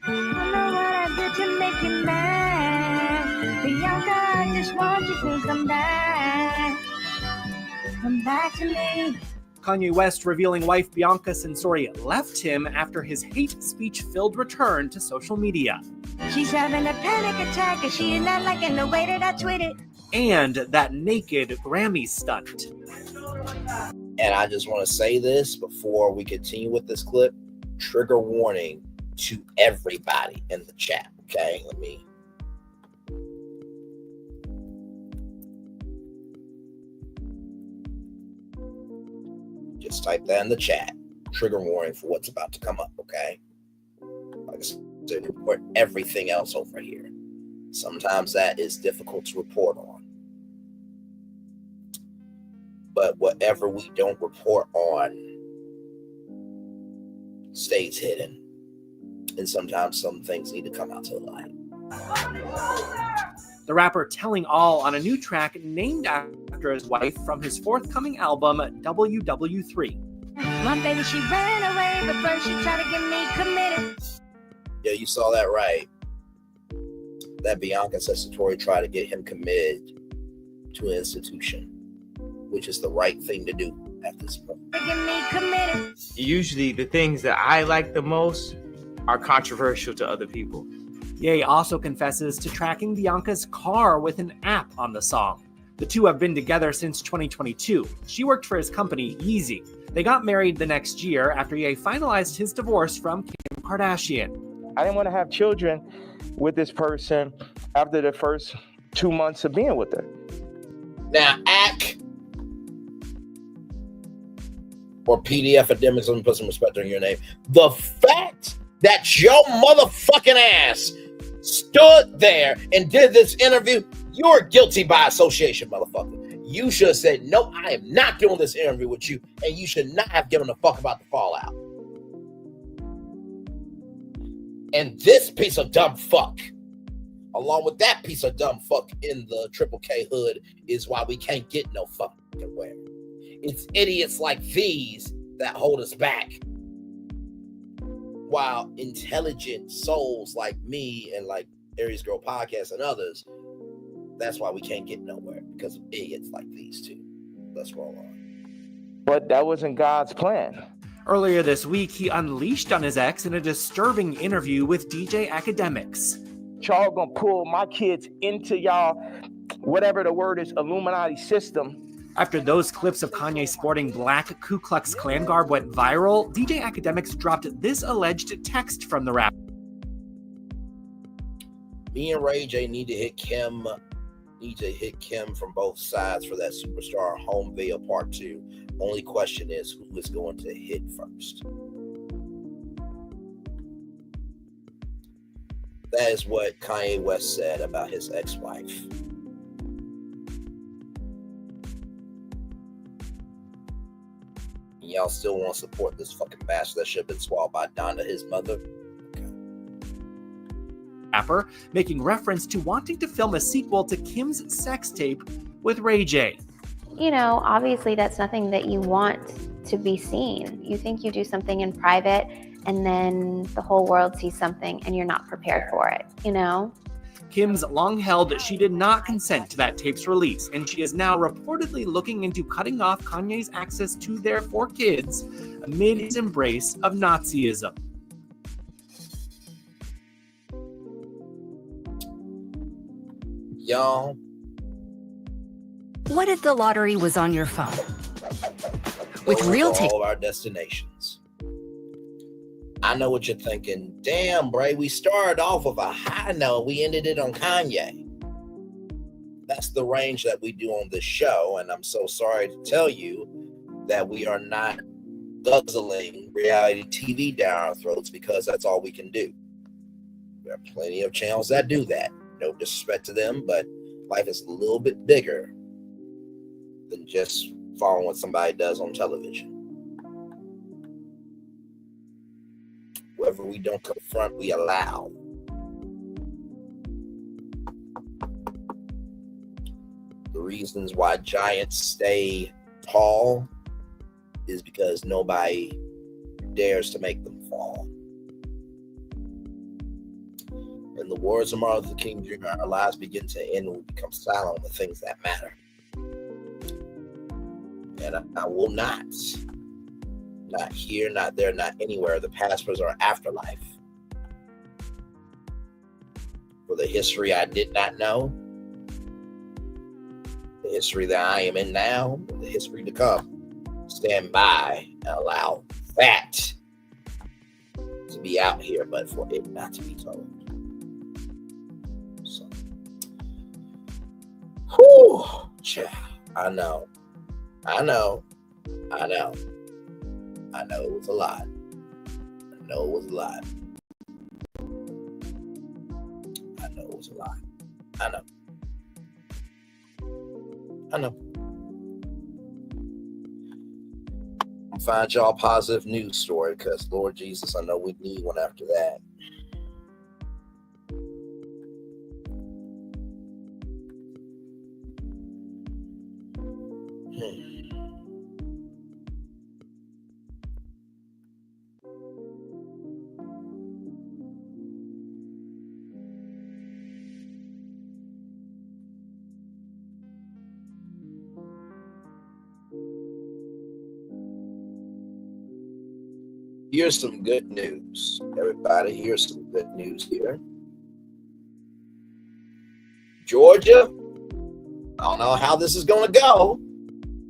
I know what I did to make you mad. Bianca, I just want you to come back. Come back to me. Kanye West revealing wife Bianca Censori left him after his hate speech-filled return to social media. She's having a panic attack and she is not liking the way that I tweeted. And that naked Grammy stunt. And I just want to say this before we continue with this clip. Trigger warning to everybody in the chat. Okay, let me. Just type that in the chat. Trigger warning for what's about to come up. Okay. Like I said, report everything else over here. Sometimes that is difficult to report on. But whatever we don't report on stays hidden. And sometimes some things need to come out to the light. The rapper telling all on a new track named after his wife from his forthcoming album, WW3. My baby, she ran away, but first she tried to get me committed. Yeah, you saw that right. That Bianca says to Tori tried to get him committed to an institution, which is the right thing to do at this point. Get me committed. Usually the things that I like the most are controversial to other people. Ye also confesses to tracking Bianca's car with an app on the song. The two have been together since 2022. She worked for his company, Yeezy. They got married the next year after Ye finalized his divorce from Kim Kardashian. I didn't want to have children with this person after the first 2 months of being with her. Now, ACK or PDF academics, let me put some respect on your name. The fact that your motherfucking ass stood there and did this interview, you're guilty by association, motherfucker. You should have said, no, I am not doing this interview with you, and you should not have given a fuck about the fallout. And this piece of dumb fuck, along with that piece of dumb fuck in the Triple K hood, is why we can't get no fucking where. It's idiots like these that hold us back. While intelligent souls like me and like Aries Girl Podcast and others, that's why we can't get nowhere, because of idiots like these two. Let's roll on. But that wasn't God's plan. Earlier this week, he unleashed on his ex in a disturbing interview with DJ Academics. Y'all gonna pull my kids into y'all, whatever the word is, Illuminati system. After those clips of Kanye sporting black Ku Klux Klan garb went viral, DJ Academics dropped this alleged text from the rapper. Me and Ray J need to hit Kim from both sides for that Superstar home video part 2. Only question is who is going to hit first. That is what Kanye West said about his ex-wife. Y'all still want to support this fucking bastard that should have been swallowed by Donna, his mother? Rapper, making reference to wanting to film a sequel to Kim's sex tape with Ray J. You know, obviously that's nothing that you want to be seen. You think you do something in private and then the whole world sees something and you're not prepared for it, you know? Kim's long held that she did not consent to that tape's release, and she is now reportedly looking into cutting off Kanye's access to their 4 kids amid his embrace of Nazism. Y'all, what if the lottery was on your phone? With real tickets. All our destinations. I know what you're thinking. Damn, Bray, we started off with a high note. We ended it on Kanye. That's the range that we do on this show, and I'm so sorry to tell you that we are not guzzling reality TV down our throats because that's all we can do. There are plenty of channels that do that. No disrespect to them, but life is a little bit bigger than just following what somebody does on television. Whoever we don't confront, we allow. The reasons why giants stay tall is because nobody dares to make them fall. In the words of Martin Luther King Jr., our lives begin to end when we become silent on the things that matter. And I will not here, not there, not anywhere, the past, present, or afterlife, for the history I did not know, the history that I am in now, the history to come, stand by and allow that to be out here, but for it not to be told. So, whew, I know it was a lot. I know it was a lot. I'll find y'all a positive news story because Lord Jesus, I know we need one after that. Here's some good news. Everybody, here's some good news here. Georgia, I don't know how this is going to go.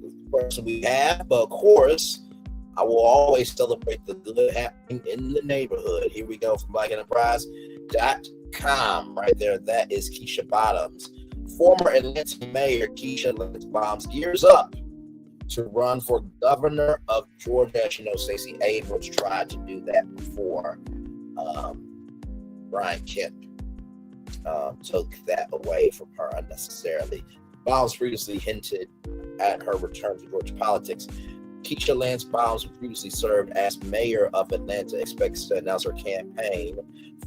The person we have, but of course, I will always celebrate the good happening in the neighborhood. Here we go from blackenterprise.com right there. That is Keisha Bottoms. Former Atlanta Mayor Keisha Bottoms gears up to run for governor of Georgia. As you know, Stacey Abrams tried to do that before Brian Kemp took that away from her unnecessarily. Bottoms previously hinted at her return to Georgia politics. Keisha Lance Bottoms, who previously served as mayor of Atlanta, expects to announce her campaign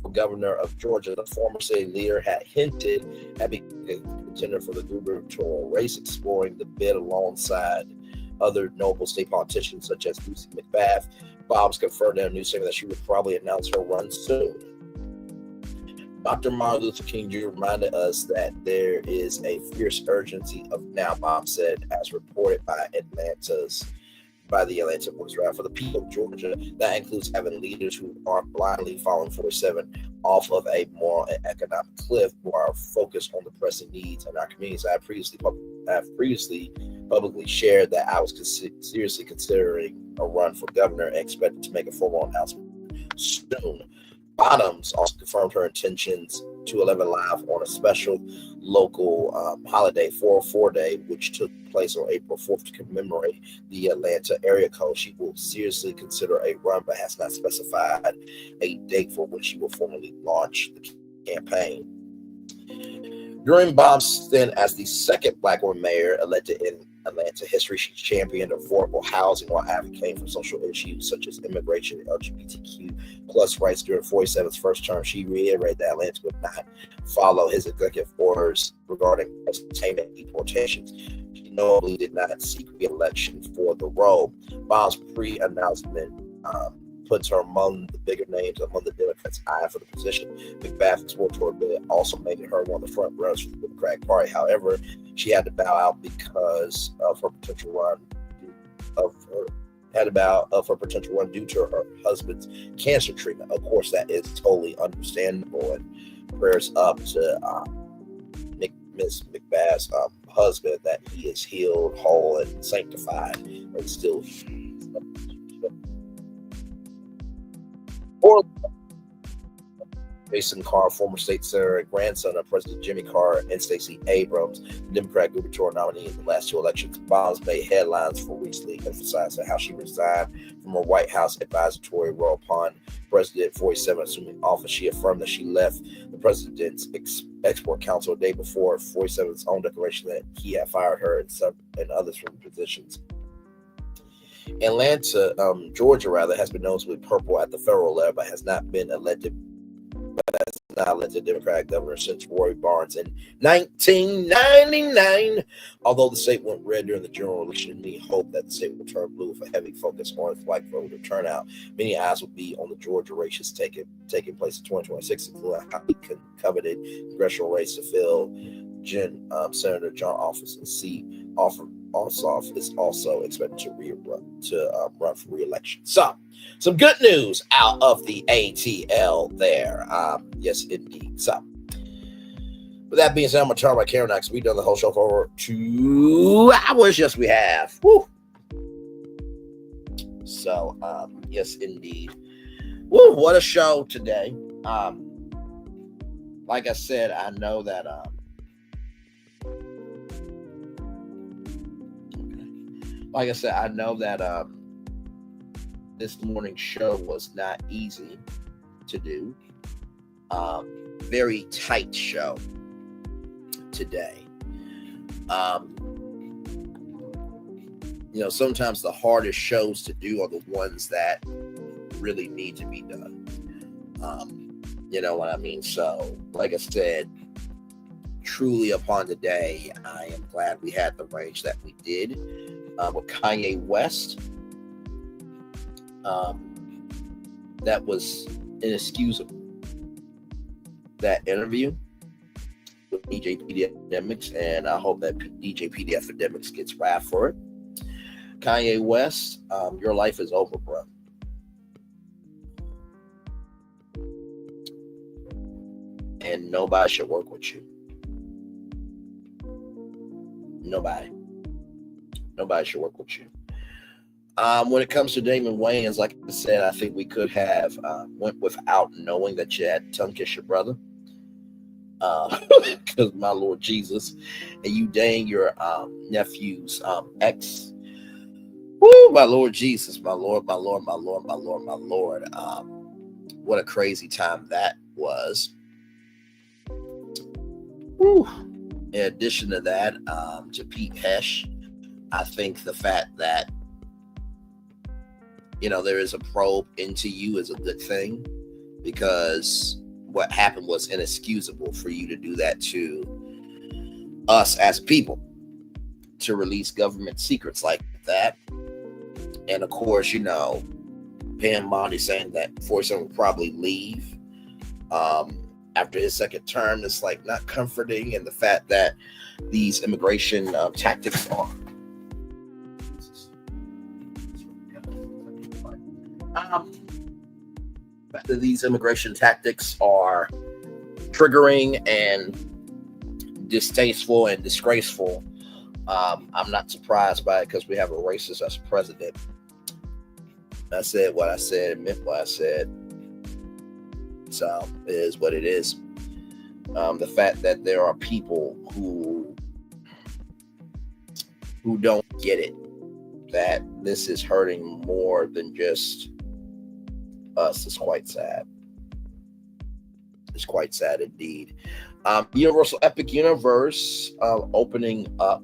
for governor of Georgia. The former city leader had hinted at being a contender for the gubernatorial race, exploring the bid alongside other notable state politicians such as Lucy McBath. Bottoms confirmed in a news statement that she would probably announce her run soon. Dr. Martin Luther King Jr. reminded us that there is a fierce urgency of now, Bottoms said, as reported by the Atlanta Voice, for the people of Georgia. That includes having leaders who aren't blindly following 47 off of a moral and economic cliff, who are focused on the pressing needs in our communities. I have previously publicly shared that I was seriously considering a run for governor and expected to make a formal announcement soon. Bottoms also confirmed her intentions to 11 Live on a special local holiday, 404 Day, which took place on April 4th to commemorate the Atlanta area code. She will seriously consider a run, but has not specified a date for when she will formally launch the campaign. During Bottoms' stint as the second Black woman mayor elected in Atlanta history, she championed affordable housing while advocating for social issues such as immigration and LGBTQ plus rights. During 47's first term, she reiterated that Atlanta would not follow his executive orders regarding entertainment deportations. She notably did not seek re-election for the role. Bottoms' pre-announcement puts her among the bigger names among the Democrats eyeing for the position. McBath exploratory bid also making her one of the front runners for the Democratic Party. However, she had to bow out because of her potential run due to her husband's cancer treatment. Of course, that is totally understandable, and prayers up to Miss McBath's husband that he is healed, whole, and sanctified, and still. Jason Carr, former state senator and grandson of President Jimmy Carr and Stacey Abrams, Democratic gubernatorial nominee in the last two elections. Bottoms made headlines for recently emphasizing how she resigned from her White House advisory role upon President 47 assuming office. She affirmed that she left the president's export council a day before 47's own declaration that he had fired her and others from positions. Atlanta, Georgia, has been noticeably purple at the federal level, but has not elected Democratic governor since Roy Barnes in 1999. Although the state went red during the general election, many hope that the state will turn blue with a heavy focus on its Black voter turnout. Many eyes will be on the Georgia races taking place in 2026, including a highly coveted congressional race to fill Senator John Ossoff's seat. Ossoff is also expected to run for re-election. So, some good news out of the ATL there. Yes, indeed. So, with that being said, I'm going to turn my camera next. We've done the whole show for over 2 hours. Yes, we have. Woo! So, yes, indeed. Woo, what a show today. Like I said, I know that this morning's show was not easy to do. Very tight show today. Sometimes the hardest shows to do are the ones that really need to be done. You know what I mean? So, like I said, truly upon the day, I am glad we had the range that we did. With Kanye West, that was inexcusable. That interview with DJ PD Epidemics, and I hope that DJ PD Epidemics gets wrapped for it. Kanye West, your life is over, bro. and nobody should work with you. Nobody should work with you. When it comes to Damon Wayans, like I said, I think we could have went without knowing that you had tongue kiss your brother. Because my Lord Jesus, and you dang your nephew's ex. Woo, my Lord Jesus, my Lord. What a crazy time that was. Woo. In addition to that, to Pete Hesh, I think the fact that, you know, there is a probe into you is a good thing, because what happened was inexcusable for you to do that to us as people, to release government secrets like that. And of course, you know, Pam Bondi saying that Forrest will probably leave after his second term is like not comforting, and the fact that these immigration tactics are triggering and distasteful and disgraceful. I'm not surprised by it, because we have a racist as president. I said what I said, meant what I said. So it is what it is. The fact that there are people who don't get it, that this is hurting more than just us, is quite sad. It's quite sad indeed. Universal Epic Universe opening up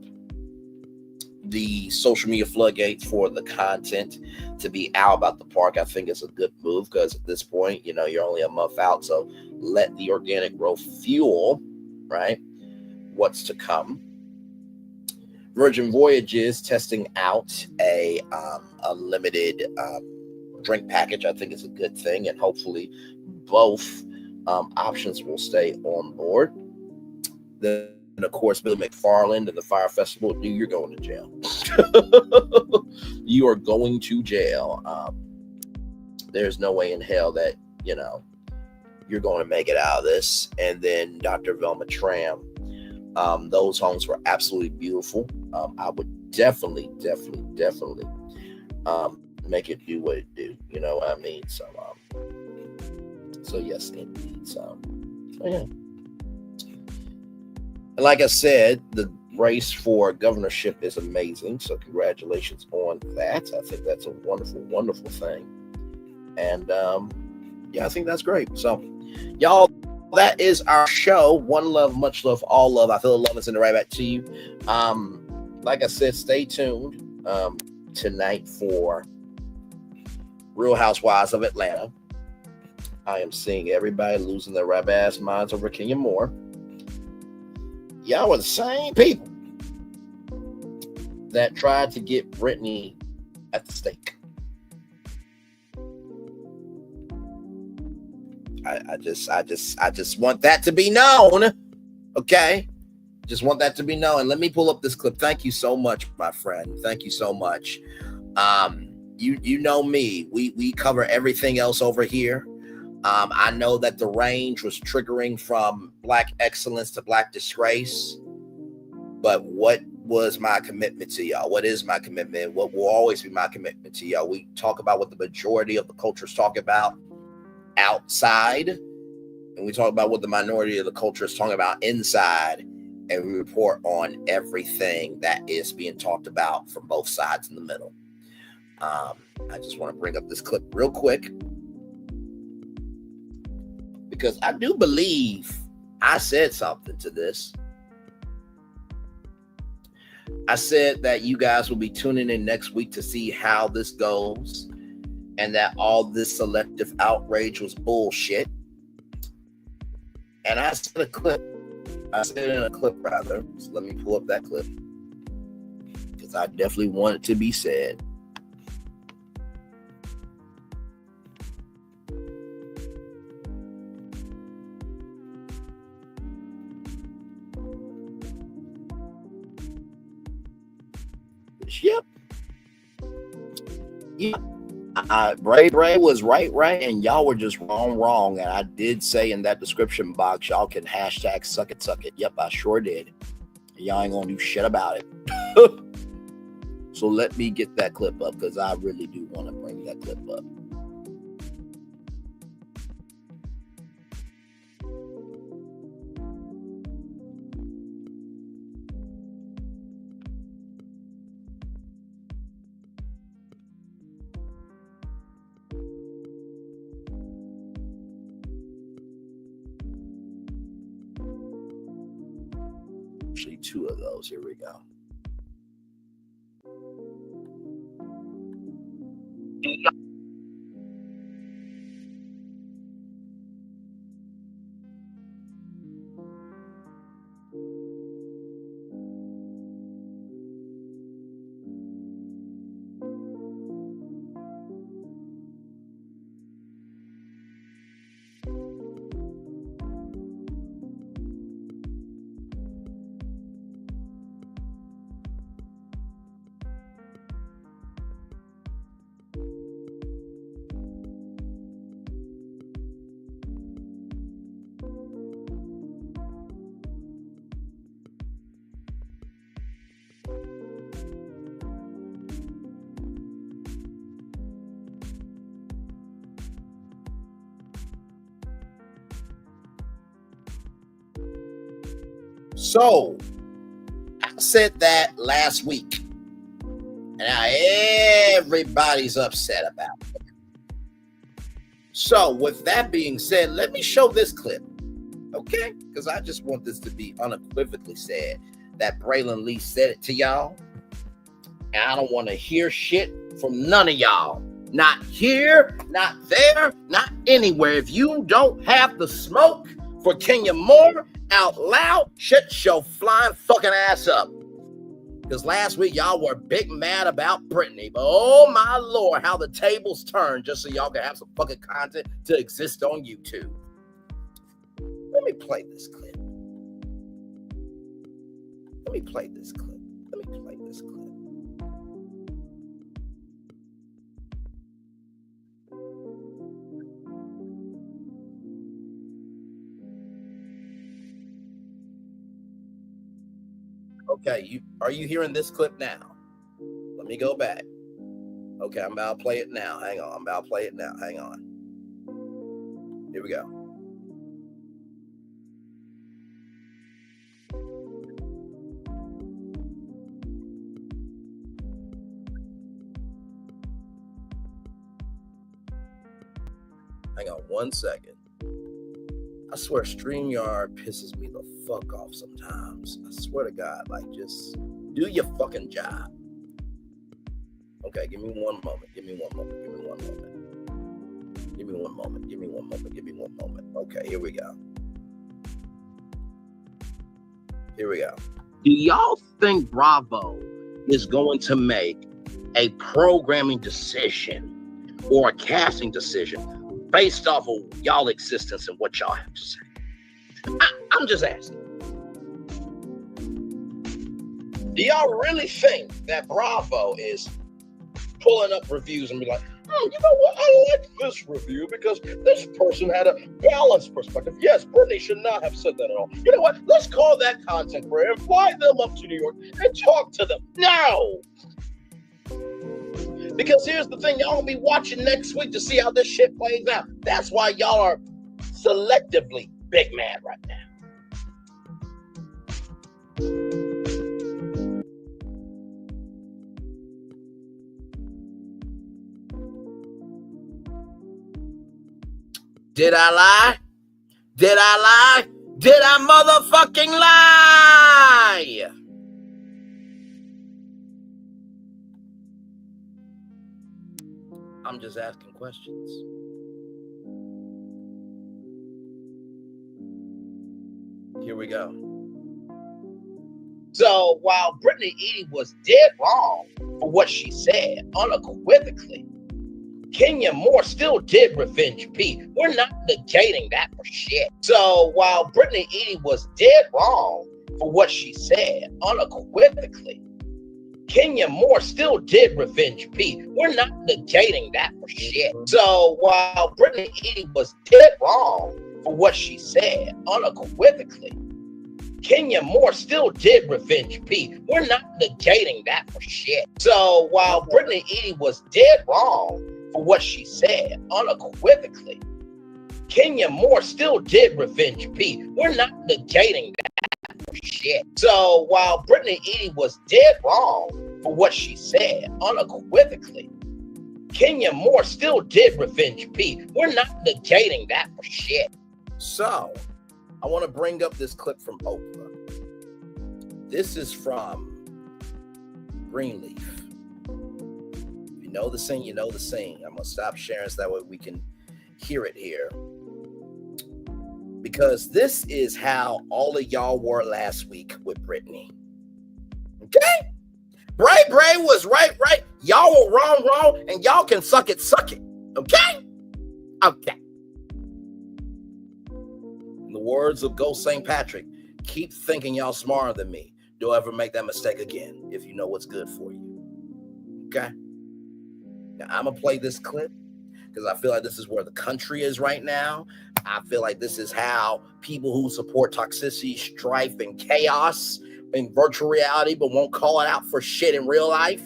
the social media floodgates for the content to be out about the park. I think it's a good move, because at this point, you know, you're only a month out, so let the organic growth fuel, right, what's to come. Virgin Voyages testing out a limited drink package. I think it's a good thing, and hopefully both options will stay on board. Then, of course, Billy McFarland and the Fire Festival. Dude, you're going to jail. You are going to jail. There's no way in hell that, you know, you're going to make it out of this. And then Dr. Velma Trayham. Those homes were absolutely beautiful. I would definitely make it do what it do. You know what I mean? So yes, indeed. So yeah. And like I said, the race for governorship is amazing. So congratulations on that. I think that's a wonderful, wonderful thing. And yeah, I think that's great. So y'all, that is our show. One love, much love, all love. I feel the love is in the right back to you. Like I said, stay tuned tonight for Real Housewives of Atlanta. I am seeing everybody losing their rap ass minds over Kenya Moore. Y'all were the same people that tried to get Brittany at the stake. I just want that to be known. Okay? Just want that to be known. Let me pull up this clip. Thank you so much, my friend. Thank you so much. You know me. We cover everything else over here. I know that the range was triggering from Black excellence to Black disgrace. But what was my commitment to y'all? What is my commitment? What will always be my commitment to y'all? We talk about what the majority of the cultures talk about outside, and we talk about what the minority of the culture is talking about inside, and we report on everything that is being talked about from both sides in the middle. I just want to bring up this clip real quick, because I do believe I said something to this. I said that you guys will be tuning in next week to see how this goes, and that all this selective outrage was bullshit. And I said a clip. I said it in a clip, rather. So let me pull up that clip, because I definitely want it to be said. Yep. Bray was right, and y'all were just wrong. And I did say in that description box, y'all can hashtag suck it. Yep, I sure did. Y'all ain't gonna do shit about it. So let me get that clip up, because I really do want to bring that clip up. Actually, two of those. Here we go. So, I said that last week, and now everybody's upset about it. So, with that being said, let me show this clip, okay? Because I just want this to be unequivocally said that Braylon Lee said it to y'all, and I don't want to hear shit from none of y'all. Not here, not there, not anywhere. If you don't have the smoke for Kenya Moore, out loud, shut your flying fucking ass up. Because last week y'all were big mad about Brittany, but oh my lord, how the tables turned just so y'all can have some fucking content to exist on YouTube. Let me play this clip. Okay, are you hearing this clip now? Let me go back. Okay, I'm about to play it now. Hang on. Hang on. Here we go. Hang on 1 second. I swear StreamYard pisses me the fuck off sometimes. I swear to God, like, just do your fucking job. Okay, give me one moment. Okay, here we go. Do y'all think Bravo is going to make a programming decision or a casting decision based off of y'all existence and what y'all have to say? I'm just asking. Do y'all really think that Bravo is pulling up reviews and be like, you know what, I like this review because this person had a balanced perspective. Yes, Brittany should not have said that at all. You know what, let's call that content creator and fly them up to New York and talk to them. No! Because here's the thing, y'all gonna be watching next week to see how this shit plays out. That's why y'all are selectively big mad right now. Did I lie? Did I motherfucking lie? I'm just asking questions. Here we go. So while Brittany Edie was dead wrong for what she said, unequivocally, Kenya Moore still did revenge Pete. We're not negating that for shit. So while Brittany Edie was dead wrong for what she said, unequivocally, Kenya Moore still did revenge P. We're not negating that for shit. So while Brittany E was dead wrong for what she said, unequivocally, Kenya Moore still did revenge P. We're not negating that for shit. So while Brittany E was dead wrong for what she said, unequivocally, Kenya Moore still did revenge P. We're not negating that for shit. So while Brittany E was dead wrong for what she said, unequivocally, Kenya Moore still did revenge P. We're not negating that for shit. So I want to bring up this clip from Oprah. This is from Greenleaf. You know the scene, you know the scene. I'm going to stop sharing so that way we can hear it here. Because this is how all of y'all were last week with Brittany. Okay? Bray was right. Y'all were wrong, and y'all can suck it. Okay? Okay. In the words of Ghost St. Patrick, keep thinking y'all smarter than me. Don't ever make that mistake again if you know what's good for you. Okay? Now, I'm going to play this clip because I feel like this is where the country is right now. I feel like this is how people who support toxicity, strife, and chaos in virtual reality but won't call it out for shit in real life.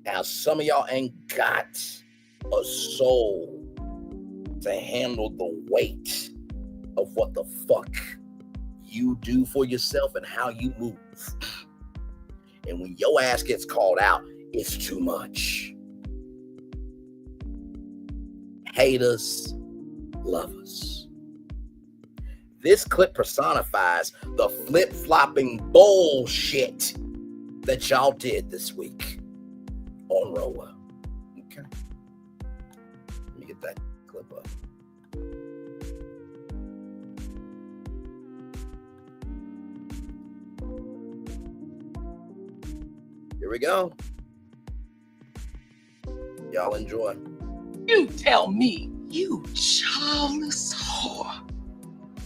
Now, some of y'all ain't got a soul to handle the weight of what the fuck you do for yourself and how you move. And when your ass gets called out, it's too much. Haters, lovers. This clip personifies the flip-flopping bullshit that y'all did this week on Roa. Okay. Let me get that clip up. Here we go. Y'all enjoy. You tell me, you childless whore.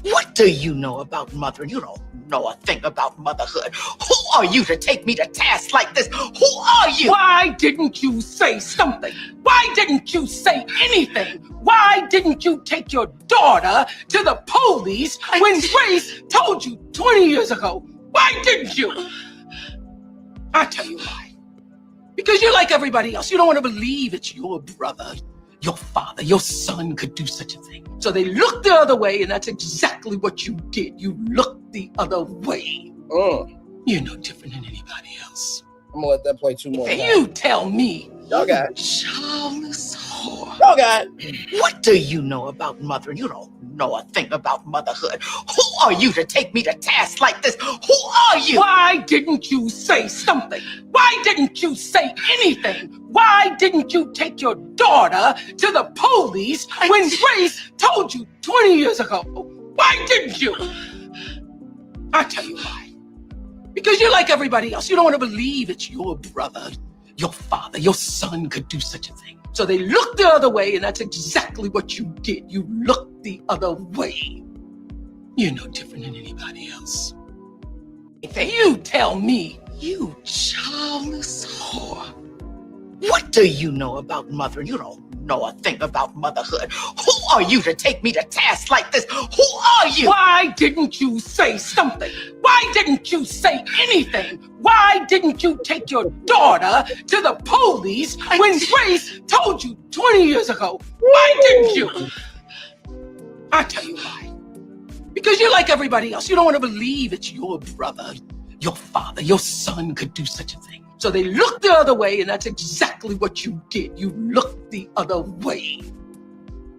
What do you know about mothering? You don't know a thing about motherhood. Who are you to take me to task like this? Who are you? Why didn't you say something? Why didn't you say anything? Why didn't you take your daughter to the police when Grace told you 20 years ago? Why didn't you? I'll tell you why. Because you're like everybody else. You don't want to believe it's your brother, your father, your son could do such a thing. So they looked the other way, and that's exactly what you did. You looked the other way. You're no different than anybody else. I'm gonna let that play 2 more times. You tell me, y'all got it. Childless whore. Y'all got it. What do you know about mothering? You don't know a thing about motherhood. Who are you to take me to task like this? Who are you? Why didn't you say something? Why didn't you say anything? Why didn't you take your daughter to the police when Grace told you 20 years ago? Why didn't you? I'll tell you why. Because you're like everybody else. You don't want to believe it's your brother, your father, your son could do such a thing. So they looked the other way, and that's exactly what you did. You looked the other way. You're no different than anybody else. You tell me, you childless whore. What do you know about mothering? You don't know a thing about motherhood. Who are you to take me to task like this? Who are you? Why didn't you say something? Why didn't you say anything? Why didn't you take your daughter to the police when Grace told you 20 years ago? Why didn't you? I'll tell you why. Because you're like everybody else. You don't want to believe it's your brother, your father, your son could do such a thing. So they looked the other way, and that's exactly what you did. You looked the other way.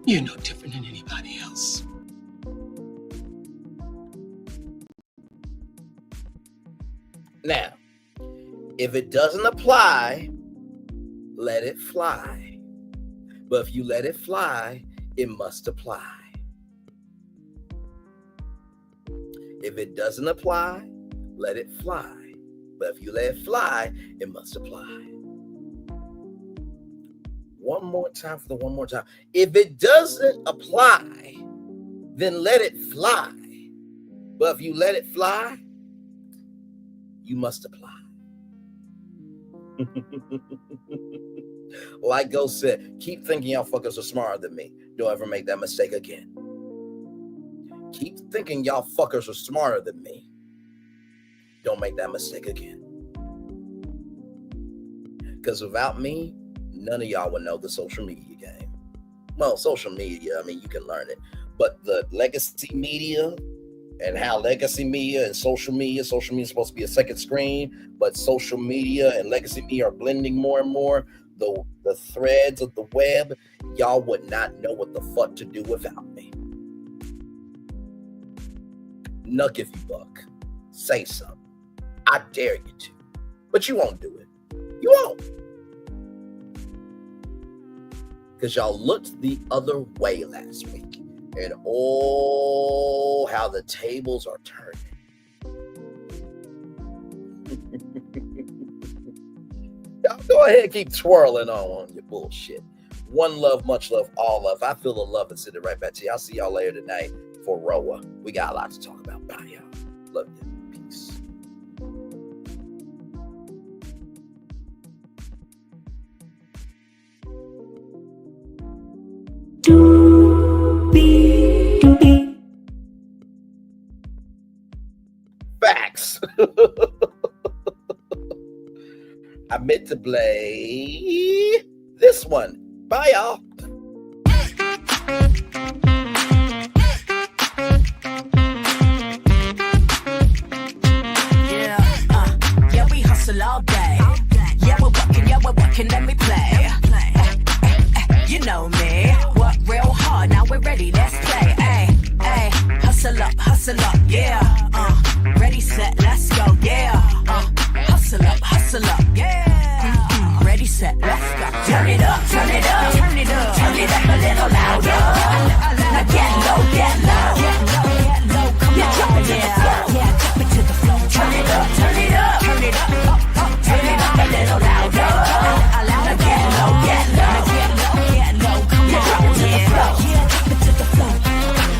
You're no different than anybody else. Now, if it doesn't apply, let it fly. But if you let it fly, it must apply. If it doesn't apply, let it fly. But if you let it fly, it must apply. One more time for the one more time. If it doesn't apply, then let it fly. But if you let it fly, you must apply. Like Ghost said, keep thinking y'all fuckers are smarter than me. Don't ever make that mistake again. Keep thinking y'all fuckers are smarter than me. Don't make that mistake again. Because without me, none of y'all would know the social media game. Well, social media, I mean, you can learn it. But the legacy media and how legacy media and social media is supposed to be a second screen, but social media and legacy media are blending more and more. The threads of the web, y'all would not know what the fuck to do without me. Nuck if you buck. Say something. I dare you to. But you won't do it. You won't. Because y'all looked the other way last week. And oh, how the tables are turning. Y'all go ahead and keep twirling on your bullshit. One love, much love, all love. I feel the love and send it right back to you. I'll see y'all later tonight for Roa. We got a lot to talk about. Bye, y'all. Love you. Peace. Facts. I meant to play this one. Bye, y'all. Yeah, we hustle all day. Yeah, we're working, let me play. You know me, work real hard, now we're ready, let's play. Ay, hustle up, yeah. Ready, set, let's go, yeah. Hustle up, yeah. Ready, set, let's go. Turn it up, turn it up, turn it up, turn it up a little louder. Now get low, come on, yeah, drop it to the floor. Turn it up, turn it up, turn it up, turn it up a little louder. Now get low, come on, drop it to the floor. Drop it to the floor.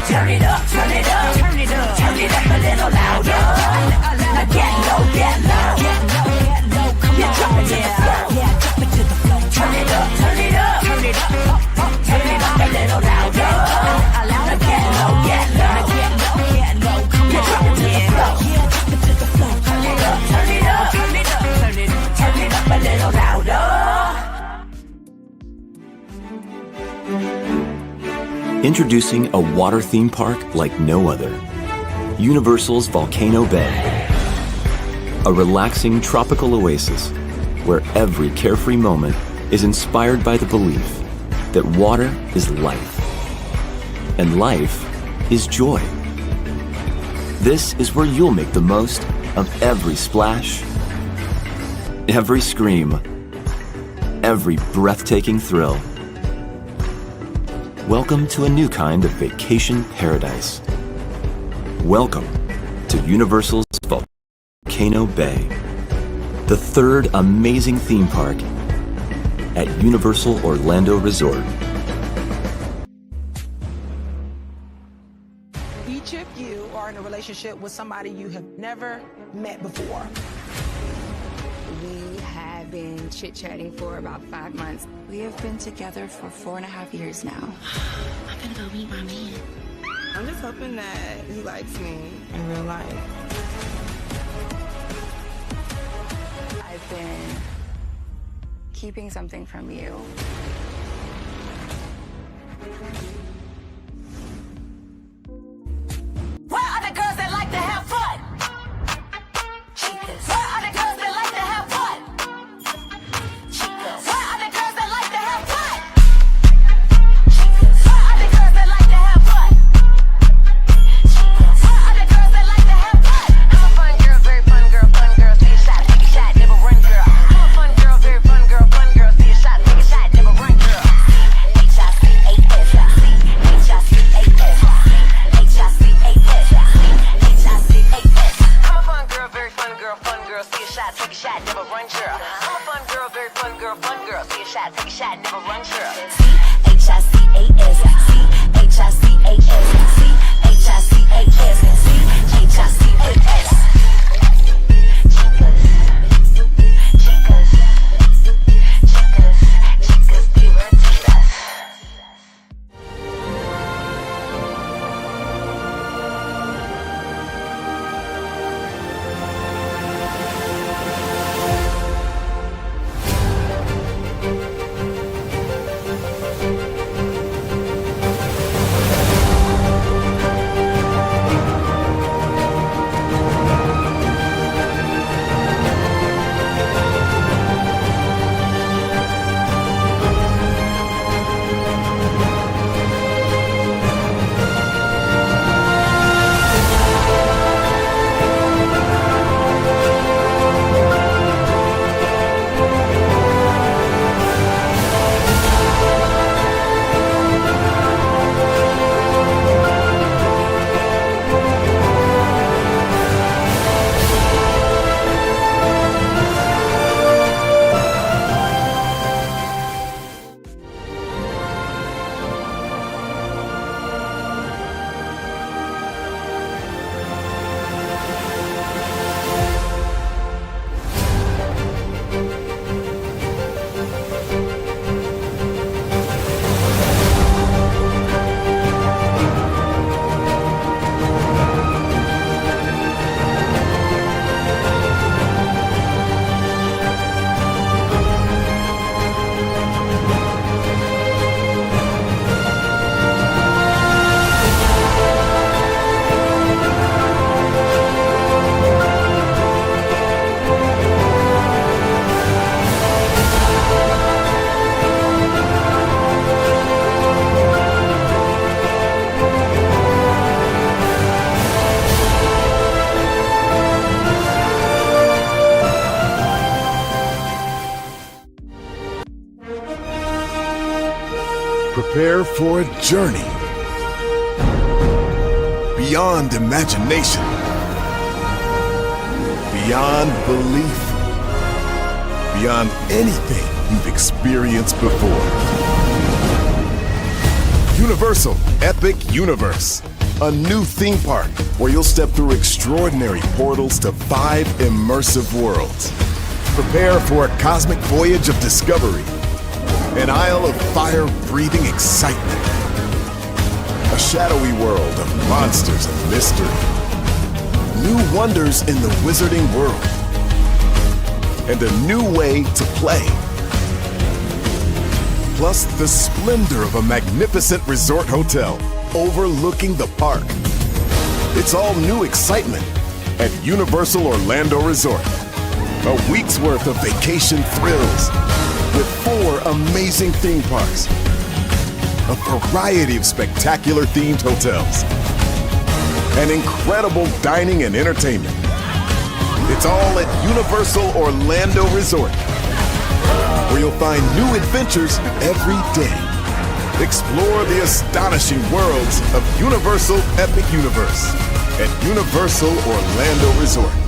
Turn it up, turn it up, turn it up, turn it up a little louder. Now get low, come on, drop it to the floor. Drop it to the floor. Turn it up, turn it up, turn it up, turn it up a little louder. Now get low, come on, drop it to the floor. Drop it to the floor. Turn it up, turn it up, turn it up, turn it up a little louder. Introducing a water theme park like no other. Universal's Volcano Bay. A relaxing tropical oasis where every carefree moment is inspired by the belief that water is life and life is joy. This is where you'll make the most of every splash, every scream, every breathtaking thrill. Welcome to a new kind of vacation paradise. Welcome to Universal's Volcano Bay, the third amazing theme park at Universal Orlando Resort. Each of you are in a relationship with somebody you have never met before. We have been chit-chatting for about 5 months. We have been together for 4.5 years now. I'm gonna go meet my man. I'm just hoping that he likes me in real life. I've been keeping something from you. Where are the girls that like to have fun? Chicas. Where are the girls that like to have fun? Chicas. Where are the girls that like to have fun? Chicas. Where are the girls that like to have fun? Chicas. Where are the girls that like to have fun? I'm a fun girl, very fun girl, see a shot, take a shot, never run girl. I'm a fun girl, very fun girl, see a shot, take a shot, never run girl. H-I-C-A-S-I-C. Prepare for a journey beyond imagination, beyond belief, beyond anything you've experienced before. Universal Epic Universe, a new theme park where you'll step through extraordinary portals to 5 immersive worlds. Prepare for a cosmic voyage of discovery, an isle of fire-breathing excitement, a shadowy world of monsters and mystery, new wonders in the wizarding world, and a new way to play. Plus the splendor of a magnificent resort hotel overlooking the park. It's all new excitement at Universal Orlando Resort. A week's worth of vacation thrills with 4 amazing theme parks, a variety of spectacular themed hotels, and incredible dining and entertainment. It's all at Universal Orlando Resort, where you'll find new adventures every day. Explore the astonishing worlds of Universal Epic Universe at Universal Orlando Resort.